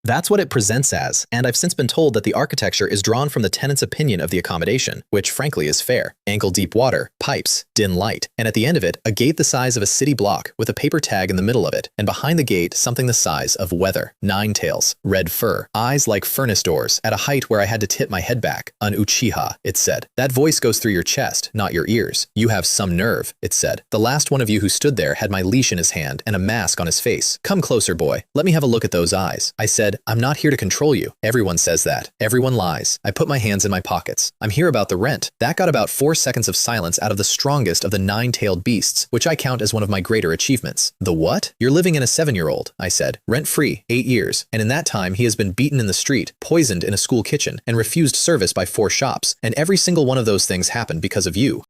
That's what it presents as, and I've since been told that the architecture is drawn from the tenant's opinion of the accommodation, which frankly is fair. Ankle-deep water, pipes, dim light, and at the end of it, a gate the size of a city block with a paper tag in the middle of it, and behind the gate, something the size of weather, 9 tails, red fur, eyes like furnace doors, at a height where I had to tip my head back. An Uchiha, it said. That voice goes through your chest, not your ears. You have some nerve, it said. The last one of you who stood there had my leash in his hand and a mask on his face. Come closer, boy. Let me have a look at those eyes. I said, I'm not here to control you. Everyone says that. Everyone lies. I put my hands in my pockets. I'm here about the rent. That got about 4 seconds of silence out of the strongest of the 9-tailed beasts, which I count as one of my greater achievements. The what? You're living in a 7-year-old, I said. Rent-free, 8 years. And in that time, he has been beaten in the street, poisoned in a school kitchen, and refused service by 4 shops. And every single one of those things happened because of you.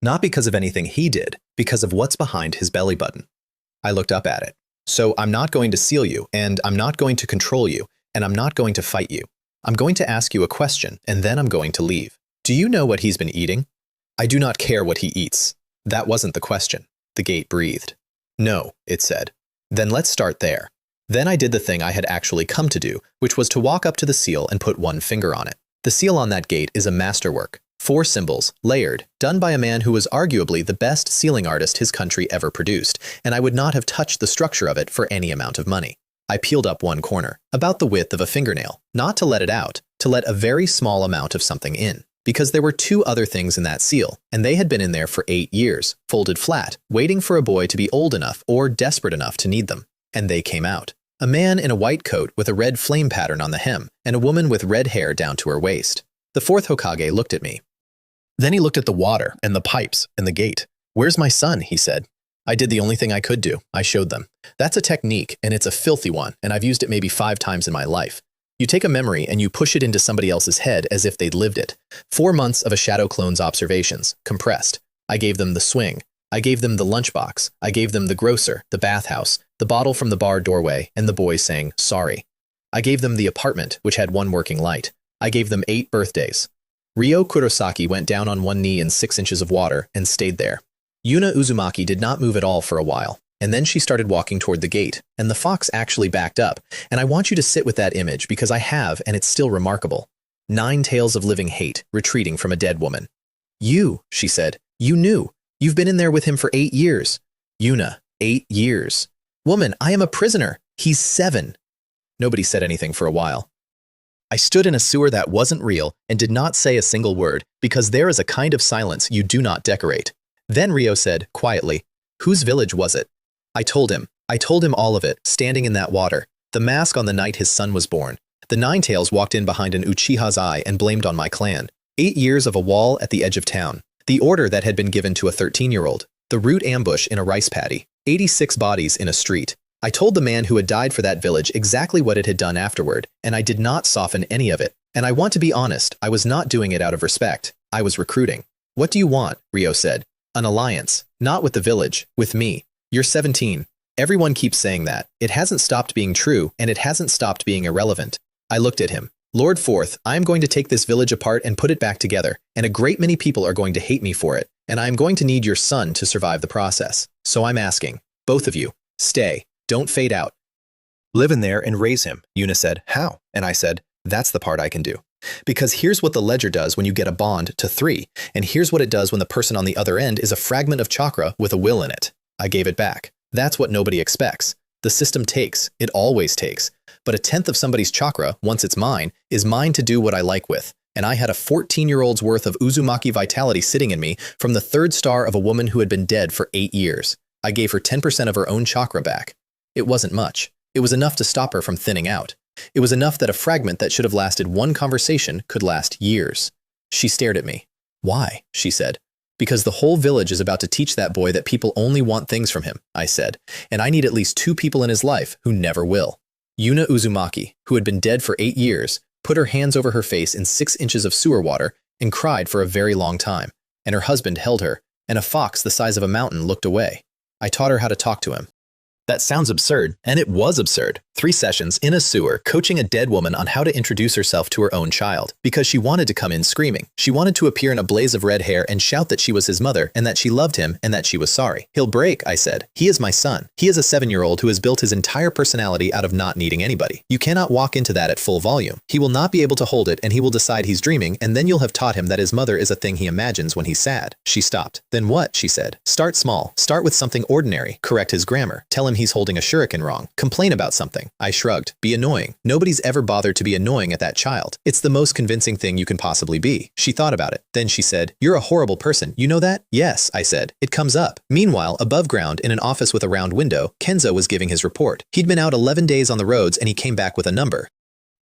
Not because of anything he did, because of what's behind his belly button. I looked up at it. So I'm not going to seal you, and I'm not going to control you, and I'm not going to fight you. I'm going to ask you a question, and then I'm going to leave. Do you know what he's been eating? I do not care what he eats. That wasn't the question. The gate breathed. No, it said. Then let's start there. Then I did the thing I had actually come to do, which was to walk up to the seal and put one finger on it. The seal on that gate is a masterwork. 4 symbols, layered, done by a man who was arguably the best sealing artist his country ever produced, and I would not have touched the structure of it for any amount of money. I peeled up one corner, about the width of a fingernail, not to let it out, to let a very small amount of something in. Because there were 2 other things in that seal, and they had been in there for 8 years, folded flat, waiting for a boy to be old enough or desperate enough to need them. And they came out. A man in a white coat with a red flame pattern on the hem, and a woman with red hair down to her waist. The 4th Hokage looked at me. Then he looked at the water, and the pipes, and the gate. Where's my son? He said. I did the only thing I could do. I showed them. That's a technique, and it's a filthy one, and I've used it maybe 5 times in my life. You take a memory and you push it into somebody else's head as if they'd lived it. 4 months of a shadow clone's observations, compressed. I gave them the swing. I gave them the lunchbox. I gave them the grocer, the bathhouse, the bottle from the bar doorway, and the boy saying, sorry. I gave them the apartment, which had 1 working light. I gave them 8 birthdays. Ryo Kurosaki went down on 1 knee in 6 inches of water and stayed there. Yuna Uzumaki did not move at all for a while, and then she started walking toward the gate, and the fox actually backed up, and I want you to sit with that image because I have, and it's still remarkable. 9 tales of living hate, retreating from a dead woman. You, she said, you knew. You've been in there with him for 8 years. Yuna, 8 years. Woman, I am a prisoner. He's 7. Nobody said anything for a while. I stood in a sewer that wasn't real and did not say a single word because there is a kind of silence you do not decorate. Then Ryo said, quietly, whose village was it? I told him all of it, standing in that water. The mask on the night his son was born. The 9 tails walked in behind an Uchiha's eye and blamed on my clan. 8 years of a wall at the edge of town. The order that had been given to a 13-year-old. The root ambush in a rice paddy. 86 bodies in a street. I told the man who had died for that village exactly what it had done afterward, and I did not soften any of it. And I want to be honest, I was not doing it out of respect. I was recruiting. What do you want? Ryo said. An alliance. Not with the village. With me. You're 17. Everyone keeps saying that. It hasn't stopped being true, and it hasn't stopped being irrelevant. I looked at him. Lord Fourth, I am going to take this village apart and put it back together, and a great many people are going to hate me for it, and I am going to need your son to survive the process. So I'm asking, both of you, stay. Don't fade out. Live in there and raise him, Yuna said. How? And I said, that's the part I can do. Because here's what the ledger does when you get a bond to 3, and here's what it does when the person on the other end is a fragment of chakra with a will in it. I gave it back. That's what nobody expects. The system takes, it always takes. But a tenth of somebody's chakra, once it's mine, is mine to do what I like with. And I had a 14-year-old's worth of Uzumaki vitality sitting in me from the third star of a woman who had been dead for 8 years. I gave her 10% of her own chakra back. It wasn't much. It was enough to stop her from thinning out. It was enough that a fragment that should have lasted one conversation could last years. She stared at me. Why? She said. Because the whole village is about to teach that boy that people only want things from him, I said, and I need at least 2 people in his life who never will. Yuna Uzumaki, who had been dead for 8 years, put her hands over her face in 6 inches of sewer water and cried for a very long time, and her husband held her, and a fox the size of a mountain looked away. I taught her how to talk to him. That sounds absurd, and it was absurd. 3 sessions in a sewer, coaching a dead woman on how to introduce herself to her own child, because she wanted to come in screaming. She wanted to appear in a blaze of red hair and shout that she was his mother and that she loved him and that she was sorry. He'll break, I said. He is my son. He is a 7-year-old who has built his entire personality out of not needing anybody. You cannot walk into that at full volume. He will not be able to hold it, and he will decide he's dreaming, and then you'll have taught him that his mother is a thing he imagines when he's sad. She stopped. Then what? She said. Start small. Start with something ordinary. Correct his grammar. Tell him he's holding a shuriken wrong. Complain about something. I shrugged. Be annoying. Nobody's ever bothered to be annoying at that child. It's the most convincing thing you can possibly be. She thought about it. Then she said, "You're a horrible person. You know that?" "Yes," I said. "It comes up." Meanwhile, above ground, in an office with a round window, Kenzo was giving his report. He'd been out 11 days on the roads and he came back with a number.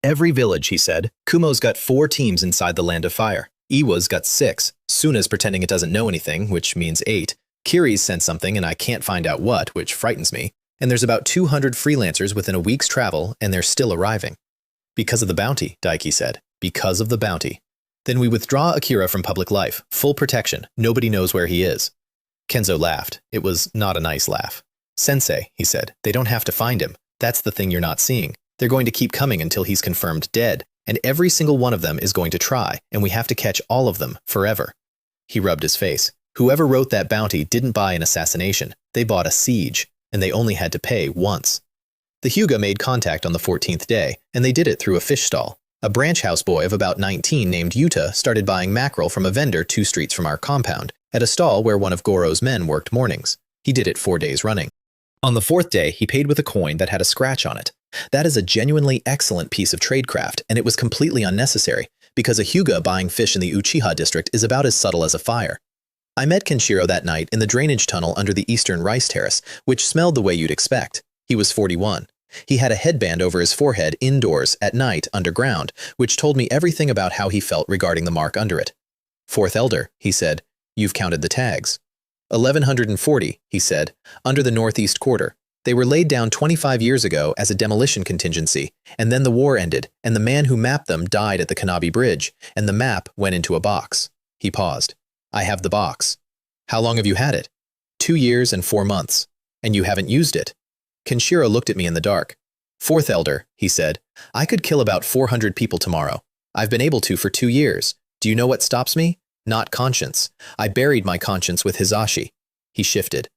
"Every village," he said. "Kumo's got 4 teams inside the Land of Fire. Iwa's got 6. Suna's pretending it doesn't know anything, which means 8. Kiri's sent something and I can't find out what, which frightens me. And there's about 200 freelancers within a week's travel, and they're still arriving." "Because of the bounty," Daiki said. "Because of the bounty." "Then we withdraw Akira from public life. Full protection. Nobody knows where he is." Kenzo laughed. It was not a nice laugh. "Sensei," he said, "they don't have to find him. That's the thing you're not seeing. They're going to keep coming until he's confirmed dead, and every single one of them is going to try, and we have to catch all of them forever." He rubbed his face. "Whoever wrote that bounty didn't buy an assassination. They bought a siege. And they only had to pay once." The Hyuga made contact on the 14th day, and they did it through a fish stall. A branch house boy of about 19 named Yuta started buying mackerel from a vendor 2 streets from our compound, at a stall where one of Goro's men worked mornings. He did it 4 days running. On the 4th day, he paid with a coin that had a scratch on it. That is a genuinely excellent piece of tradecraft, and it was completely unnecessary, because a Hyuga buying fish in the Uchiha district is about as subtle as a fire. I met Kenshiro that night in the drainage tunnel under the eastern rice terrace, which smelled the way you'd expect. He was 41. He had a headband over his forehead indoors, at night, underground, which told me everything about how he felt regarding the mark under it. "4th Elder," he said, "you've counted the tags." 1140, he said, under the northeast quarter. They were laid down 25 years ago as a demolition contingency, and then the war ended, and the man who mapped them died at the Kanabi Bridge, and the map went into a box. He paused. "I have the box." "How long have you had it?" 2 years and 4 months. "And you haven't used it?" Kenshiro looked at me in the dark. "4th Elder," he said, "I could kill about 400 people tomorrow. I've been able to for 2 years. Do you know what stops me? Not conscience. I buried my conscience with Hizashi." He shifted.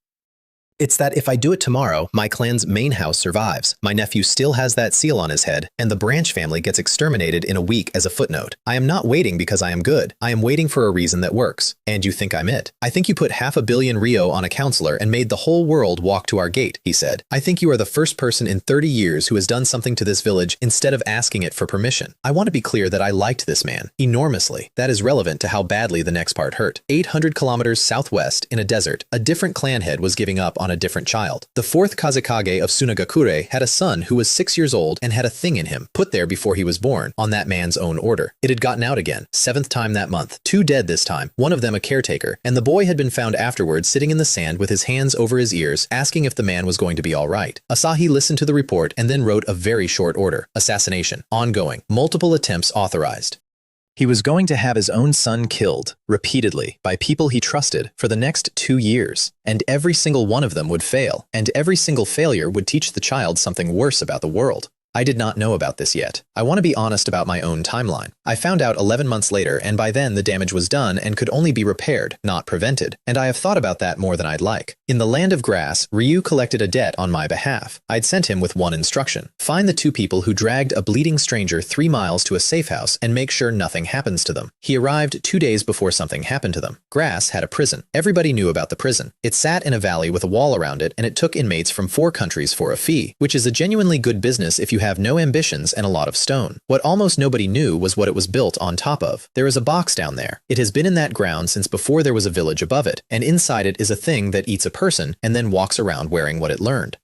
"It's that if I do it tomorrow, my clan's main house survives. My nephew still has that seal on his head, and the Branch family gets exterminated in a week as a footnote. I am not waiting because I am good. I am waiting for a reason that works. And you think I'm it? I think you put 500 million Rio on a counselor and made the whole world walk to our gate," he said. "I think you are the first person in 30 years who has done something to this village instead of asking it for permission. I want to be clear that I liked this man enormously. That is relevant to how badly the next part hurt. 800 kilometers southwest in a desert, a different clan head was giving up on a different child. The 4th Kazekage of Sunagakure had a son who was 6 years old and had a thing in him, put there before he was born, on that man's own order. It had gotten out again, 7th time that month. 2 dead this time, one of them a caretaker, and the boy had been found afterwards sitting in the sand with his hands over his ears, asking if the man was going to be all right. Asahi listened to the report and then wrote a very short order. Assassination. Ongoing. Multiple attempts authorized. He was going to have his own son killed, repeatedly, by people he trusted for the next 2 years. And every single one of them would fail, and every single failure would teach the child something worse about the world. I did not know about this yet. I want to be honest about my own timeline. I found out 11 months later, and by then the damage was done and could only be repaired, not prevented. And I have thought about that more than I'd like. In the Land of Grass, Ryu collected a debt on my behalf. I'd sent him with one instruction. Find the two people who dragged a bleeding stranger 3 miles to a safe house and make sure nothing happens to them. He arrived 2 days before something happened to them. Grass had a prison. Everybody knew about the prison. It sat in a valley with a wall around it, and it took inmates from 4 countries for a fee, which is a genuinely good business if you have no ambitions and a lot of stone. What almost nobody knew was what it was built on top of. There is a box down there. It has been in that ground since before there was a village above it, and inside it is a thing that eats a person and then walks around wearing what it learned.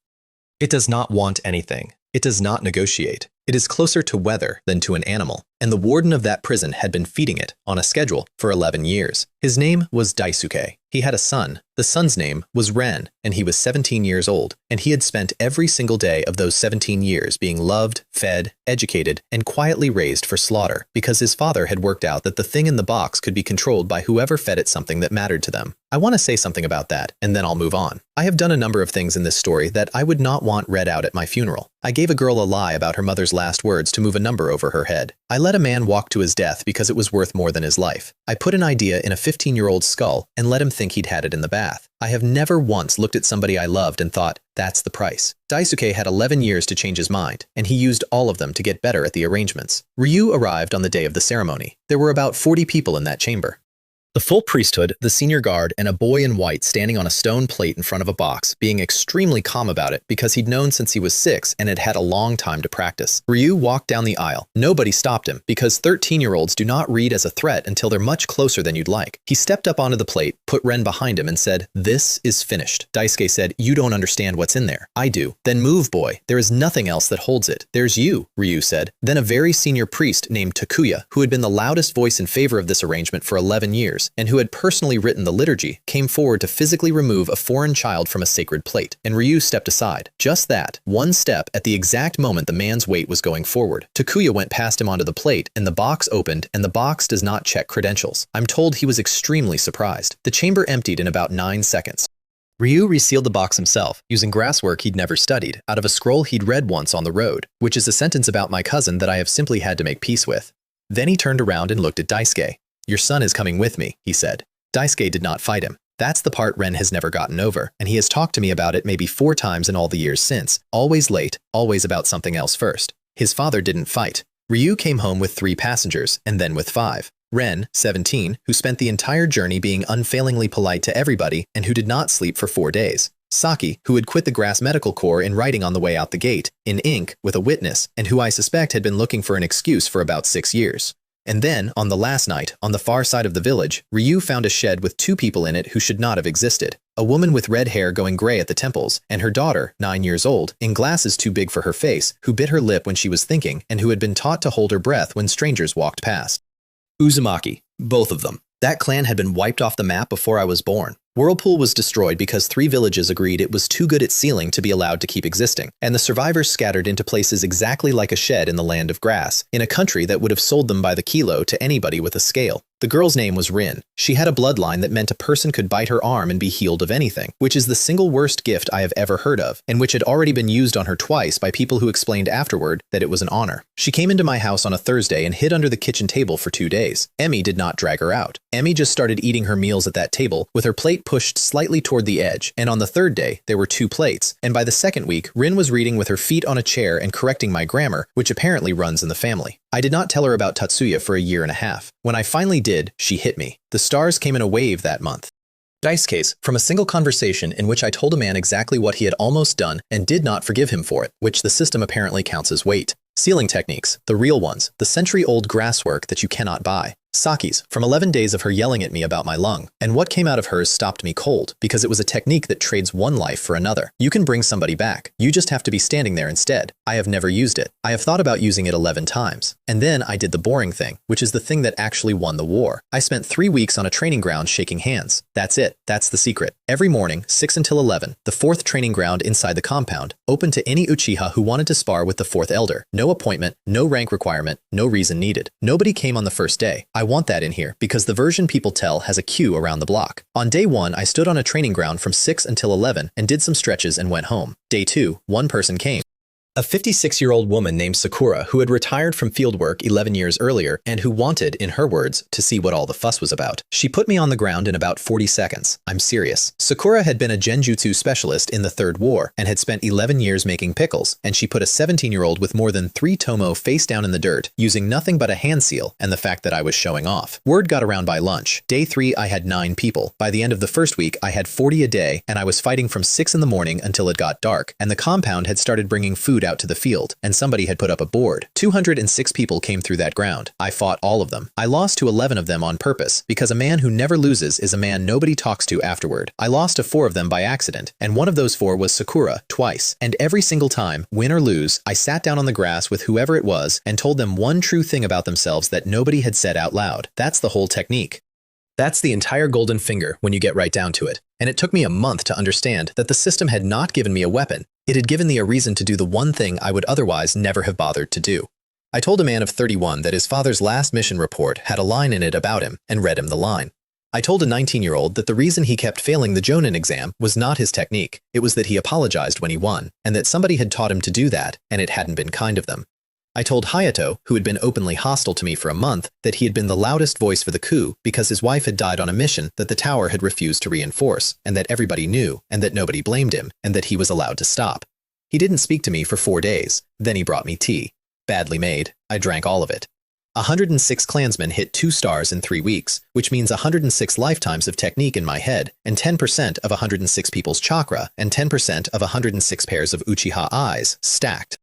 It does not want anything. It does not negotiate. It is closer to weather than to an animal, and the warden of that prison had been feeding it on a schedule for 11 years. His name was Daisuke. He had a son. The son's name was Ren, and he was 17 years old, and he had spent every single day of those 17 years being loved, fed, educated, and quietly raised for slaughter, because his father had worked out that the thing in the box could be controlled by whoever fed it something that mattered to them. I want to say something about that, and then I'll move on. I have done a number of things in this story that I would not want read out at my funeral. I gave a girl a lie about her mother's last words to move a number over her head. I let a man walk to his death because it was worth more than his life. I put an idea in a 15-year-old's skull and let him think he'd had it in the bath. I have never once looked at somebody I loved and thought, that's the price. Daisuke had 11 years to change his mind, and he used all of them to get better at the arrangements. Ryu arrived on the day of the ceremony. There were about 40 people in that chamber. The full priesthood, the senior guard, and a boy in white standing on a stone plate in front of a box, being extremely calm about it because he'd known since he was 6 and had had a long time to practice. Ryu walked down the aisle. Nobody stopped him because 13-year-olds do not read as a threat until they're much closer than you'd like. He stepped up onto the plate, put Ren behind him, and said, "This is finished." Daisuke said, "You don't understand what's in there." "I do." "Then move, boy. There is nothing else that holds it. There's you," Ryu said. Then a very senior priest named Takuya, who had been the loudest voice in favor of this arrangement for 11 years, and who had personally written the liturgy, came forward to physically remove a foreign child from a sacred plate, and Ryu stepped aside. Just that, one step at the exact moment the man's weight was going forward. Takuya went past him onto the plate, and the box opened, and the box does not check credentials. I'm told he was extremely surprised. The chamber emptied in about 9 seconds. Ryu resealed the box himself, using grasswork he'd never studied, out of a scroll he'd read once on the road, which is a sentence about my cousin that I have simply had to make peace with. Then he turned around and looked at Daisuke. "Your son is coming with me," he said. Daisuke did not fight him. That's the part Ren has never gotten over, and he has talked to me about it maybe 4 times in all the years since, always late, always about something else first. His father didn't fight. Ryu came home with 3 passengers, and then with 5. Ren, 17, who spent the entire journey being unfailingly polite to everybody and who did not sleep for 4 days. Saki, who had quit the Grass Medical Corps in writing on the way out the gate, in ink, with a witness, and who I suspect had been looking for an excuse for about 6 years. And then, on the last night, on the far side of the village, Ryu found a shed with 2 people in it who should not have existed. A woman with red hair going gray at the temples, and her daughter, 9 years old, in glasses too big for her face, who bit her lip when she was thinking, and who had been taught to hold her breath when strangers walked past. Uzumaki, both of them. That clan had been wiped off the map before I was born. Whirlpool was destroyed because 3 villages agreed it was too good at sealing to be allowed to keep existing, and the survivors scattered into places exactly like a shed in the Land of Grass, in a country that would have sold them by the kilo to anybody with a scale. The girl's name was Rin. She had a bloodline that meant a person could bite her arm and be healed of anything, which is the single worst gift I have ever heard of, and which had already been used on her twice by people who explained afterward that it was an honor. She came into my house on a Thursday and hid under the kitchen table for 2 days. Emmy did not drag her out. Emmy just started eating her meals at that table, with her plate pushed slightly toward the edge, and on the 3rd day, there were 2 plates, and by the 2nd week, Rin was reading with her feet on a chair and correcting my grammar, which apparently runs in the family. I did not tell her about Tatsuya for a year and a half. When I finally did, she hit me. The stars came in a wave that month. Dice case, from a single conversation in which I told a man exactly what he had almost done and did not forgive him for it, which the system apparently counts as weight. Sealing techniques, the real ones, the century-old grasswork that you cannot buy. Saki's, from 11 days of her yelling at me about my lung, and what came out of hers stopped me cold, because it was a technique that trades one life for another. You can bring somebody back. You just have to be standing there instead. I have never used it. I have thought about using it 11 times. And then I did the boring thing, which is the thing that actually won the war. I spent 3 weeks on a training ground shaking hands. That's it. That's the secret. Every morning, 6 until 11, the 4th training ground inside the compound, open to any Uchiha who wanted to spar with the 4th elder. No appointment, no rank requirement, no reason needed. Nobody came on the first day. I want that in here because the version people tell has a queue around the block. On day 1, I stood on a training ground from 6 until 11 and did some stretches and went home. Day 2, one person came. A 56-year-old woman named Sakura who had retired from fieldwork 11 years earlier and who wanted, in her words, to see what all the fuss was about. She put me on the ground in about 40 seconds. I'm serious. Sakura had been a genjutsu specialist in the Third War and had spent 11 years making pickles, and she put a 17-year-old with more than 3 tomo face down in the dirt using nothing but a hand seal and the fact that I was showing off. Word got around by lunch. Day 3, I had 9 people. By the end of the first week, I had 40 a day, and I was fighting from 6 in the morning until it got dark, and the compound had started bringing food out to the field, and somebody had put up a board. 206 people came through that ground. I fought all of them. I lost to 11 of them on purpose, because a man who never loses is a man nobody talks to afterward. I lost to 4 of them by accident, and one of those 4 was Sakura, twice. And every single time, win or lose, I sat down on the grass with whoever it was and told them one true thing about themselves that nobody had said out loud. That's the whole technique. That's the entire golden finger when you get right down to it. And it took me a month to understand that the system had not given me a weapon. It had given me a reason to do the one thing I would otherwise never have bothered to do. I told a man of 31 that his father's last mission report had a line in it about him and read him the line. I told a 19-year-old that the reason he kept failing the Jonin exam was not his technique, it was that he apologized when he won, and that somebody had taught him to do that, and it hadn't been kind of them. I told Hayato, who had been openly hostile to me for a month, that he had been the loudest voice for the coup because his wife had died on a mission that the tower had refused to reinforce, and that everybody knew, and that nobody blamed him, and that he was allowed to stop. He didn't speak to me for 4 days. Then he brought me tea. Badly made. I drank all of it. 106 clansmen hit 2 stars in 3 weeks, which means 106 lifetimes of technique in my head, and 10% of 106 people's chakra, and 10% of 106 pairs of Uchiha eyes, stacked.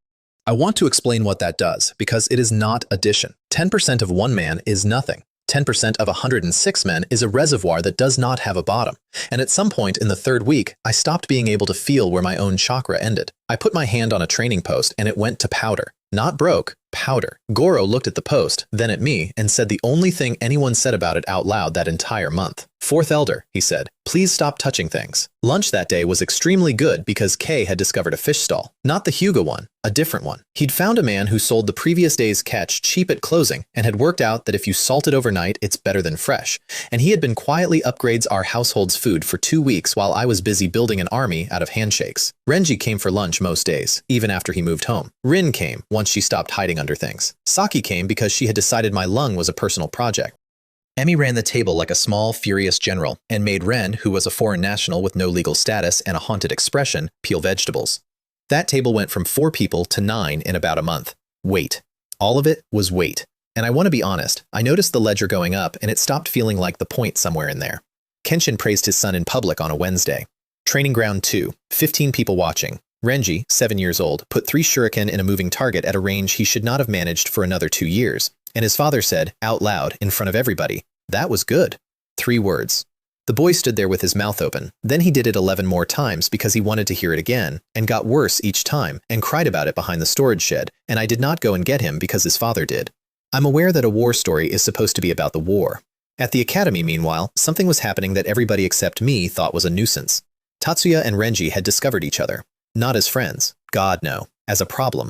I want to explain what that does, because it is not addition. 10% of one man is nothing. 10% of 106 men is a reservoir that does not have a bottom. And at some point in the 3rd week, I stopped being able to feel where my own chakra ended. I put my hand on a training post and it went to powder. Not broke, powder. Goro looked at the post, then at me, and said the only thing anyone said about it out loud that entire month. 4th Elder, he said, please stop touching things. Lunch that day was extremely good because Kay had discovered a fish stall. Not the Hyuga one, a different one. He'd found a man who sold the previous day's catch cheap at closing and had worked out that if you salt it overnight, it's better than fresh. And he had been quietly upgrades our household's food for 2 weeks while I was busy building an army out of handshakes. Renji came for lunch most days, even after he moved home. Rin came once she stopped hiding under things. Saki came because she had decided my lung was a personal project. Emi ran the table like a small, furious general and made Ren, who was a foreign national with no legal status and a haunted expression, peel vegetables. That table went from 4 people to 9 in about a month. Weight. All of it was weight. And I want to be honest, I noticed the ledger going up and it stopped feeling like the point somewhere in there. Kenshin praised his son in public on a Wednesday. Training ground 2, 15 people watching. Renji, 7 years old, put 3 shuriken in a moving target at a range he should not have managed for another 2 years. And his father said, out loud, in front of everybody, that was good. 3 words. The boy stood there with his mouth open. Then he did it 11 more times because he wanted to hear it again, and got worse each time, and cried about it behind the storage shed, and I did not go and get him because his father did. I'm aware that a war story is supposed to be about the war. At the academy, meanwhile, something was happening that everybody except me thought was a nuisance. Tatsuya and Renji had discovered each other. Not as friends. God, no. As a problem.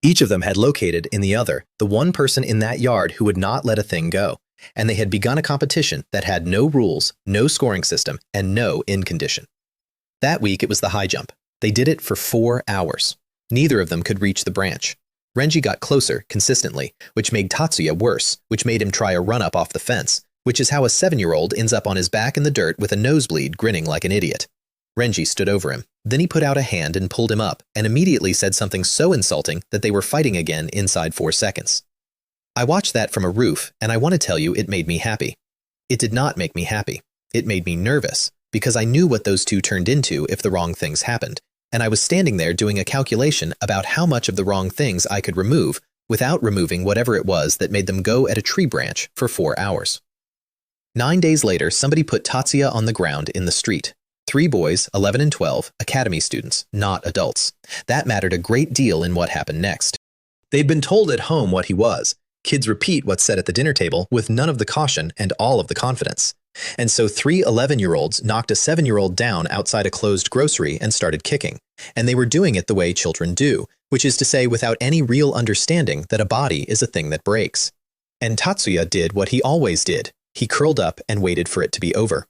Each of them had located in the other the one person in that yard who would not let a thing go, and they had begun a competition that had no rules, no scoring system, and no end condition. That week it was the high jump. They did it for 4 hours. Neither of them could reach the branch. Renji got closer, consistently, which made Tatsuya worse, which made him try a run-up off the fence, which is how a 7-year-old ends up on his back in the dirt with a nosebleed grinning like an idiot. Renji stood over him. Then he put out a hand and pulled him up, and immediately said something so insulting that they were fighting again inside 4 seconds. I watched that from a roof, and I want to tell you it made me happy. It did not make me happy. It made me nervous, because I knew what those 2 turned into if the wrong things happened, and I was standing there doing a calculation about how much of the wrong things I could remove without removing whatever it was that made them go at a tree branch for 4 hours. 9 days later, somebody put Tatsuya on the ground in the street. 3 boys, 11 and 12, academy students, not adults. That mattered a great deal in what happened next. They'd been told at home what he was. Kids repeat what's said at the dinner table with none of the caution and all of the confidence. And so 3 11-year-olds knocked a 7-year-old down outside a closed grocery and started kicking. And they were doing it the way children do, which is to say without any real understanding that a body is a thing that breaks. And Tatsuya did what he always did. He curled up and waited for it to be over.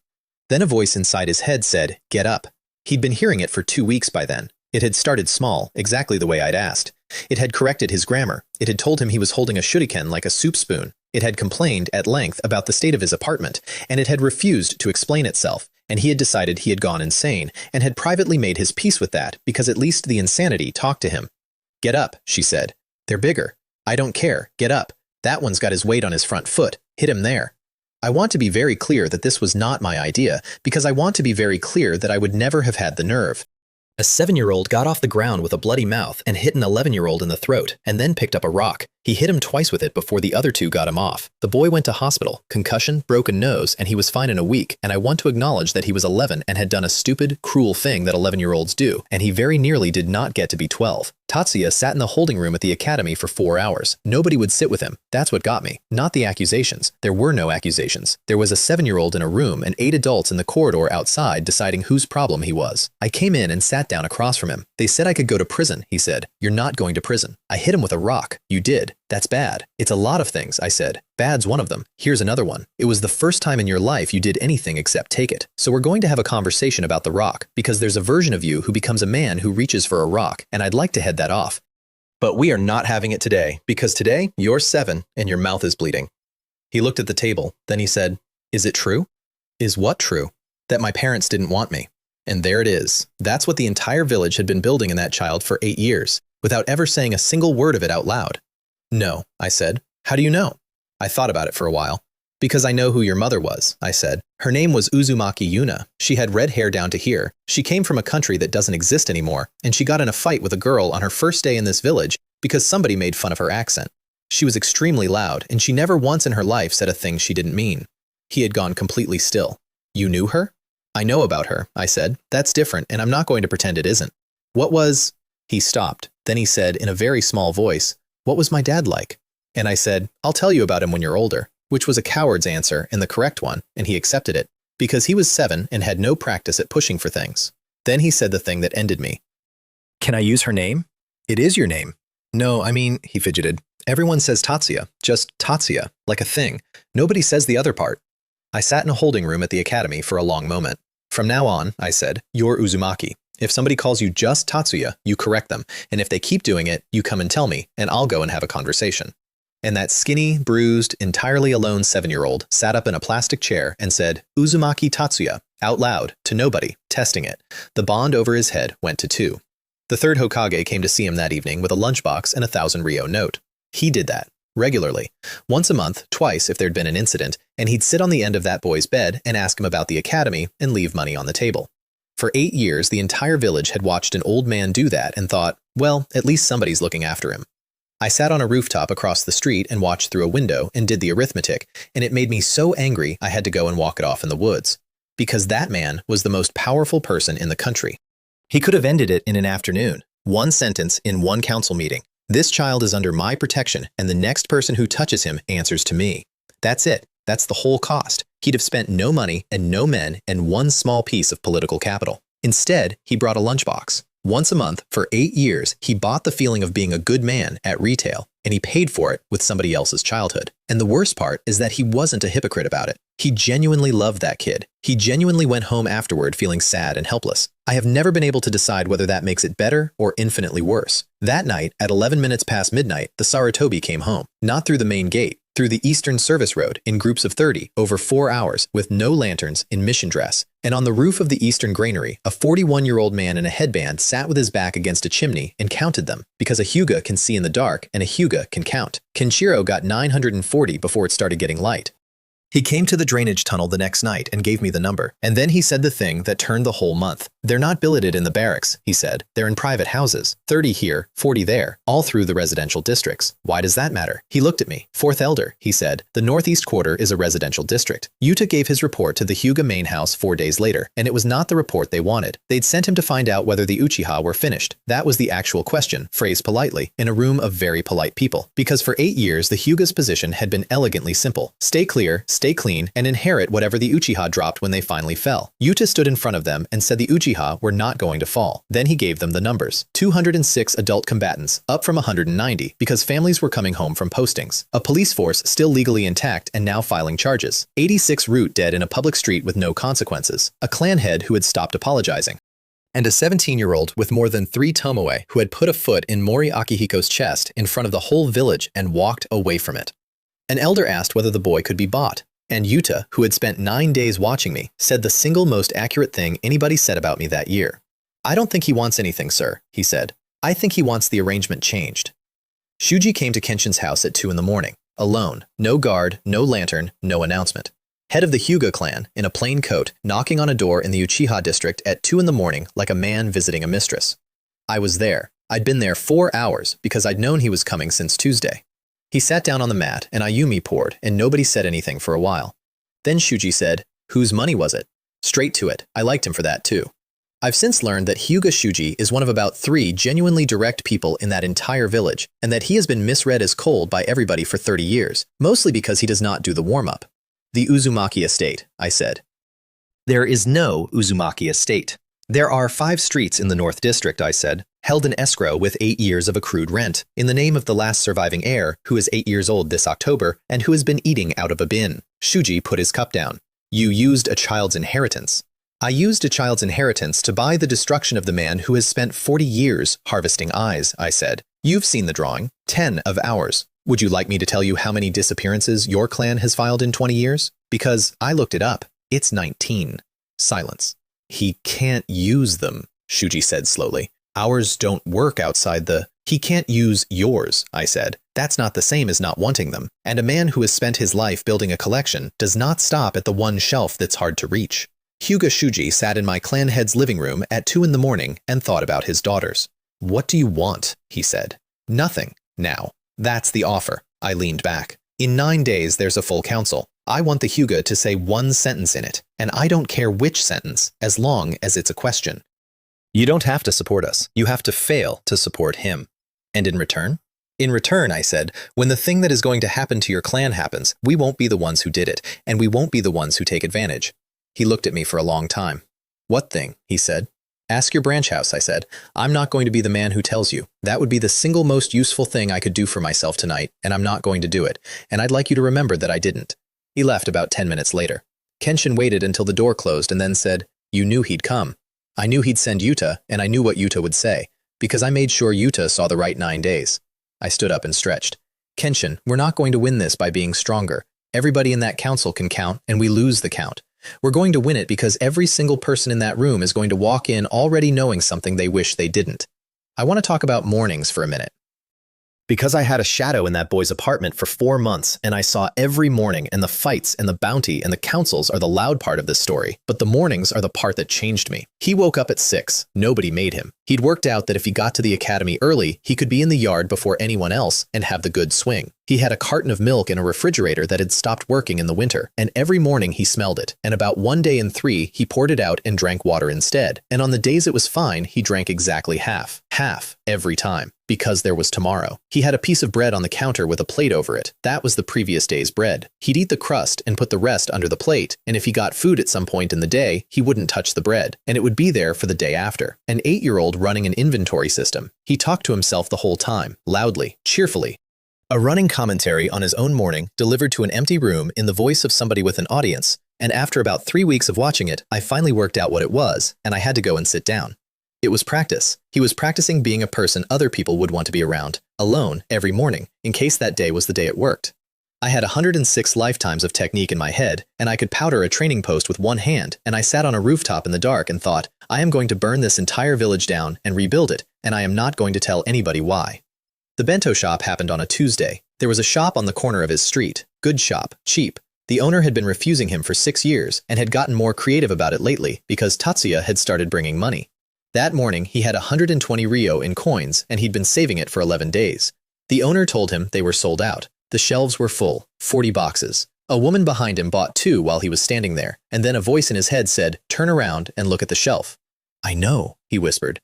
Then a voice inside his head said, "Get up." He'd been hearing it for 2 weeks by then. It had started small, exactly the way I'd asked. It had corrected his grammar. It had told him he was holding a shuriken like a soup spoon. It had complained at length about the state of his apartment, and it had refused to explain itself, and he had decided he had gone insane, and had privately made his peace with that, because at least the insanity talked to him. "Get up," she said. "They're bigger. I don't care. Get up. That one's got his weight on his front foot. Hit him there." I want to be very clear that this was not my idea, because I want to be very clear that I would never have had the nerve. A 7-year-old got off the ground with a bloody mouth and hit an 11-year-old in the throat, and then picked up a rock. He hit him twice with it before the other two got him off. The boy went to hospital, concussion, broken nose, and he was fine in a week, and I want to acknowledge that he was 11 and had done a stupid, cruel thing that 11-year-olds do, and he very nearly did not get to be 12. Tatsuya sat in the holding room at the academy for 4 hours. Nobody would sit with him. That's what got me. Not the accusations. There were no accusations. There was a 7-year-old in a room and 8 adults in the corridor outside deciding whose problem he was. I came in and sat down across from him. They said I could go to prison, he said. "You're not going to prison." I hit him with a rock. "You did. That's bad." "It's a lot of things," I said. "Bad's one of them. Here's another one. It was the first time in your life you did anything except take it. So we're going to have a conversation about the rock, because there's a version of you who becomes a man who reaches for a rock, and I'd like to head that off. But we are not having it today, because today you're 7 and your mouth is bleeding." He looked at the table. Then he said, "Is it true?" "Is what true?" "That my parents didn't want me." And there it is. That's what the entire village had been building in that child for 8 years, without ever saying a single word of it out loud. "No," I said. "How do you know?" I thought about it for a while. "Because I know who your mother was," I said. "Her name was Uzumaki Yuna. She had red hair down to here. She came from a country that doesn't exist anymore, and she got in a fight with a girl on her first day in this village because somebody made fun of her accent. She was extremely loud, and she never once in her life said a thing she didn't mean." He had gone completely still. "You knew her?" "I know about her," I said. "That's different, and I'm not going to pretend it isn't." "What was—" He stopped. Then he said in a very small voice, "What was my dad like?" And I said, "I'll tell you about him when you're older," which was a coward's answer and the correct one, and he accepted it, because he was 7 and had no practice at pushing for things. Then he said the thing that ended me. "Can I use her name?" "It is your name." "No, I mean," he fidgeted. "Everyone says Tatsuya, just Tatsuya, like a thing. Nobody says the other part." I sat in a holding room at the academy for a long moment. "From now on," I said, "you're Uzumaki. If somebody calls you just Tatsuya, you correct them, and if they keep doing it, you come and tell me, and I'll go and have a conversation." And that skinny, bruised, entirely alone 7-year-old sat up in a plastic chair and said, "Uzumaki Tatsuya," out loud, to nobody, testing it. The bond over his head went to 2. The 3rd Hokage came to see him that evening with a lunchbox and a 1,000 ryo note. He did that, regularly. Once a month, twice if there'd been an incident, and he'd sit on the end of that boy's bed and ask him about the academy and leave money on the table. For 8 years, the entire village had watched an old man do that and thought, well, at least somebody's looking after him. I sat on a rooftop across the street and watched through a window and did the arithmetic, and it made me so angry I had to go and walk it off in the woods. Because that man was the most powerful person in the country. He could have ended it in an afternoon. One sentence in one council meeting. "This child is under my protection, and the next person who touches him answers to me." That's it. That's the whole cost. He'd have spent no money and no men and one small piece of political capital. Instead, he brought a lunchbox. Once a month, for 8 years, he bought the feeling of being a good man at retail, and he paid for it with somebody else's childhood. And the worst part is that he wasn't a hypocrite about it. He genuinely loved that kid. He genuinely went home afterward feeling sad and helpless. I have never been able to decide whether that makes it better or infinitely worse. That night, at 11 minutes past midnight, the Sarutobi came home. Not through the main gate, through the Eastern Service Road in groups of 30 over 4 hours with no lanterns in mission dress. And on the roof of the Eastern Granary, a 41-year-old man in a headband sat with his back against a chimney and counted them, because a Hyuga can see in the dark and a Hyuga can count. Kenshiro got 940 before it started getting light. He came to the drainage tunnel the next night and gave me the number. And then he said the thing that turned the whole month. "They're not billeted in the barracks," he said. "They're in private houses. 30 here, 40 there, all through the residential districts. Why does that matter?" He looked at me. "Fourth elder," he said. "The northeast quarter is a residential district." Yuta gave his report to the Hyuga main house 4 days later, and it was not the report they wanted. They'd sent him to find out whether the Uchiha were finished. That was the actual question, phrased politely, in a room of very polite people. Because for 8 years, the Hyuga's position had been elegantly simple. Stay clear, stay clean, and inherit whatever the Uchiha dropped when they finally fell. Yuta stood in front of them and said the Uchiha were not going to fall. Then he gave them the numbers. 206 adult combatants, up from 190, because families were coming home from postings. A police force still legally intact and now filing charges. 86 root dead in a public street with no consequences. A clan head who had stopped apologizing. and a 17-year-old with more than 3 tomoe who had put a foot in Mori Akihiko's chest in front of the whole village and walked away from it. An elder asked whether the boy could be bought, and Yuta, who had spent 9 days watching me, said the single most accurate thing anybody said about me that year. "I don't think he wants anything, sir," he said. "I think he wants the arrangement changed." Shuji came to Kenshin's house at 2 in the morning, alone, no guard, no lantern, no announcement. Head of the Hyuga clan, in a plain coat, knocking on a door in the Uchiha district at 2 in the morning like a man visiting a mistress. I was there. I'd been there 4 hours because I'd known he was coming since Tuesday. He sat down on the mat and Ayumi poured, and nobody said anything for a while. Then Shuji said, "Whose money was it?" Straight to it. I liked him for that too. I've since learned that Hyuga Shuji is one of about 3 genuinely direct people in that entire village, and that he has been misread as cold by everybody for 30 years, mostly because he does not do the warm-up. "The Uzumaki estate," I said. "There is no Uzumaki estate. There are 5 streets in the North District," I said, "held in escrow with 8 years of accrued rent, in the name of the last surviving heir, who is 8 years old this October, and who has been eating out of a bin." Shuji put his cup down. "You used a child's inheritance." "I used a child's inheritance to buy the destruction of the man who has spent 40 years harvesting eyes," I said. "You've seen the drawing. 10 of ours. Would you like me to tell you how many disappearances your clan has filed in 20 years? Because I looked it up. It's 19. Silence. "He can't use them," Shuji said slowly. "Ours don't work outside the—" "He can't use yours," I said. "That's not the same as not wanting them. And a man who has spent his life building a collection does not stop at the one shelf that's hard to reach." Hyuga Shuji sat in my clan head's living room at 2 in the morning and thought about his daughters. "What do you want?" he said. "Nothing. Now. That's the offer." I leaned back. "In 9 days there's a full council. I want the Hyuga to say 1 sentence in it, and I don't care which sentence, as long as it's a question. You don't have to support us. You have to fail to support him." "And in return?" "In return," I said, "when the thing that is going to happen to your clan happens, we won't be the ones who did it, and we won't be the ones who take advantage." He looked at me for a long time. "What thing?" he said. "Ask your branch house," I said. "I'm not going to be the man who tells you. That would be the single most useful thing I could do for myself tonight, and I'm not going to do it, and I'd like you to remember that I didn't." He left about 10 minutes later. Kenshin waited until the door closed and then said, "You knew he'd come." "I knew he'd send Yuta, and I knew what Yuta would say, because I made sure Yuta saw the right 9 days. I stood up and stretched. "Kenshin, we're not going to win this by being stronger. Everybody in that council can count, and we lose the count. We're going to win it because every single person in that room is going to walk in already knowing something they wish they didn't. I want to talk about mornings for a minute. Because I had a shadow in that boy's apartment for 4 months, and I saw every morning, and the fights and the bounty and the councils are the loud part of this story, but the mornings are the part that changed me. He woke up at 6. Nobody made him. He'd worked out that if he got to the academy early, he could be in the yard before anyone else and have the good swing. He had a carton of milk in a refrigerator that had stopped working in the winter, and every morning he smelled it, and about 1 day in 3, he poured it out and drank water instead, and on the days it was fine, he drank exactly half. Half, every time. Because there was tomorrow. He had a piece of bread on the counter with a plate over it. That was the previous day's bread. He'd eat the crust and put the rest under the plate, and if he got food at some point in the day, he wouldn't touch the bread, and it would be there for the day after. An 8-year-old running an inventory system. He talked to himself the whole time, loudly, cheerfully. A running commentary on his own morning delivered to an empty room in the voice of somebody with an audience, and after about 3 weeks of watching it, I finally worked out what it was, and I had to go and sit down. It was practice. He was practicing being a person other people would want to be around, alone, every morning, in case that day was the day it worked. I had 106 lifetimes of technique in my head, and I could powder a training post with one hand, and I sat on a rooftop in the dark and thought, I am going to burn this entire village down and rebuild it, and I am not going to tell anybody why. The bento shop happened on a Tuesday. There was a shop on the corner of his street. Good shop, cheap. The owner had been refusing him for 6 years and had gotten more creative about it lately because Tatsuya had started bringing money. That morning, he had 120 ryo in coins, and he'd been saving it for 11 days. The owner told him they were sold out. The shelves were full, 40 boxes. A woman behind him bought 2 while he was standing there, and then a voice in his head said, "Turn around and look at the shelf." "I know," he whispered.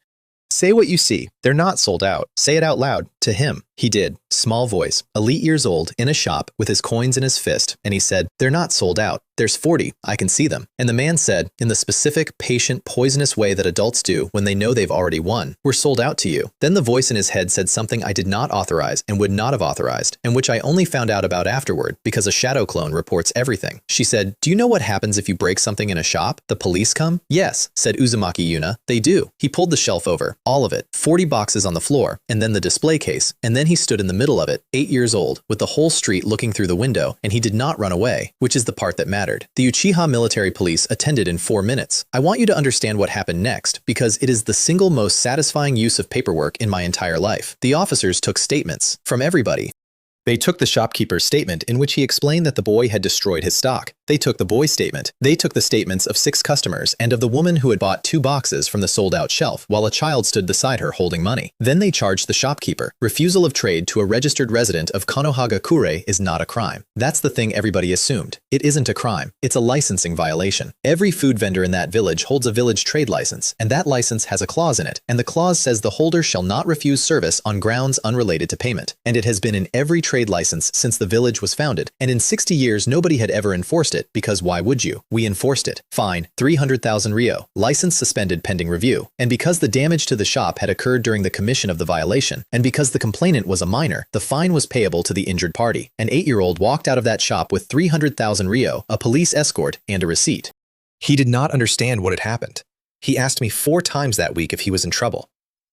"Say what you see. They're not sold out. Say it out loud, to him." He did. Small voice, elite years old, in a shop, with his coins in his fist, and he said, "They're not sold out." There's 40, I can see them. And the man said, in the specific, patient, poisonous way that adults do when they know they've already won, we're sold out to you. Then the voice in his head said something I did not authorize and would not have authorized, and which I only found out about afterward because a shadow clone reports everything. She said, do you know what happens if you break something in a shop? The police come? Yes, said Uzumaki Yuna, they do. He pulled the shelf over, all of it, 40 boxes on the floor, and then the display case, and then he stood in the middle of it, 8 years old, with the whole street looking through the window, and he did not run away, which is the part that mattered. The Uchiha military police attended in 4 minutes. I want you to understand what happened next, because it is the single most satisfying use of paperwork in my entire life. The officers took statements from everybody. They took the shopkeeper's statement in which he explained that the boy had destroyed his stock. They took the boy's statement. They took the statements of 6 customers and of the woman who had bought 2 boxes from the sold-out shelf while a child stood beside her holding money. Then they charged the shopkeeper. Refusal of trade to a registered resident of Konoha Kure is not a crime. That's the thing everybody assumed. It isn't a crime. It's a licensing violation. Every food vendor in that village holds a village trade license, and that license has a clause in it, and the clause says the holder shall not refuse service on grounds unrelated to payment. And it has been in every trade license since the village was founded, and in 60 years nobody had ever enforced it, because why would you? We enforced it. Fine, 300,000 ryo. License suspended pending review. And because the damage to the shop had occurred during the commission of the violation, and because the complainant was a minor, the fine was payable to the injured party. An 8-year-old walked out of that shop with 300,000 ryo, a police escort, and a receipt. He did not understand what had happened. He asked me 4 times that week if he was in trouble.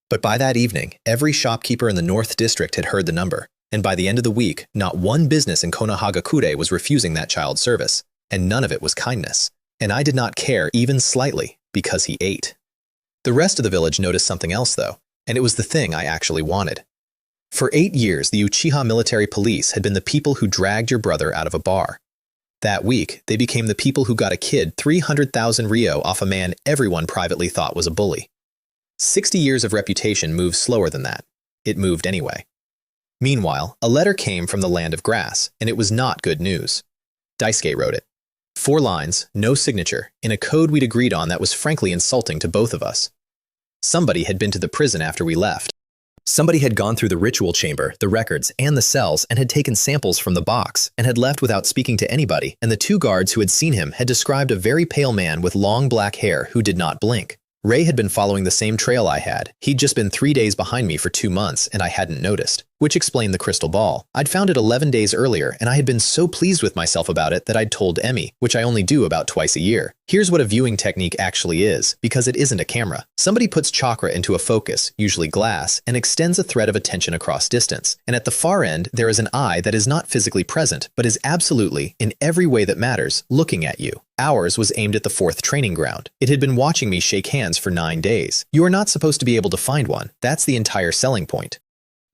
But by that evening, every shopkeeper in the North District had heard the number. And by the end of the week, not one business in Konohagakure was refusing that child service, and none of it was kindness. And I did not care even slightly, because he ate. The rest of the village noticed something else, though, and it was the thing I actually wanted. For 8 years, the Uchiha military police had been the people who dragged your brother out of a bar. That week, they became the people who got a kid 300,000 ryo off a man everyone privately thought was a bully. 60 years of reputation moves slower than that. It moved anyway. Meanwhile, a letter came from the land of grass, and it was not good news. Daisuke wrote it. 4 lines, no signature, in a code we'd agreed on that was frankly insulting to both of us. Somebody had been to the prison after we left. Somebody had gone through the ritual chamber, the records, and the cells and had taken samples from the box and had left without speaking to anybody, and the 2 guards who had seen him had described a very pale man with long black hair who did not blink. Ray had been following the same trail I had. He'd just been 3 days behind me for 2 months, and I hadn't noticed. Which explained the crystal ball. I'd found it 11 days earlier, and I had been so pleased with myself about it that I'd told Emmy, which I only do about twice a year. Here's what a viewing technique actually is, because it isn't a camera. Somebody puts chakra into a focus, usually glass, and extends a thread of attention across distance. And at the far end, there is an eye that is not physically present, but is absolutely, in every way that matters, looking at you. Ours was aimed at the 4th training ground. It had been watching me shake hands for 9 days. You are not supposed to be able to find one. That's the entire selling point.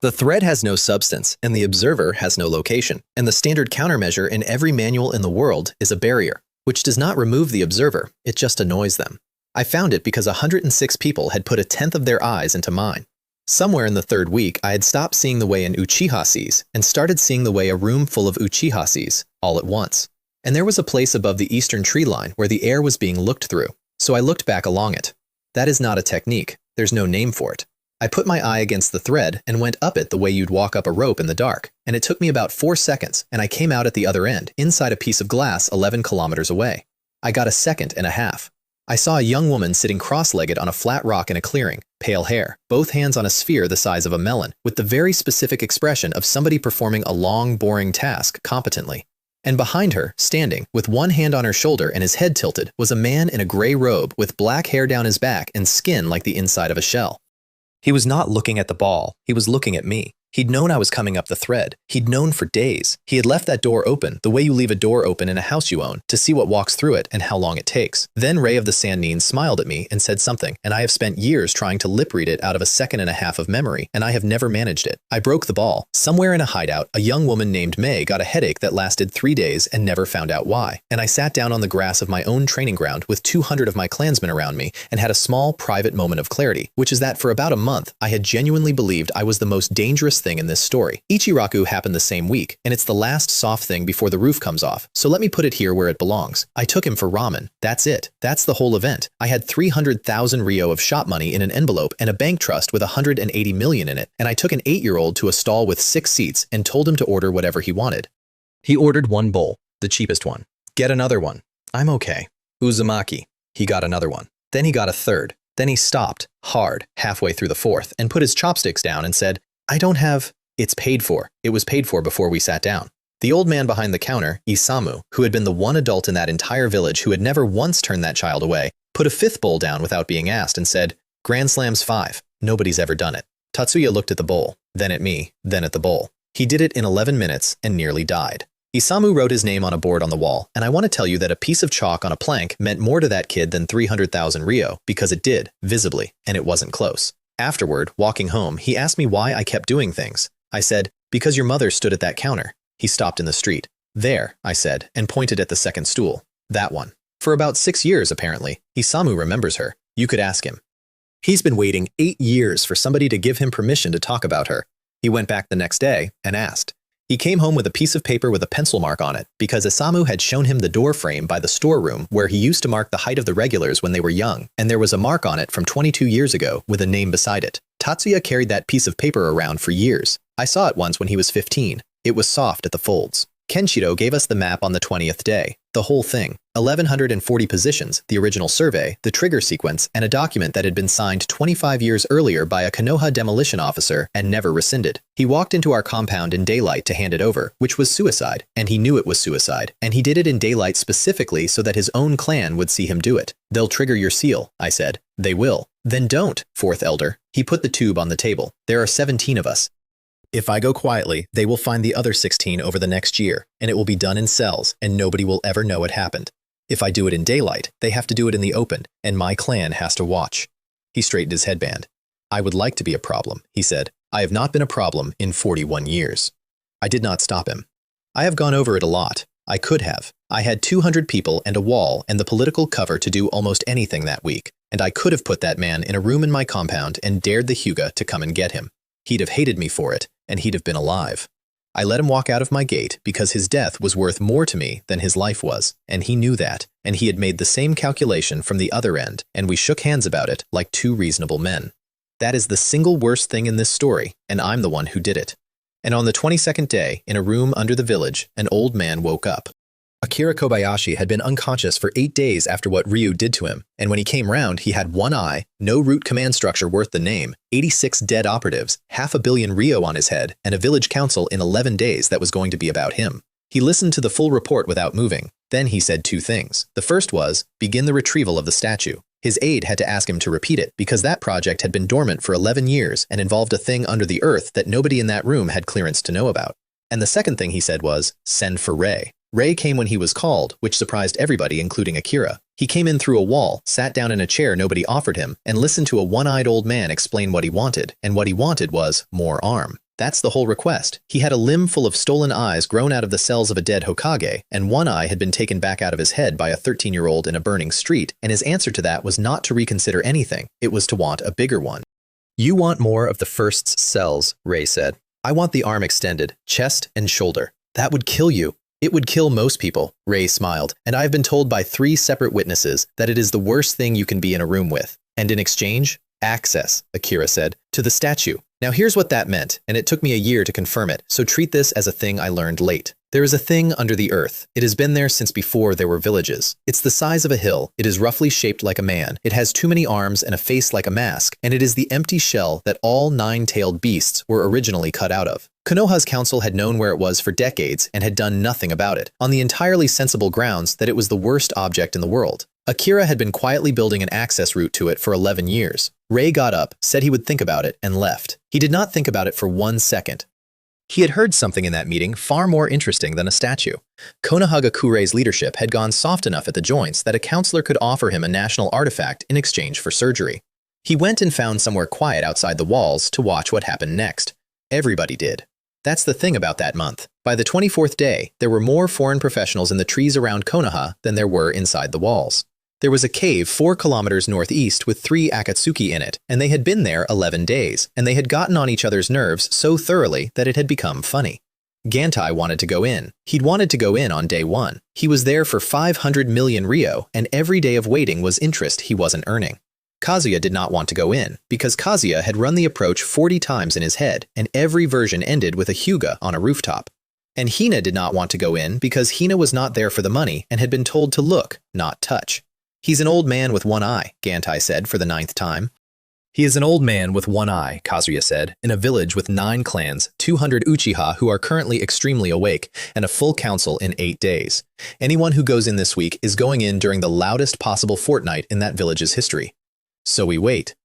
The thread has no substance, and the observer has no location. And the standard countermeasure in every manual in the world is a barrier, which does not remove the observer, it just annoys them. I found it because 106 people had put 1/10 of their eyes into mine. Somewhere in the 3rd week, I had stopped seeing the way an Uchiha sees, and started seeing the way a room full of Uchiha sees, all at once. And there was a place above the eastern tree line where the air was being looked through, so I looked back along it. That is not a technique, there's no name for it. I put my eye against the thread and went up it the way you'd walk up a rope in the dark, and it took me about 4 seconds, and I came out at the other end, inside a piece of glass 11 kilometers away. I got a 1.5 seconds. I saw a young woman sitting cross-legged on a flat rock in a clearing, pale hair, both hands on a sphere the size of a melon, with the very specific expression of somebody performing a long, boring task competently. And behind her, standing, with one hand on her shoulder and his head tilted, was a man in a gray robe with black hair down his back and skin like the inside of a shell. He was not looking at the ball, he was looking at me. He'd known I was coming up the thread. He'd known for days. He had left that door open, the way you leave a door open in a house you own, to see what walks through it and how long it takes. Then Ray of the Sannin smiled at me and said something, and I have spent years trying to lip read it out of a 1.5 seconds of memory, and I have never managed it. I broke the ball. Somewhere in a hideout, a young woman named May got a headache that lasted 3 days and never found out why. And I sat down on the grass of my own training ground with 200 of my clansmen around me and had a small, private moment of clarity, which is that for about a month, I had genuinely believed I was the most dangerous thing in this story. Ichiraku happened the same week, and it's the last soft thing before the roof comes off, so let me put it here where it belongs. I took him for ramen. That's it. That's the whole event. I had 300,000 ryo of shop money in an envelope and a bank trust with 180 million in it, and I took an 8-year-old to a stall with 6 seats and told him to order whatever he wanted. He ordered 1 bowl, the cheapest one. Get another one. I'm okay. Uzumaki. He got another one. Then he got a third. Then he stopped, hard, halfway through the fourth, and put his chopsticks down and said, I don't have… It's paid for. It was paid for before we sat down. The old man behind the counter, Isamu, who had been the one adult in that entire village who had never once turned that child away, put a fifth bowl down without being asked and said, Grand Slam's 5. Nobody's ever done it. Tatsuya looked at the bowl, then at me, then at the bowl. He did it in 11 minutes and nearly died. Isamu wrote his name on a board on the wall, and I want to tell you that a piece of chalk on a plank meant more to that kid than 300,000 ryo, because it did, visibly, and it wasn't close. Afterward, walking home, he asked me why I kept doing things. I said, because your mother stood at that counter. He stopped in the street. There, I said, and pointed at the second stool. That one. For about 6 years, apparently. Isamu remembers her. You could ask him. He's been waiting 8 years for somebody to give him permission to talk about her. He went back the next day and asked. He came home with a piece of paper with a pencil mark on it because Isamu had shown him the door frame by the storeroom where he used to mark the height of the regulars when they were young, and there was a mark on it from 22 years ago with a name beside it. Tatsuya carried that piece of paper around for years. I saw it once when he was 15. It was soft at the folds. Kenshiro gave us the map on the 20th day. The whole thing. 1,140 positions, the original survey, the trigger sequence, and a document that had been signed 25 years earlier by a Konoha demolition officer and never rescinded. He walked into our compound in daylight to hand it over, which was suicide, and he knew it was suicide, and he did it in daylight specifically so that his own clan would see him do it. They'll trigger your seal, I said. They will. Then don't, fourth elder. He put the tube on the table. There are 17 of us. If I go quietly, they will find the other 16 over the next year, and it will be done in cells, and nobody will ever know it happened. If I do it in daylight, they have to do it in the open, and my clan has to watch. He straightened his headband. I would like to be a problem, he said. I have not been a problem in 41 years. I did not stop him. I have gone over it a lot. I could have. I had 200 people and a wall and the political cover to do almost anything that week, and I could have put that man in a room in my compound and dared the Hyuga to come and get him. He'd have hated me for it, and he'd have been alive. I let him walk out of my gate because his death was worth more to me than his life was, and he knew that, and he had made the same calculation from the other end, and we shook hands about it like two reasonable men. That is the single worst thing in this story, and I'm the one who did it. And on the 22nd day, in a room under the village, an old man woke up. Akira Kobayashi had been unconscious for 8 days after what Ryu did to him, and when he came round, he had 1 eye, no root command structure worth the name, 86 dead operatives, 500 million ryo on his head, and a village council in 11 days that was going to be about him. He listened to the full report without moving. Then he said 2 things. The first was, begin the retrieval of the statue. His aide had to ask him to repeat it because that project had been dormant for 11 years and involved a thing under the earth that nobody in that room had clearance to know about. And the second thing he said was, send for Rei. Rei came when he was called, which surprised everybody, including Akira. He came in through a wall, sat down in a chair nobody offered him, and listened to a one-eyed old man explain what he wanted, and what he wanted was more arm. That's the whole request. He had a limb full of stolen eyes grown out of the cells of a dead Hokage, and 1 eye had been taken back out of his head by a 13-year-old in a burning street, and his answer to that was not to reconsider anything. It was to want a bigger one. You want more of the first's cells, Rei said. I want the arm extended, chest and shoulder. That would kill you. It would kill most people, Rei smiled, and I have been told by 3 separate witnesses that it is the worst thing you can be in a room with. And in exchange, access, Akira said, to the statue. Now here's what that meant, and it took me a year to confirm it, so treat this as a thing I learned late. There is a thing under the earth. It has been there since before there were villages. It's the size of a hill. It is roughly shaped like a man. It has too many arms and a face like a mask, and it is the empty shell that all 9-tailed beasts were originally cut out of. Konoha's council had known where it was for decades and had done nothing about it, on the entirely sensible grounds that it was the worst object in the world. Akira had been quietly building an access route to it for 11 years. Rei got up, said he would think about it, and left. He did not think about it for 1 second. He had heard something in that meeting far more interesting than a statue. Konoha Gakurei's leadership had gone soft enough at the joints that a counselor could offer him a national artifact in exchange for surgery. He went and found somewhere quiet outside the walls to watch what happened next. Everybody did. That's the thing about that month. By the 24th day, there were more foreign professionals in the trees around Konoha than there were inside the walls. There was a cave 4 kilometers northeast with 3 Akatsuki in it, and they had been there 11 days, and they had gotten on each other's nerves so thoroughly that it had become funny. Gantai wanted to go in. He'd wanted to go in on day 1. He was there for 500 million ryo, and every day of waiting was interest he wasn't earning. Kazuya did not want to go in, because Kazuya had run the approach 40 times in his head, and every version ended with a Hyuga on a rooftop. And Hina did not want to go in because Hina was not there for the money and had been told to look, not touch. He's an old man with one eye, Gantai said for the 9th time. He is an old man with one eye, Kazuya said, in a village with 9 clans, 200 Uchiha who are currently extremely awake, and a full council in 8 days. Anyone who goes in this week is going in during the loudest possible fortnight in that village's history. So we wait.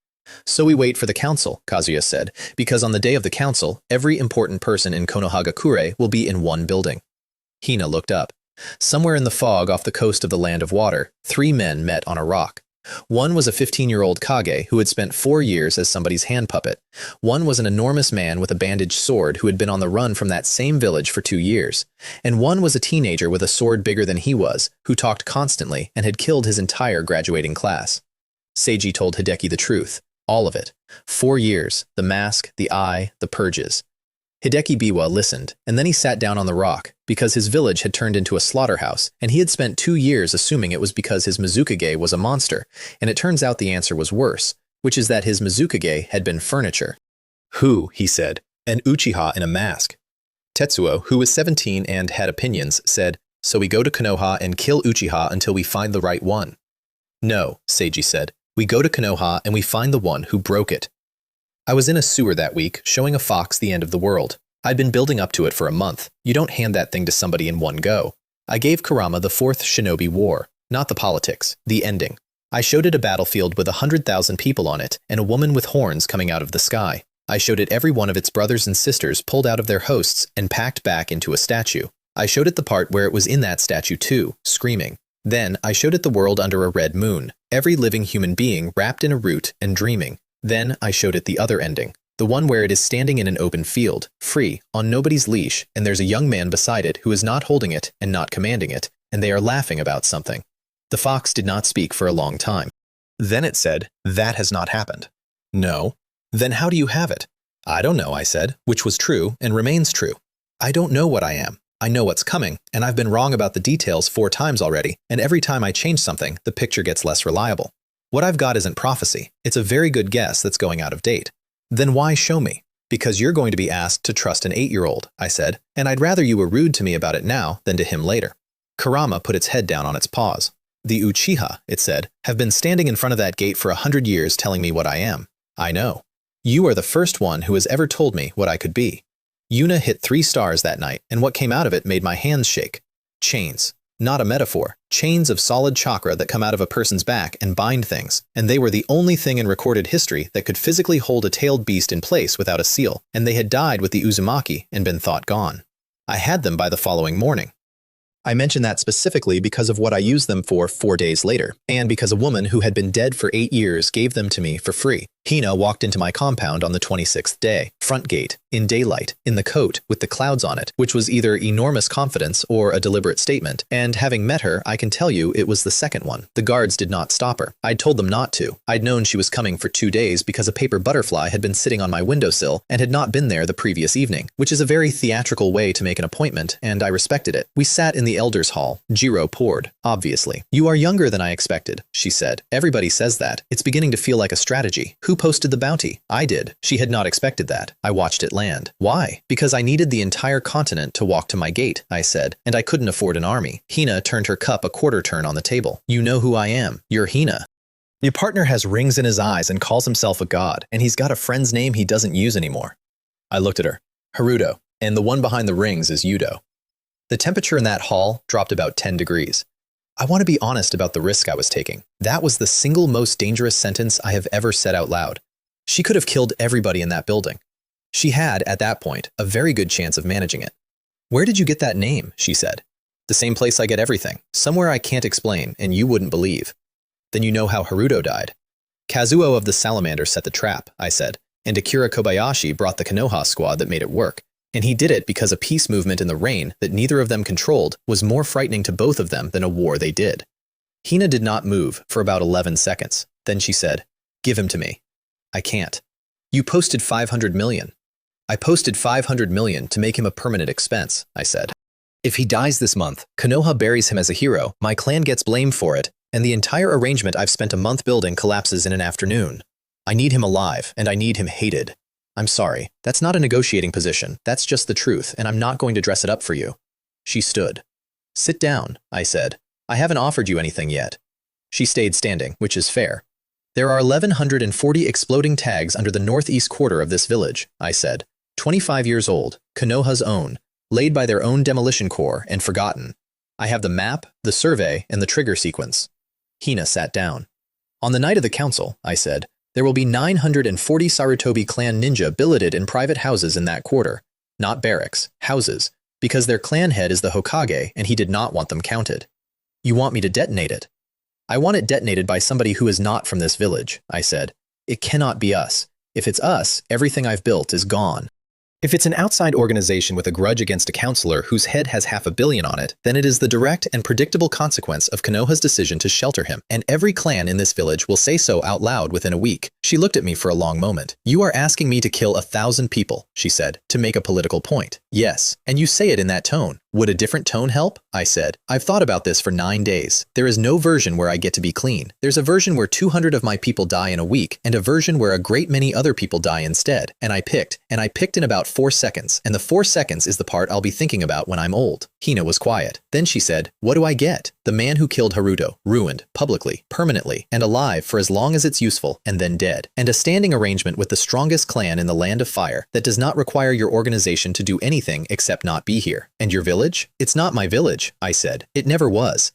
So we wait for the council, Kazuya said, because on the day of the council, every important person in Konohagakure will be in one building. Hina looked up. Somewhere in the fog off the coast of the Land of Water, 3 men met on a rock. One was a 15-year-old Kage who had spent 4 years as somebody's hand puppet. One was an enormous man with a bandaged sword who had been on the run from that same village for 2 years. And one was a teenager with a sword bigger than he was, who talked constantly and had killed his entire graduating class. Seiji told Hideki the truth. All of it. 4 years, the mask, the eye, the purges. Hideki Biwa listened, and then he sat down on the rock, because his village had turned into a slaughterhouse, and he had spent 2 years assuming it was because his Mizukage was a monster, and it turns out the answer was worse, which is that his Mizukage had been furniture. Who, he said, an Uchiha in a mask. Tetsuo, who was 17 and had opinions, said, so we go to Konoha and kill Uchiha until we find the right one. No, Seiji said, we go to Konoha and we find the one who broke it. I was in a sewer that week, showing a fox the end of the world. I'd been building up to it for a month. You don't hand that thing to somebody in one go. I gave Kurama the 4th Shinobi War, not the politics, the ending. I showed it a battlefield with 100,000 people on it, and a woman with horns coming out of the sky. I showed it every one of its brothers and sisters pulled out of their hosts and packed back into a statue. I showed it the part where it was in that statue too, screaming. Then I showed it the world under a red moon, every living human being wrapped in a root and dreaming. Then I showed it the other ending, the one where it is standing in an open field, free, on nobody's leash, and there's a young man beside it who is not holding it and not commanding it, and they are laughing about something. The fox did not speak for a long time. Then it said, that has not happened. No. Then how do you have it? I don't know, I said, which was true and remains true. I don't know what I am. I know what's coming, and I've been wrong about the details 4 times already, and every time I change something, the picture gets less reliable. What I've got isn't prophecy. It's a very good guess that's going out of date. Then why show me? Because you're going to be asked to trust an 8-year-old, I said, and I'd rather you were rude to me about it now than to him later. Kurama put its head down on its paws. The Uchiha, it said, have been standing in front of that gate for 100 years telling me what I am. I know. You are the first one who has ever told me what I could be. Yuna hit 3 stars that night, and what came out of it made my hands shake. Chains. Not a metaphor. Chains of solid chakra that come out of a person's back and bind things, and they were the only thing in recorded history that could physically hold a tailed beast in place without a seal, and they had died with the Uzumaki and been thought gone. I had them by the following morning. I mention that specifically because of what I used them for 4 days later, and because a woman who had been dead for 8 years gave them to me for free. Hina walked into my compound on the 26th day, front gate, in daylight, in the coat with the clouds on it, which was either enormous confidence or a deliberate statement, and having met her, I can tell you it was the second one. The guards did not stop her. I'd told them not to. I'd known she was coming for 2 days because a paper butterfly had been sitting on my windowsill and had not been there the previous evening, which is a very theatrical way to make an appointment, and I respected it. We sat in the elders' hall. Jiro poured, obviously. You are younger than I expected, she said. Everybody says that. It's beginning to feel like a strategy. Who posted the bounty? I did. She had not expected that. I watched it land. Why? Because I needed the entire continent to walk to my gate, I said, and I couldn't afford an army. Hina turned her cup a quarter turn on the table. You know who I am. You're Hina. Your partner has rings in his eyes and calls himself a god, and he's got a friend's name he doesn't use anymore. I looked at her. Haruto, and the one behind the rings is Yudo. The temperature in that hall dropped about 10 degrees. I want to be honest about the risk I was taking. That was the single most dangerous sentence I have ever said out loud. She could have killed everybody in that building. She had, at that point, a very good chance of managing it. Where did you get that name? She said. The same place I get everything. Somewhere I can't explain, and you wouldn't believe. Then you know how Haruto died. Kazuo of the Salamander set the trap, I said, and Akira Kobayashi brought the Konoha squad that made it work. And he did it because a peace movement in the rain that neither of them controlled was more frightening to both of them than a war they did. Hina did not move for about 11 seconds. Then she said, "Give him to me." I can't. You posted 500 million. I posted 500 million to make him a permanent expense, I said. If he dies this month, Konoha buries him as a hero, my clan gets blamed for it, and the entire arrangement I've spent a month building collapses in an afternoon. I need him alive, and I need him hated. I'm sorry. That's not a negotiating position. That's just the truth, and I'm not going to dress it up for you. She stood. Sit down, I said. I haven't offered you anything yet. She stayed standing, which is fair. There are 1,140 exploding tags under the northeast quarter of this village, I said. 25 years old, Konoha's own, laid by their own demolition corps and forgotten. I have the map, the survey, and the trigger sequence. Hina sat down. On the night of the council, I said, there will be 940 Sarutobi clan ninja billeted in private houses in that quarter. Not barracks, houses, because their clan head is the Hokage and he did not want them counted. You want me to detonate it? I want it detonated by somebody who is not from this village, I said. It cannot be us. If it's us, everything I've built is gone. If it's an outside organization with a grudge against a counselor whose head has $500 million on it, then it is the direct and predictable consequence of Konoha's decision to shelter him, and every clan in this village will say so out loud within a week. She looked at me for a long moment. You are asking me to kill 1,000 people, she said, to make a political point. Yes, and you say it in that tone. Would a different tone help? I said. I've thought about this for 9 days. There is no version where I get to be clean. There's a version where 200 of my people die in a week, and a version where a great many other people die instead. And I picked in about 4 seconds, and the 4 seconds is the part I'll be thinking about when I'm old. Hina was quiet. Then she said, what do I get? The man who killed Naruto, ruined, publicly, permanently, and alive for as long as it's useful, and then dead. And a standing arrangement with the strongest clan in the Land of Fire that does not require your organization to do anything except not be here. And your village? It's not my village, I said. It never was.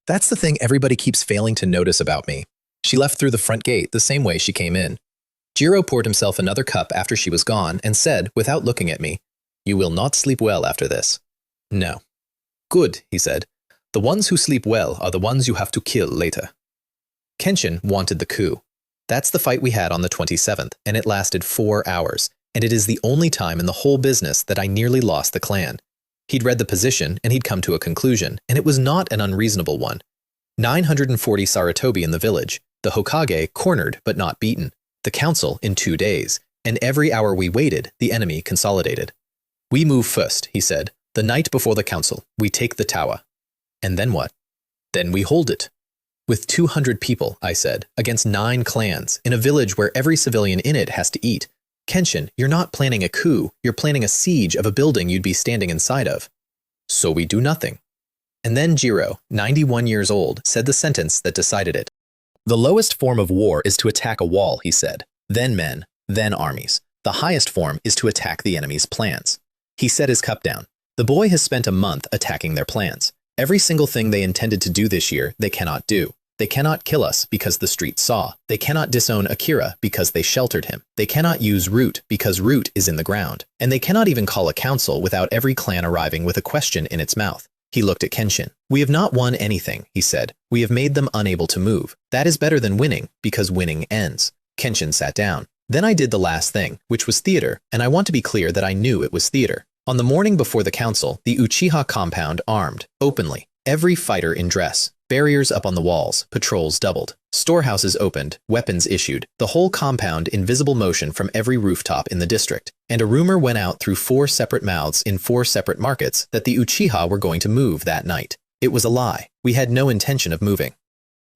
That's the thing everybody keeps failing to notice about me. She left through the front gate the same way she came in. Jiro poured himself another cup after she was gone and said, without looking at me, you will not sleep well after this. No. Good, he said. The ones who sleep well are the ones you have to kill later. Kenshin wanted the coup. That's the fight we had on the 27th, and it lasted 4 hours, and it is the only time in the whole business that I nearly lost the clan. He'd read the position, and he'd come to a conclusion, and it was not an unreasonable one. 940 Sarutobi in the village, the Hokage cornered but not beaten, the council in 2 days, and every hour we waited, the enemy consolidated. We move first, he said. The night before the council, we take the tower. And then what? Then we hold it. With 200 people, I said, against 9 clans, in a village where every civilian in it has to eat. Kenshin, you're not planning a coup, you're planning a siege of a building you'd be standing inside of. So we do nothing. And then Jiro, 91 years old, said the sentence that decided it. The lowest form of war is to attack a wall, he said. Then men, then armies. The highest form is to attack the enemy's plans. He set his cup down. The boy has spent a month attacking their plans. Every single thing they intended to do this year, they cannot do. They cannot kill us because the street saw. They cannot disown Akira because they sheltered him. They cannot use Root because Root is in the ground. And they cannot even call a council without every clan arriving with a question in its mouth. He looked at Kenshin. We have not won anything, he said. We have made them unable to move. That is better than winning, because winning ends. Kenshin sat down. Then I did the last thing, which was theater, and I want to be clear that I knew it was theater. On the morning before the council, the Uchiha compound armed, openly. Every fighter in dress. Barriers up on the walls, patrols doubled. Storehouses opened, weapons issued. The whole compound in visible motion from every rooftop in the district. And a rumor went out through 4 separate mouths in 4 separate markets that the Uchiha were going to move that night. It was a lie. We had no intention of moving.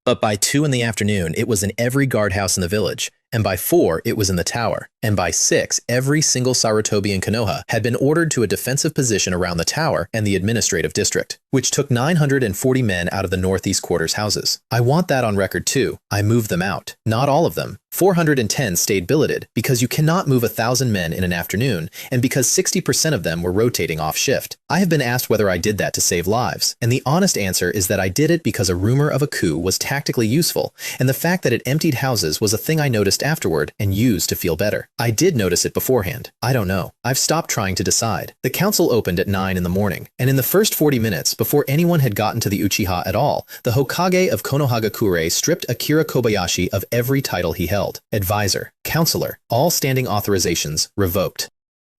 But by 2 in the afternoon, it was in every guardhouse in the village. And by 4, it was in the tower. And by 6, every single Sarutobi in Konoha had been ordered to a defensive position around the tower and the administrative district, which took 940 men out of the northeast quarters houses. I want that on record too. I moved them out. Not all of them. 410 stayed billeted because you cannot move 1,000 men in an afternoon, and because 60% of them were rotating off shift. I have been asked whether I did that to save lives, and the honest answer is that I did it because a rumor of a coup was tactically useful, and the fact that it emptied houses was a thing I noticed afterward and used to feel better. I did notice it beforehand. I don't know. I've stopped trying to decide. The council opened at 9 in the morning, and in the first 40 minutes, before anyone had gotten to the Uchiha at all, the Hokage of Konohagakure stripped Akira Kobayashi of every title he held. Advisor, counselor, all standing authorizations revoked.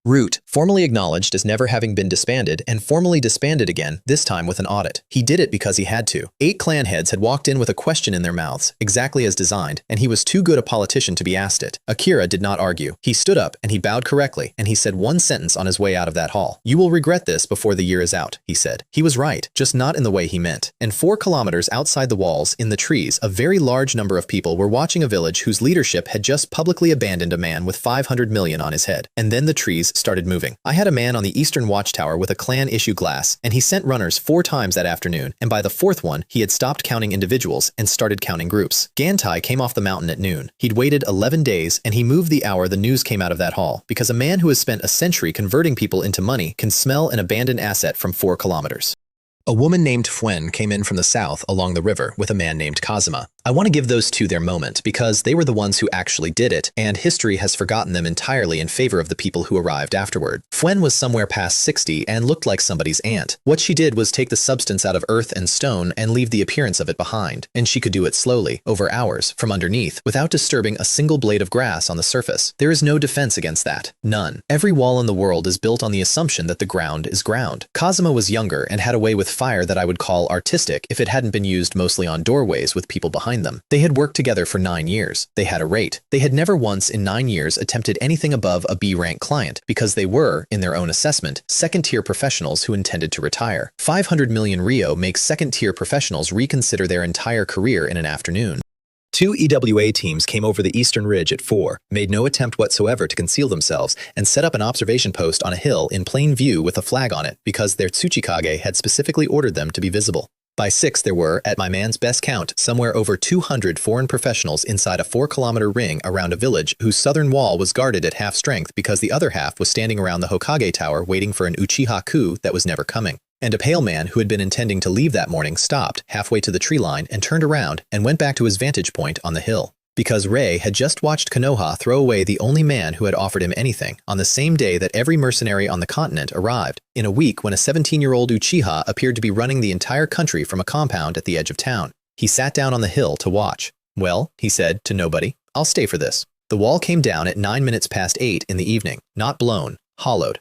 Root, formally acknowledged as never having been disbanded and formally disbanded again, this time with an audit. He did it because he had to. 8 clan heads had walked in with a question in their mouths, exactly as designed, and he was too good a politician to be asked it. Akira did not argue. He stood up and he bowed correctly, and he said one sentence on his way out of that hall. "You will regret this before the year is out," he said. He was right, just not in the way he meant. And 4 kilometers outside the walls, in the trees, a very large number of people were watching a village whose leadership had just publicly abandoned a man with 500 million on his head. And then the trees started moving. I had a man on the eastern watchtower with a clan issue glass, and he sent runners 4 times that afternoon, and by the 4th one, he had stopped counting individuals and started counting groups. Gantai came off the mountain at noon. He'd waited 11 days, and he moved the hour the news came out of that hall, because a man who has spent a century converting people into money can smell an abandoned asset from 4 kilometers. A woman named Fuen came in from the south along the river with a man named Kazuma. I want to give those two their moment because they were the ones who actually did it, and history has forgotten them entirely in favor of the people who arrived afterward. Fuen was somewhere past 60 and looked like somebody's aunt. What she did was take the substance out of earth and stone and leave the appearance of it behind, and she could do it slowly, over hours, from underneath, without disturbing a single blade of grass on the surface. There is no defense against that. None. Every wall in the world is built on the assumption that the ground is ground. Kazuma was younger and had a way with fire that I would call artistic if it hadn't been used mostly on doorways with people behind them. They had worked together for 9 years. They had a rate. They had never once in 9 years attempted anything above a B-rank client because they were, in their own assessment, second-tier professionals who intended to retire. 500 million Rio makes second-tier professionals reconsider their entire career in an afternoon. 2 EWA teams came over the eastern ridge at 4, made no attempt whatsoever to conceal themselves, and set up an observation post on a hill in plain view with a flag on it because their Tsuchikage had specifically ordered them to be visible. By 6, there were, at my man's best count, somewhere over 200 foreign professionals inside a 4-kilometer ring around a village whose southern wall was guarded at half strength because the other half was standing around the Hokage tower waiting for an Uchiha coup that was never coming. And a pale man who had been intending to leave that morning stopped halfway to the tree line and turned around and went back to his vantage point on the hill. Because Rei had just watched Konoha throw away the only man who had offered him anything on the same day that every mercenary on the continent arrived, in a week when a 17-year-old Uchiha appeared to be running the entire country from a compound at the edge of town. He sat down on the hill to watch. "Well," he said to nobody, "I'll stay for this." The wall came down at 9 minutes past 8 in the evening, not blown, hollowed.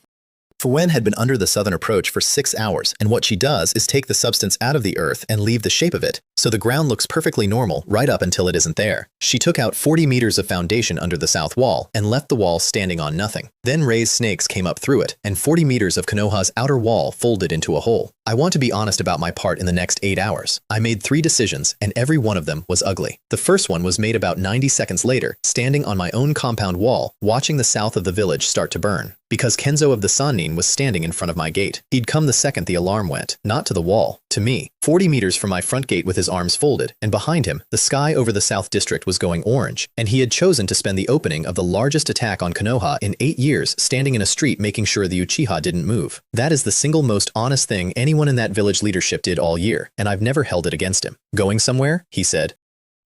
Fuen had been under the southern approach for 6 hours, and what she does is take the substance out of the earth and leave the shape of it, so the ground looks perfectly normal right up until it isn't there. She took out 40 meters of foundation under the south wall and left the wall standing on nothing. Then Rei's snakes came up through it, and 40 meters of Konoha's outer wall folded into a hole. I want to be honest about my part in the next 8 hours. I made 3 decisions, and every one of them was ugly. The first one was made about 90 seconds later, standing on my own compound wall, watching the south of the village start to burn. Because Kenzo of the Sannin was standing in front of my gate. He'd come the second the alarm went, not to the wall, to me, 40 meters from my front gate with his arms folded, and behind him, the sky over the South District was going orange, and he had chosen to spend the opening of the largest attack on Konoha in 8 years standing in a street making sure the Uchiha didn't move. That is the single most honest thing anyone in that village leadership did all year, and I've never held it against him. "Going somewhere?" he said.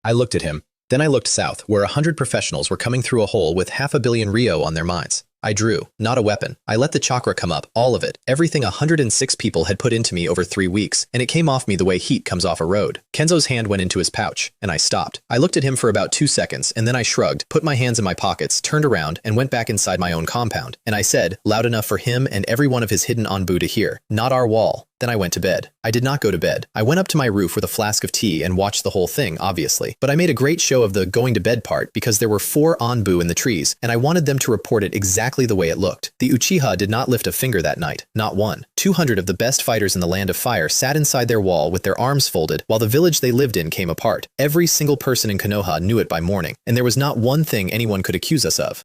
I looked at him. Then I looked south, where 100 professionals were coming through a hole with 500 million Rio on their minds. I drew, not a weapon. I let the chakra come up, all of it, everything 106 people had put into me over 3 weeks, and it came off me the way heat comes off a road. Kenzo's hand went into his pouch, and I stopped. I looked at him for about 2 seconds, and then I shrugged, put my hands in my pockets, turned around, and went back inside my own compound. And I said, loud enough for him and every one of his hidden Anbu to hear, "Not our wall." Then I went to bed. I did not go to bed. I went up to my roof with a flask of tea and watched the whole thing, obviously. But I made a great show of the going to bed part because there were 4 Anbu in the trees, and I wanted them to report it exactly the way it looked. The Uchiha did not lift a finger that night, not one. 200 of the best fighters in the Land of Fire sat inside their wall with their arms folded while the village they lived in came apart. Every single person in Konoha knew it by morning, and there was not one thing anyone could accuse us of.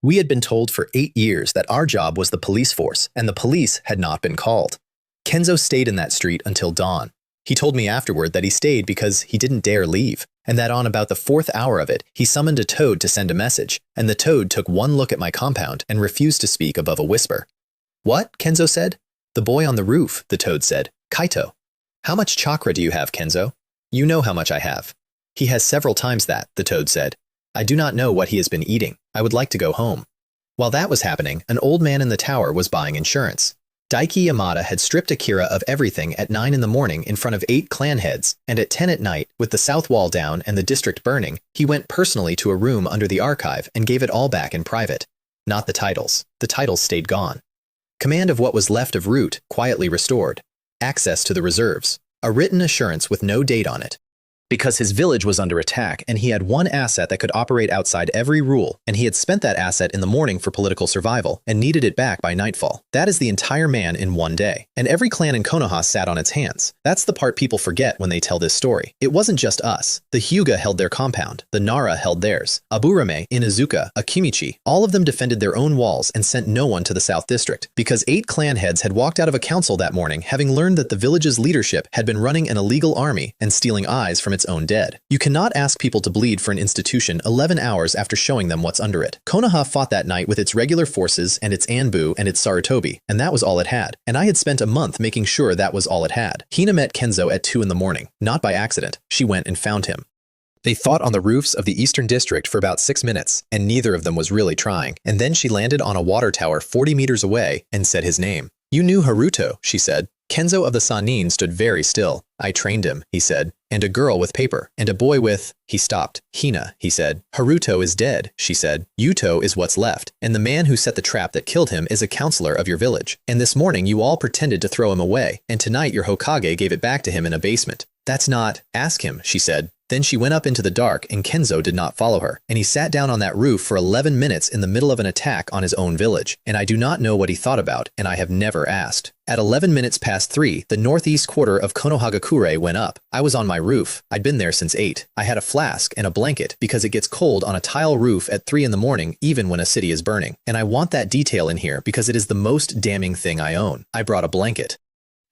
We had been told for 8 years that our job was the police force, and the police had not been called. Kenzo stayed in that street until dawn. He told me afterward that he stayed because he didn't dare leave, and that on about the 4th hour of it, he summoned a toad to send a message, and the toad took one look at my compound and refused to speak above a whisper. "What?" Kenzo said. "The boy on the roof," the toad said. "Kaito." "How much chakra do you have, Kenzo?" "You know how much I have." "He has several times that," the toad said. "I do not know what he has been eating. I would like to go home." While that was happening, an old man in the tower was buying insurance. Daiki Yamada had stripped Akira of everything at 9 in the morning in front of 8 clan heads, and at 10 at night, with the south wall down and the district burning, he went personally to a room under the archive and gave it all back in private. not the titles. The titles stayed gone. Command of what was left of Root, quietly restored. Access to the reserves. A written assurance with no date on it. Because his village was under attack, and he had one asset that could operate outside every rule, and he had spent that asset in the morning for political survival, and needed it back by nightfall. That is the entire man in one day. And every clan in Konoha sat on its hands. That's the part people forget when they tell this story. It wasn't just us. The Hyuga held their compound. The Nara held theirs. Aburame, Inuzuka, Akimichi, all of them defended their own walls and sent no one to the South District, because 8 clan heads had walked out of a council that morning having learned that the village's leadership had been running an illegal army and stealing eyes from its own dead. You cannot ask people to bleed for an institution 11 hours after showing them what's under it. Konoha fought that night with its regular forces and its Anbu and its Sarutobi, and that was all it had. And I had spent a month making sure that was all it had. Hina met Kenzo at 2 in the morning. Not by accident. She went and found him. They fought on the roofs of the Eastern District for about 6 minutes, and neither of them was really trying. And then she landed on a water tower 40 meters away and said his name. "You knew Haruto," she said. Kenzo of the Sanin stood very still. "I trained him," he said. "And a girl with paper, and a boy with—" He stopped. "Hina," he said. "Haruto is dead," she said. "Yuto is what's left, and the man who set the trap that killed him is a counselor of your village. And this morning you all pretended to throw him away, and tonight your Hokage gave it back to him in a basement. That's not— Ask him," she said. Then she went up into the dark, and Kenzo did not follow her, and he sat down on that roof for 11 minutes in the middle of an attack on his own village, and I do not know what he thought about, and I have never asked. At 11 minutes past 3, the northeast quarter of Konohagakure went up. I was on my roof. I'd been there since 8. I had a flask and a blanket because it gets cold on a tile roof at 3 in the morning even when a city is burning. And I want that detail in here because it is the most damning thing I own. I brought a blanket.